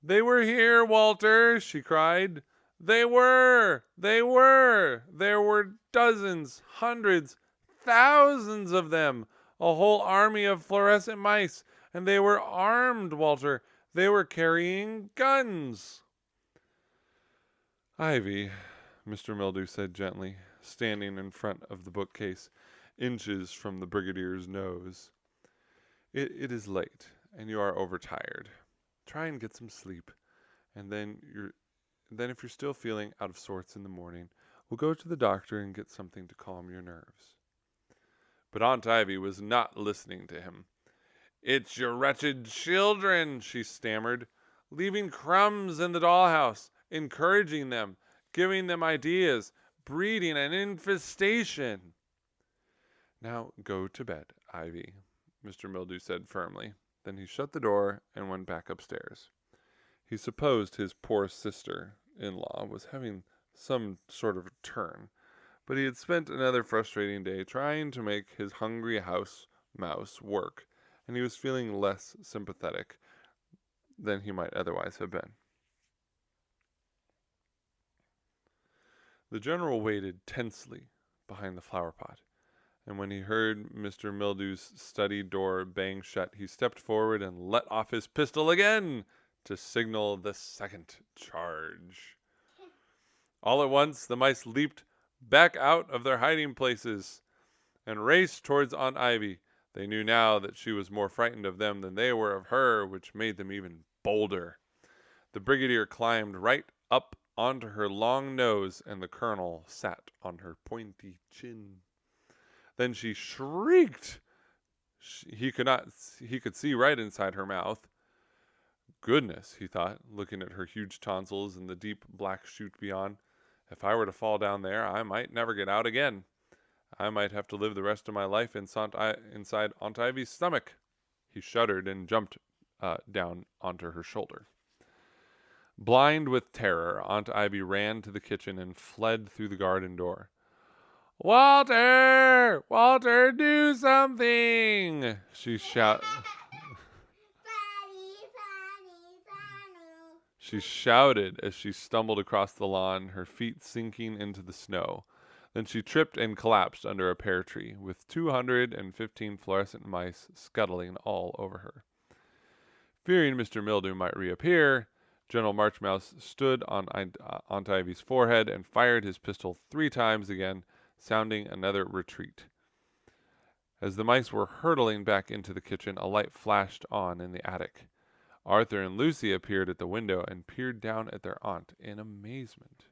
"They were here, Walter," she cried. "They were! They were! There were dozens, hundreds, thousands of them, a whole army of fluorescent mice, and they were armed, Walter. They were carrying guns." "Ivy," Mr. Mildew said gently, standing in front of the bookcase, inches from the brigadier's nose. It is late, and you are overtired. Try and get some sleep, And then if you're still feeling out of sorts in the morning, we'll go to the doctor and get something to calm your nerves." But Aunt Ivy was not listening to him. "It's your wretched children," she stammered, "leaving crumbs in the dollhouse, encouraging them, giving them ideas, breeding an infestation." "Now go to bed, Ivy," Mr. Mildew said firmly. Then he shut the door and went back upstairs. He supposed his poor sister-in-law was having some sort of turn, but he had spent another frustrating day trying to make his hungry house mouse work, and he was feeling less sympathetic than he might otherwise have been. The general waited tensely behind the flower pot, and when he heard Mr. Mildew's study door bang shut, he stepped forward and let off his pistol again to signal the second charge. All at once, the mice leaped back out of their hiding places and raced towards Aunt Ivy. They knew now that she was more frightened of them than they were of her, which made them even bolder. The brigadier climbed right up onto her long nose, and the colonel sat on her pointy chin. Then she shrieked. He could see right inside her mouth. "Goodness," he thought, looking at her huge tonsils and the deep black chute beyond. "If I were to fall down there, I might never get out again. I might have to live the rest of my life inside Aunt Ivy's stomach." He shuddered and jumped down onto her shoulder. Blind with terror, Aunt Ivy ran to the kitchen and fled through the garden door. "Walter! Walter, do something!" she shouted. She shouted as she stumbled across the lawn, her feet sinking into the snow. Then she tripped and collapsed under a pear tree, with 215 fluorescent mice scuttling all over her. Fearing Mr. Mildew might reappear, General Marchmouse stood on Aunt Ivy's forehead and fired his pistol 3 times again, sounding another retreat. As the mice were hurtling back into the kitchen, a light flashed on in the attic. Arthur and Lucy appeared at the window and peered down at their aunt in amazement.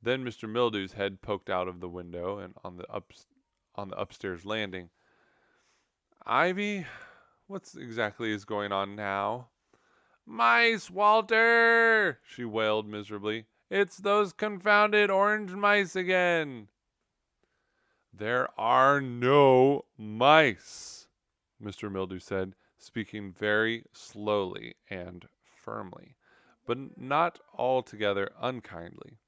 Then Mr. Mildew's head poked out of the window and on the upstairs landing. "Ivy, what exactly is going on now?" "Mice, Walter!" she wailed miserably. "It's those confounded orange mice again." "There are no mice," Mr. Mildew said, speaking very slowly and firmly, but not altogether unkindly.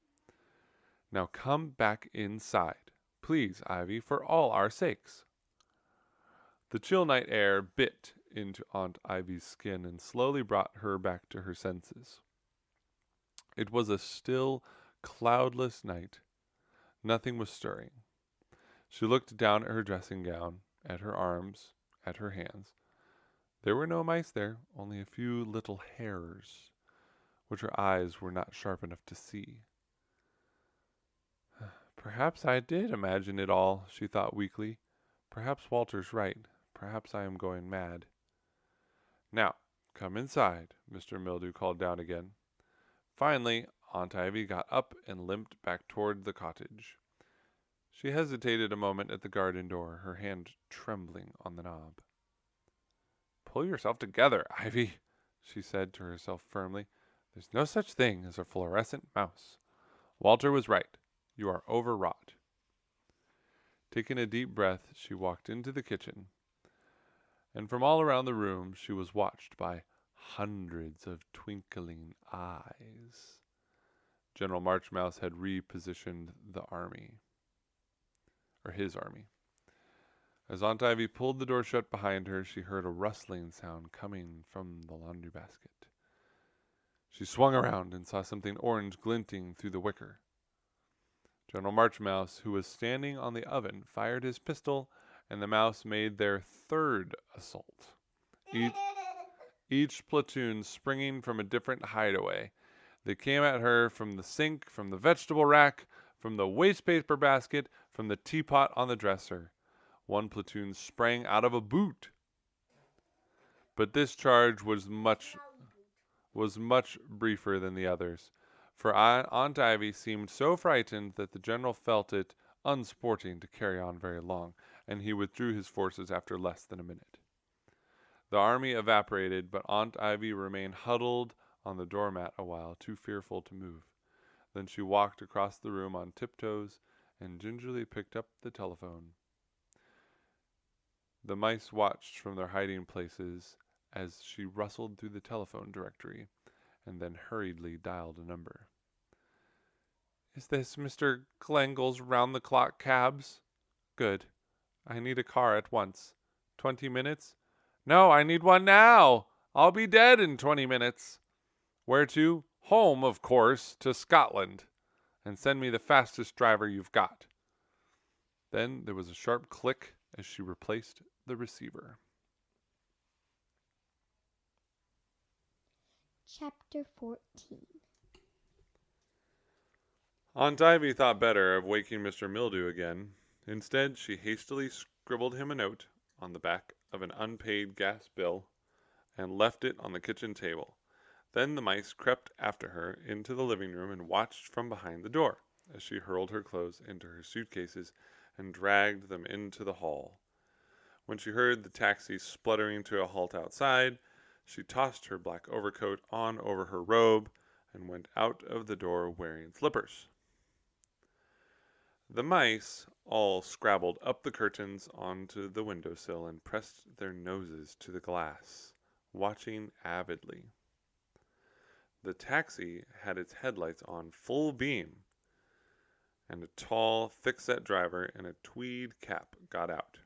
"Now come back inside, please, Ivy, for all our sakes." The chill night air bit into Aunt Ivy's skin and slowly brought her back to her senses. It was a still, cloudless night. Nothing was stirring. She looked down at her dressing gown, at her arms, at her hands. There were no mice there, only a few little hairs, which her eyes were not sharp enough to see. "Perhaps I did imagine it all," she thought weakly. "Perhaps Walter's right. Perhaps I am going mad." "Now, come inside," Mr. Mildew called down again. Finally, Aunt Ivy got up and limped back toward the cottage. She hesitated a moment at the garden door, her hand trembling on the knob. "Pull yourself together, Ivy," she said to herself firmly. "There's no such thing as a fluorescent mouse. Walter was right. You are overwrought." Taking a deep breath, she walked into the kitchen, and from all around the room she was watched by hundreds of twinkling eyes. General Marchmouse had repositioned the army, or his army. As Aunt Ivy pulled the door shut behind her, she heard a rustling sound coming from the laundry basket. She swung around and saw something orange glinting through the wicker. General Marchmouse, who was standing on the oven, fired his pistol, and the mouse made their 3rd assault. Each platoon springing from a different hideaway. They came at her from the sink, from the vegetable rack, from the waste paper basket, from the teapot on the dresser. One platoon sprang out of a boot. But this charge was was much briefer than the others, for Aunt Ivy seemed so frightened that the general felt it unsporting to carry on very long, and he withdrew his forces after less than a minute. The army evaporated, but Aunt Ivy remained huddled on the doormat a while, too fearful to move. Then she walked across the room on tiptoes and gingerly picked up the telephone. The mice watched from their hiding places as she rustled through the telephone directory and then hurriedly dialed a number. "Is this Mr. Glengle's round-the-clock cabs?" "Good. I need a car at once. 20 minutes?" "No, I need one now. I'll be dead in 20 minutes. Where to? Home, of course, to Scotland. And send me the fastest driver you've got." Then there was a sharp click as she replaced the receiver. Chapter 14. Aunt Ivy thought better of waking Mr. Mildew again. Instead, she hastily scribbled him a note on the back of an unpaid gas bill and left it on the kitchen table. Then the mice crept after her into the living room and watched from behind the door as she hurled her clothes into her suitcases and dragged them into the hall. When she heard the taxi spluttering to a halt outside, she tossed her black overcoat on over her robe and went out of the door wearing slippers. The mice all scrabbled up the curtains onto the windowsill and pressed their noses to the glass, watching avidly. The taxi had its headlights on full beam, and a tall, thick-set driver in a tweed cap got out.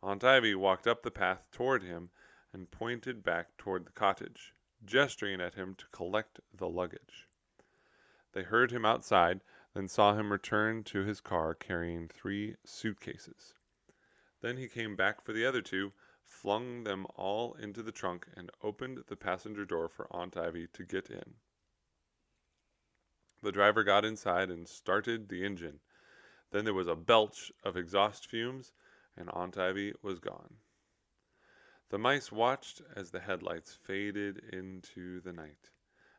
Aunt Ivy walked up the path toward him and pointed back toward the cottage, gesturing at him to collect the luggage. They heard him outside, then saw him return to his car carrying 3 suitcases. Then he came back for the other 2, flung them all into the trunk, and opened the passenger door for Aunt Ivy to get in. The driver got inside and started the engine. Then there was a belch of exhaust fumes, and Aunt Ivy was gone. The mice watched as the headlights faded into the night,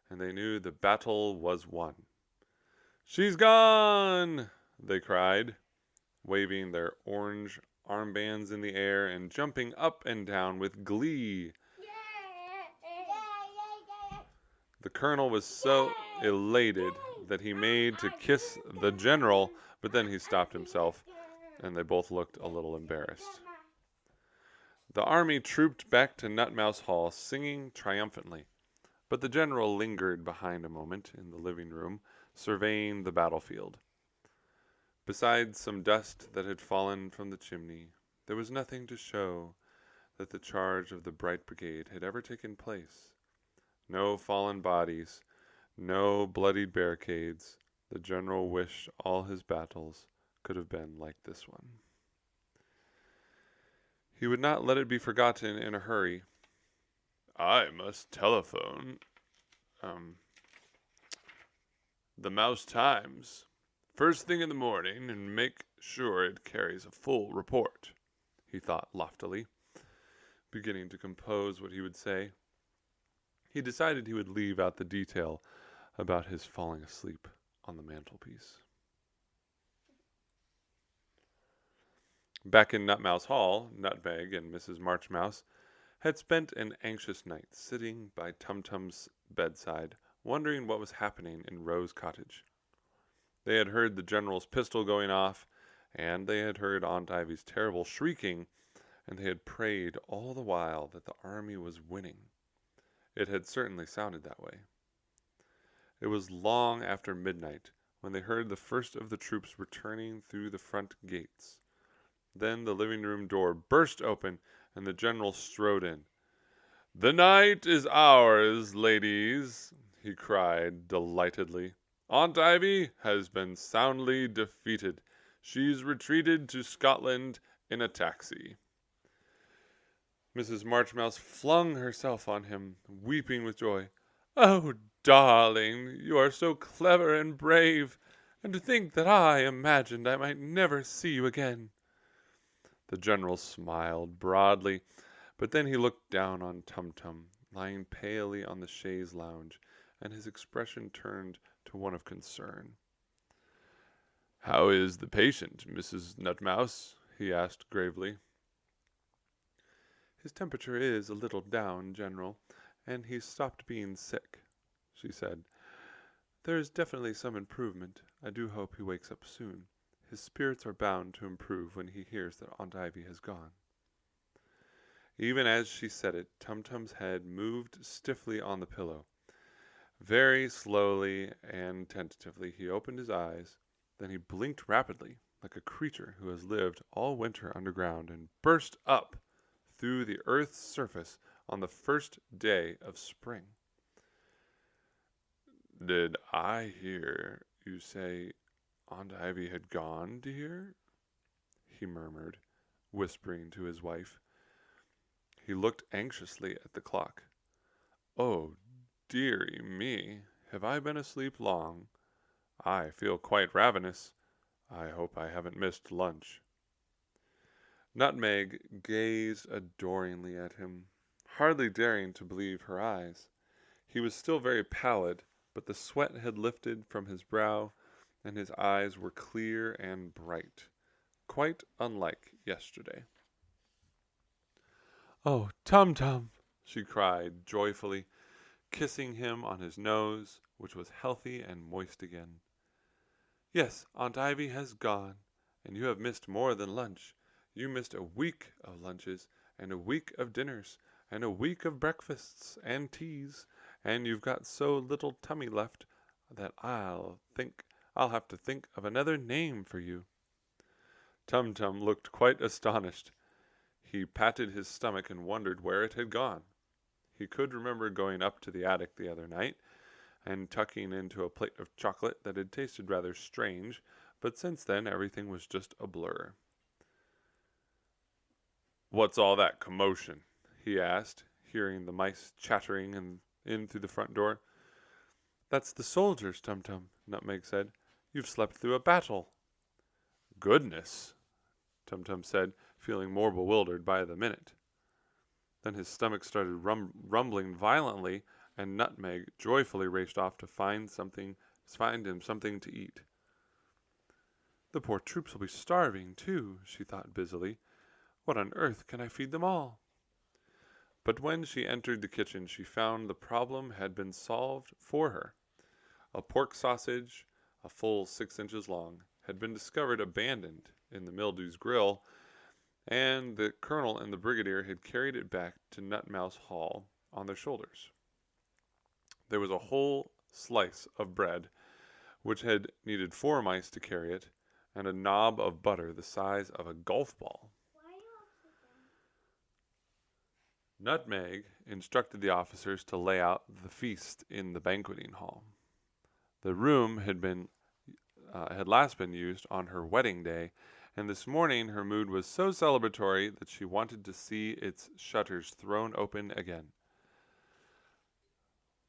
and they knew the battle was won. "She's gone!" they cried, waving their orange armbands in the air and jumping up and down with glee. The colonel was so elated that he made to kiss the general, but then he stopped himself, and they both looked a little embarrassed. The army trooped back to Nutmouse Hall, singing triumphantly, but the general lingered behind a moment in the living room, surveying the battlefield. Besides some dust that had fallen from the chimney, there was nothing to show that the charge of the Bright Brigade had ever taken place. No fallen bodies, no bloodied barricades. The general wished all his battles could have been like this one. He would not let it be forgotten in a hurry. "I must telephone the Mouse Times first thing in the morning and make sure it carries a full report," he thought loftily, beginning to compose what he would say. He decided he would leave out the detail about his falling asleep on the mantelpiece. Back in Nutmouse Hall, Nutmeg and Mrs. Marchmouse had spent an anxious night sitting by Tumtum's bedside, wondering what was happening in Rose Cottage. They had heard the general's pistol going off, and they had heard Aunt Ivy's terrible shrieking, and they had prayed all the while that the army was winning. It had certainly sounded that way. It was long after midnight when they heard the first of the troops returning through the front gates. Then the living room door burst open, and the general strode in. "The night is ours, ladies," he cried delightedly. "Aunt Ivy has been soundly defeated. She's retreated to Scotland in a taxi." Mrs. Marchmouse flung herself on him, weeping with joy. "Oh, darling, you are so clever and brave, and to think that I imagined I might never see you again." The general smiled broadly, but then he looked down on Tumtum lying palely on the chaise lounge, and his expression turned to one of concern. "How is the patient, Mrs. Nutmouse?" he asked gravely. "His temperature is a little down, General, and he's stopped being sick," she said. "There is definitely some improvement. I do hope he wakes up soon. His spirits are bound to improve when he hears that Aunt Ivy has gone." Even as she said it, Tumtum's head moved stiffly on the pillow. Very slowly and tentatively he opened his eyes. Then he blinked rapidly, like a creature who has lived all winter underground and burst up through the earth's surface on the first day of spring. "Did I hear you say Aunt Ivy had gone, dear?" he murmured, whispering to his wife. He looked anxiously at the clock. "Oh, dearie me, have I been asleep long? I feel quite ravenous. I hope I haven't missed lunch." Nutmeg gazed adoringly at him, hardly daring to believe her eyes. He was still very pallid, but the sweat had lifted from his brow, and his eyes were clear and bright, quite unlike yesterday. "Oh, Tum-Tum!" she cried joyfully, kissing him on his nose, which was healthy and moist again. "Yes, Aunt Ivy has gone, and you have missed more than lunch. You missed a week of lunches, and a week of dinners, and a week of breakfasts and teas, and you've got so little tummy left that I'll have to think of another name for you." Tum-Tum looked quite astonished. He patted his stomach and wondered where it had gone. He could remember going up to the attic the other night and tucking into a plate of chocolate that had tasted rather strange, but since then everything was just a blur. "What's all that commotion?" he asked, hearing the mice chattering in through the front door. "That's the soldiers, Tum-Tum," Nutmeg said. "You've slept through a battle." "Goodness," Tum-Tum said, feeling more bewildered by the minute. Then his stomach started rumbling violently, and Nutmeg joyfully raced off to find him something to eat. "The poor troops will be starving, too," she thought busily. "What on earth can I feed them all?" But when she entered the kitchen she found the problem had been solved for her. A pork sausage, a full 6 inches long, had been discovered abandoned in the Mildew's grill, and the colonel and the brigadier had carried it back to Nutmouse Hall on their shoulders. There was a whole slice of bread, which had needed 4 mice to carry it, and a knob of butter the size of a golf ball. Why are you all sit down? Nutmeg instructed the officers to lay out the feast in the banqueting hall. The room had last been used on her wedding day, and this morning her mood was so celebratory that she wanted to see its shutters thrown open again.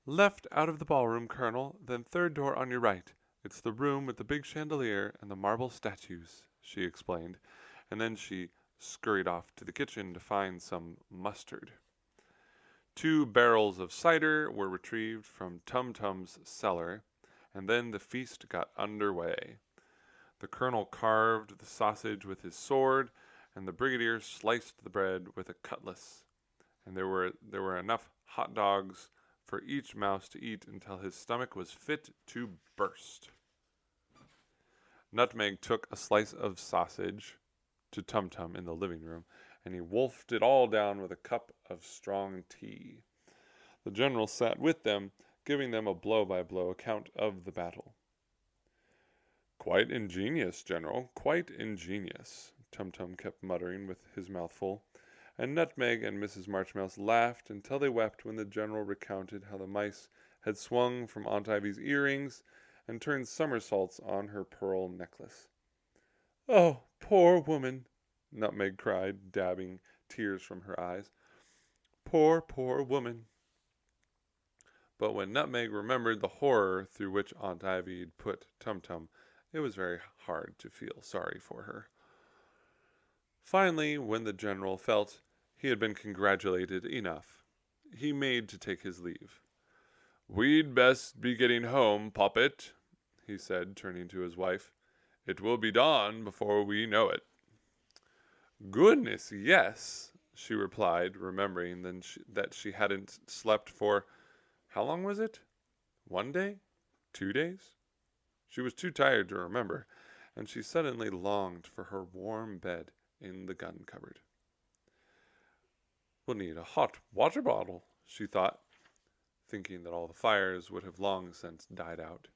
"Left out of the ballroom, Colonel, then third door on your right. It's the room with the big chandelier and the marble statues," she explained, and then she scurried off to the kitchen to find some mustard. 2 barrels of cider were retrieved from Tum-Tum's cellar, and then the feast got under way. The colonel carved the sausage with his sword, and the brigadier sliced the bread with a cutlass, and there were enough hot dogs for each mouse to eat until his stomach was fit to burst. Nutmeg took a slice of sausage to Tum-Tum in the living room, and he wolfed it all down with a cup of strong tea. The general sat with them, giving them a blow-by-blow account of the battle. "Quite ingenious, General, quite ingenious," Tum-Tum kept muttering with his mouth full, and Nutmeg and Mrs. Marchmouse laughed until they wept when the general recounted how the mice had swung from Aunt Ivy's earrings and turned somersaults on her pearl necklace. "Oh, poor woman!" Nutmeg cried, dabbing tears from her eyes. "Poor, poor woman!" But when Nutmeg remembered the horror through which Aunt Ivy had put Tum-Tum, it was very hard to feel sorry for her. Finally, when the general felt he had been congratulated enough, he made to take his leave. "We'd best be getting home, Poppet," he said, turning to his wife. "It will be dawn before we know it." "Goodness, yes," she replied, remembering that she hadn't slept for, how long was it? 1 day? 2 days? She was too tired to remember, and she suddenly longed for her warm bed in the gun cupboard. "We'll need a hot water bottle," she thought, thinking that all the fires would have long since died out.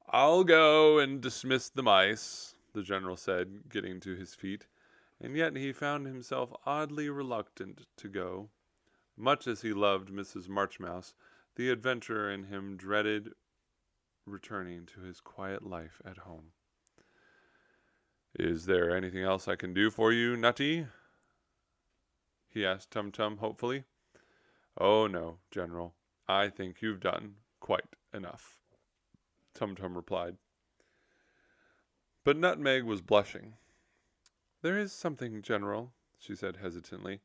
"I'll go and dismiss the mice," the general said, getting to his feet, and yet he found himself oddly reluctant to go. Much as he loved Mrs. Marchmouse, the adventurer in him dreaded returning to his quiet life at home. "Is there anything else I can do for you, Nutty?" he asked Tum-Tum hopefully. "Oh, no, General. I think you've done quite enough," Tum-Tum replied. But Nutmeg was blushing. "There is something, General," she said hesitantly,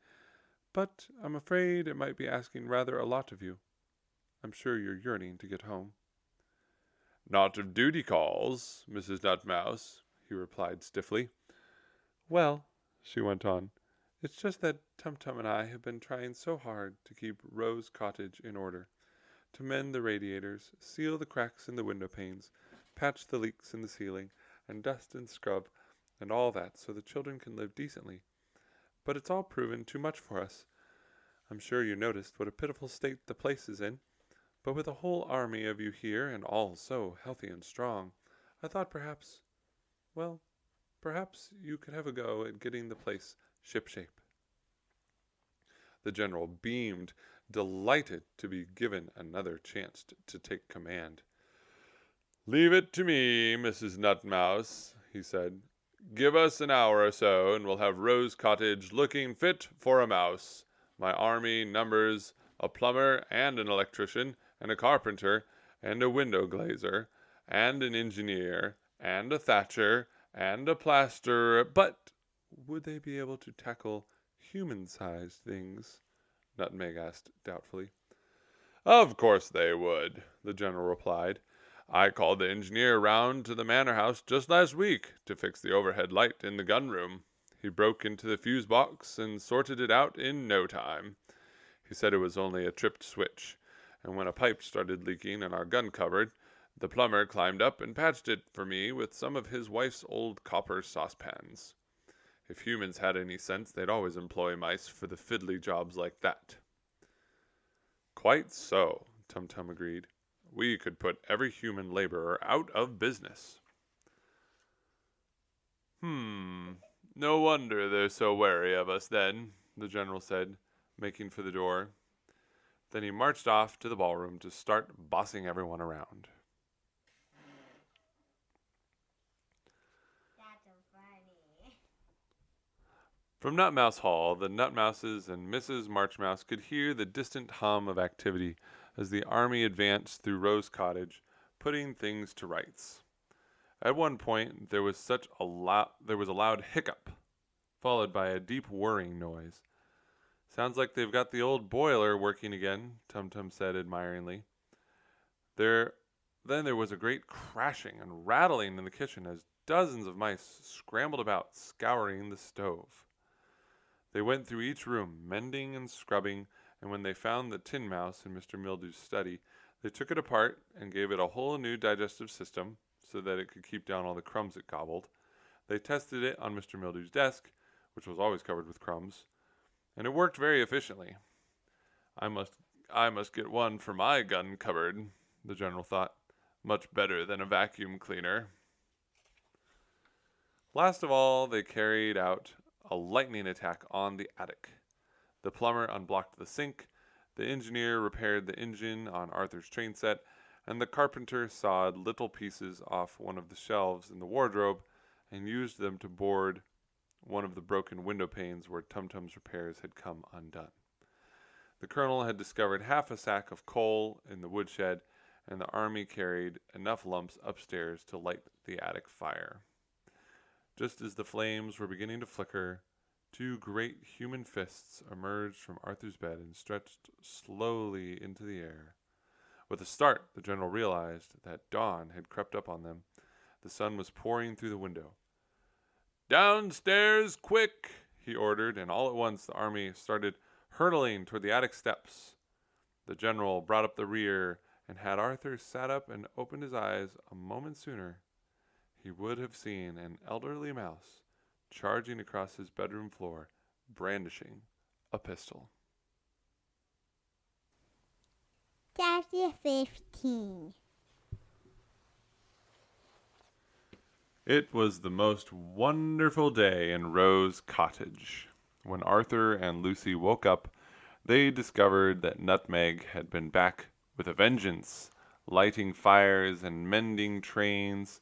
"but I'm afraid it might be asking rather a lot of you. I'm sure you're yearning to get home." "Not if duty calls, Mrs. Nutmouse," he replied stiffly. "Well," she went on, "it's just that Tum-Tum and I have been trying so hard to keep Rose Cottage in order, to mend the radiators, seal the cracks in the window panes, patch the leaks in the ceiling, and dust and scrub, and all that, so the children can live decently. But it's all proven too much for us. I'm sure you noticed what a pitiful state the place is in. But with a whole army of you here, and all so healthy and strong, I thought perhaps you could have a go at getting the place ship-shape." The general beamed, delighted to be given another chance to take command. "Leave it to me, Mrs. Nutmouse," he said. "Give us an hour or so, and we'll have Rose Cottage looking fit for a mouse. My army numbers a plumber and an electrician, and a carpenter, and a window glazer, and an engineer, and a thatcher, and a plasterer." "But would they be able to tackle human-sized things?" Nutmeg asked doubtfully. "Of course they would," the general replied. "I called the engineer round to the manor house just last week to fix the overhead light in the gun room. He broke into the fuse box and sorted it out in no time. He said it was only a tripped switch, and when a pipe started leaking in our gun cupboard, the plumber climbed up and patched it for me with some of his wife's old copper saucepans. If humans had any sense, they'd always employ mice for the fiddly jobs like that." "Quite so," Tum-Tum agreed. "We could put every human laborer out of business." No wonder they're so wary of us, then," the general said, making for the door. Then he marched off to the ballroom to start bossing everyone around. That's so funny. From Nutmouse Hall, the Nutmouses and Mrs. Marchmouse could hear the distant hum of activity as the army advanced through Rose Cottage, putting things to rights. At one point there was a loud hiccup, followed by a deep whirring noise. "Sounds like they've got the old boiler working again," Tum-Tum said admiringly. Then there was a great crashing and rattling in the kitchen as dozens of mice scrambled about, scouring the stove. They went through each room, mending and scrubbing, and when they found the tin mouse in Mr. Mildew's study, they took it apart and gave it a whole new digestive system so that it could keep down all the crumbs it gobbled. They tested it on Mr. Mildew's desk, which was always covered with crumbs, and it worked very efficiently. I must get one for my gun cupboard," the general thought. "Much better than a vacuum cleaner." Last of all, they carried out a lightning attack on the attic. The plumber unblocked the sink, the engineer repaired the engine on Arthur's train set, and the carpenter sawed little pieces off one of the shelves in the wardrobe and used them to board one of the broken window panes where Tum-Tum's repairs had come undone. The colonel had discovered half a sack of coal in the woodshed, and the army carried enough lumps upstairs to light the attic fire. Just as the flames were beginning to flicker, Two great human fists emerged from Arthur's bed and stretched slowly into the air. With a start, the general realized that dawn had crept up on them. The sun was pouring through the window. "Downstairs, quick!" he ordered, and all at once the army started hurtling toward the attic steps. The general brought up the rear, and had Arthur sat up and opened his eyes a moment sooner, he would have seen an elderly mouse charging across his bedroom floor, brandishing a pistol. Chapter 15. It was the most wonderful day in Rose Cottage. When Arthur and Lucy woke up, they discovered that Nutmeg had been back with a vengeance, lighting fires and mending trains,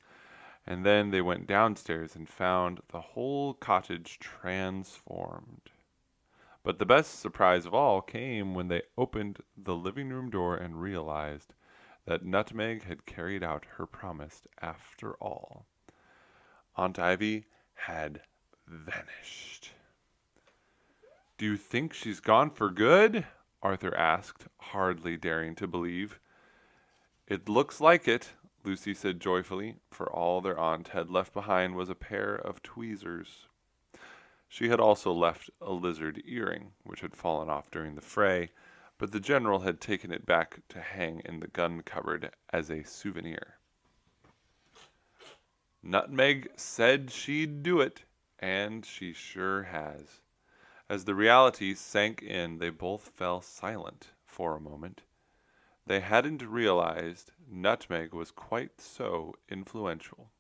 and then they went downstairs and found the whole cottage transformed. But the best surprise of all came when they opened the living room door and realized that Nutmeg had carried out her promise after all. Aunt Ivy had vanished. "Do you think she's gone for good?" Arthur asked, hardly daring to believe. "It looks like it," Lucy said joyfully, for all their aunt had left behind was a pair of tweezers. She had also left a lizard earring, which had fallen off during the fray, but the general had taken it back to hang in the gun cupboard as a souvenir. Nutmeg said she'd do it, and she sure has. As the reality sank in, they both fell silent for a moment. They hadn't realized Nutmeg was quite so influential.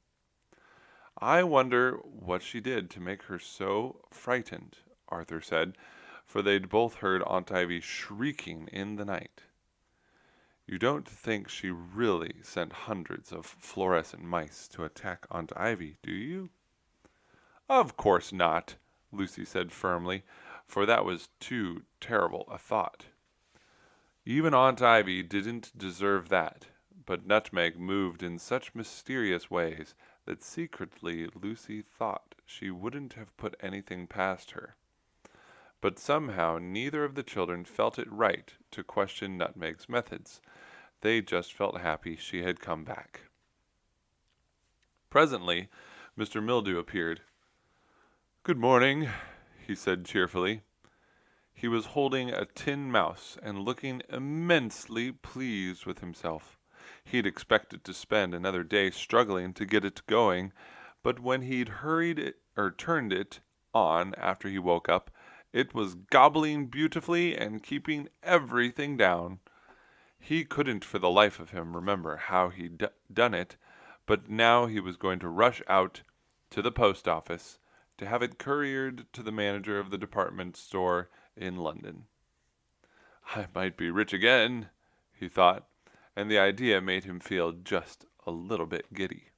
"I wonder what she did to make her so frightened," Arthur said, for they'd both heard Aunt Ivy shrieking in the night. "You don't think she really sent hundreds of fluorescent mice to attack Aunt Ivy, do you?" "Of course not," Lucy said firmly, for that was too terrible a thought. Even Aunt Ivy didn't deserve that, but Nutmeg moved in such mysterious ways that secretly Lucy thought she wouldn't have put anything past her. But somehow neither of the children felt it right to question Nutmeg's methods. They just felt happy she had come back. Presently, Mr. Mildew appeared. "Good morning," he said cheerfully. He was holding a tin mouse and looking immensely pleased with himself. He'd expected to spend another day struggling to get it going, but when he'd turned it on after he woke up, it was gobbling beautifully and keeping everything down. He couldn't for the life of him remember how he'd done it, but now he was going to rush out to the post office to have it couriered to the manager of the department store in London. "I might be rich again," he thought, and the idea made him feel just a little bit giddy.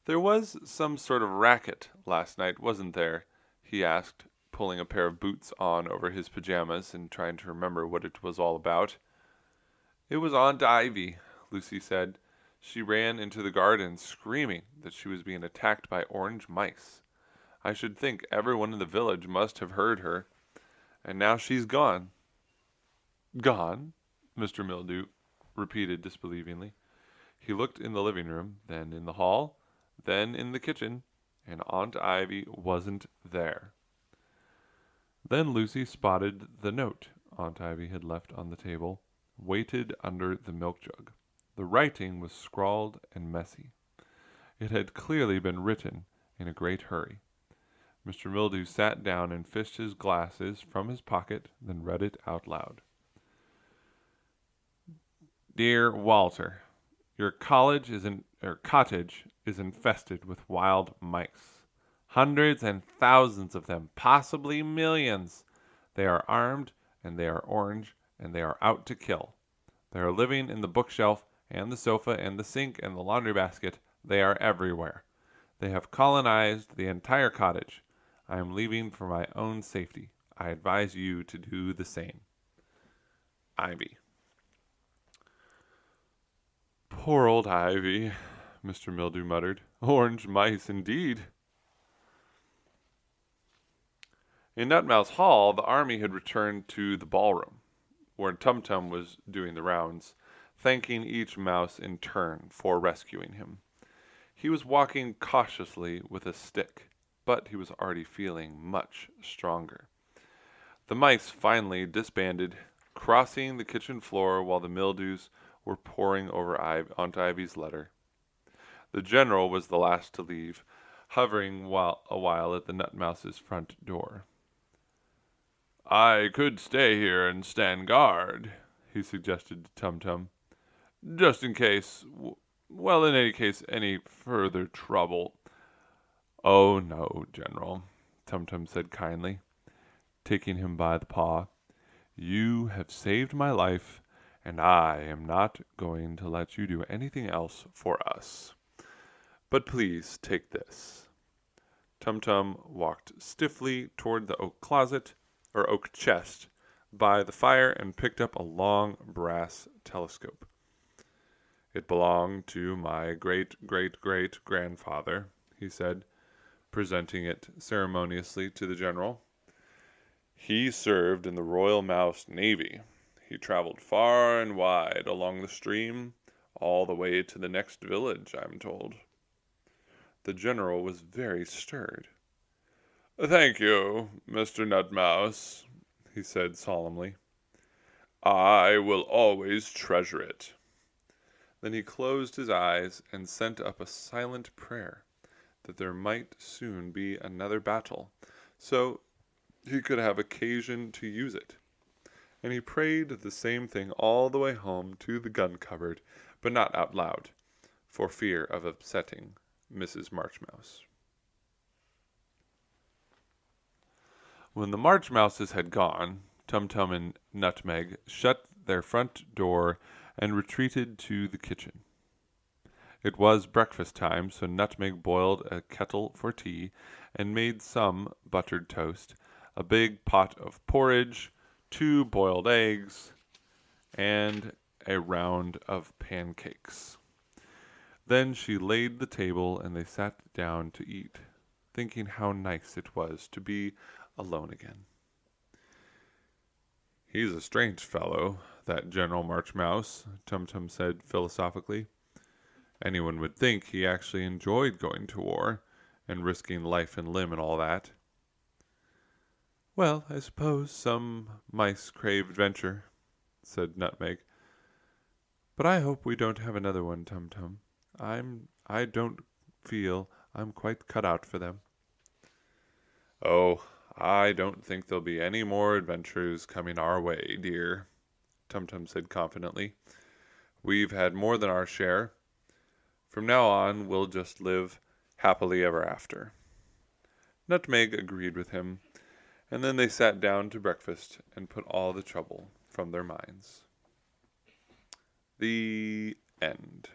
"There was some sort of racket last night, wasn't there?" he asked, pulling a pair of boots on over his pajamas and trying to remember what it was all about. "It was Aunt Ivy," Lucy said. "She ran into the garden screaming that she was being attacked by orange mice. I should think everyone in the village must have heard her. And now she's gone." "Gone?" Mr. Mildew repeated disbelievingly. He looked in the living room, then in the hall, then in the kitchen, and Aunt Ivy wasn't there. Then Lucy spotted the note Aunt Ivy had left on the table, weighted under the milk jug. The writing was scrawled and messy. It had clearly been written in a great hurry. Mr. Mildew sat down and fished his glasses from his pocket, then read it out loud. "Dear Walter, your cottage is infested with wild mice. Hundreds and thousands of them, possibly millions. They are armed, and they are orange, and they are out to kill. They are living in the bookshelf, and the sofa, and the sink, and the laundry basket. They are everywhere. They have colonized the entire cottage. I am leaving for my own safety. I advise you to do the same. Ivy." "Poor old Ivy," Mr. Mildew muttered. "Orange mice, indeed." In Nutmouse Hall, the army had returned to the ballroom, where Tumtum was doing the rounds, thanking each mouse in turn for rescuing him. He was walking cautiously with a stick, but he was already feeling much stronger. The mice finally disbanded, crossing the kitchen floor while the mildews were pouring over Aunt Ivy's letter. The general was the last to leave, hovering a while at the Nutmouse's front door. "I could stay here and stand guard," he suggested to Tum-Tum, "just in case, well, in any case, any further trouble." "Oh, no, General," Tum-Tum said kindly, taking him by the paw. "You have saved my life, and I am not going to let you do anything else for us. But please take this." Tum-Tum walked stiffly toward the oak closet, or oak chest, by the fire and picked up a long brass telescope. "It belonged to my great-great-great-grandfather," he said, presenting it ceremoniously to the general. "He served in the Royal Mouse Navy. He traveled far and wide along the stream, all the way to the next village, I'm told." The general was very stirred. "Thank you, Mr. Nutmouse," he said solemnly. "I will always treasure it." Then he closed his eyes and sent up a silent prayer that there might soon be another battle, so he could have occasion to use it. And he prayed the same thing all the way home to the gun cupboard, but not out loud, for fear of upsetting Mrs. Marchmouse. When the Marchmouses had gone, Tumtum and Nutmeg shut their front door and retreated to the kitchen. It was breakfast time, so Nutmeg boiled a kettle for tea and made some buttered toast, a big pot of porridge, 2 boiled eggs, and a round of pancakes. Then she laid the table and they sat down to eat, thinking how nice it was to be alone again. "He's a strange fellow, that General Marchmouse," Tum-Tum said philosophically. "Anyone would think he actually enjoyed going to war, and risking life and limb and all that." "Well, I suppose some mice crave adventure," said Nutmeg. "But I hope we don't have another one, Tum-Tum. I don't feel I'm quite cut out for them." "Oh, I don't think there'll be any more adventures coming our way, dear," Tum-Tum said confidently. "We've had more than our share. From now on, we'll just live happily ever after." Nutmeg agreed with him, and then they sat down to breakfast and put all the trouble from their minds. The end.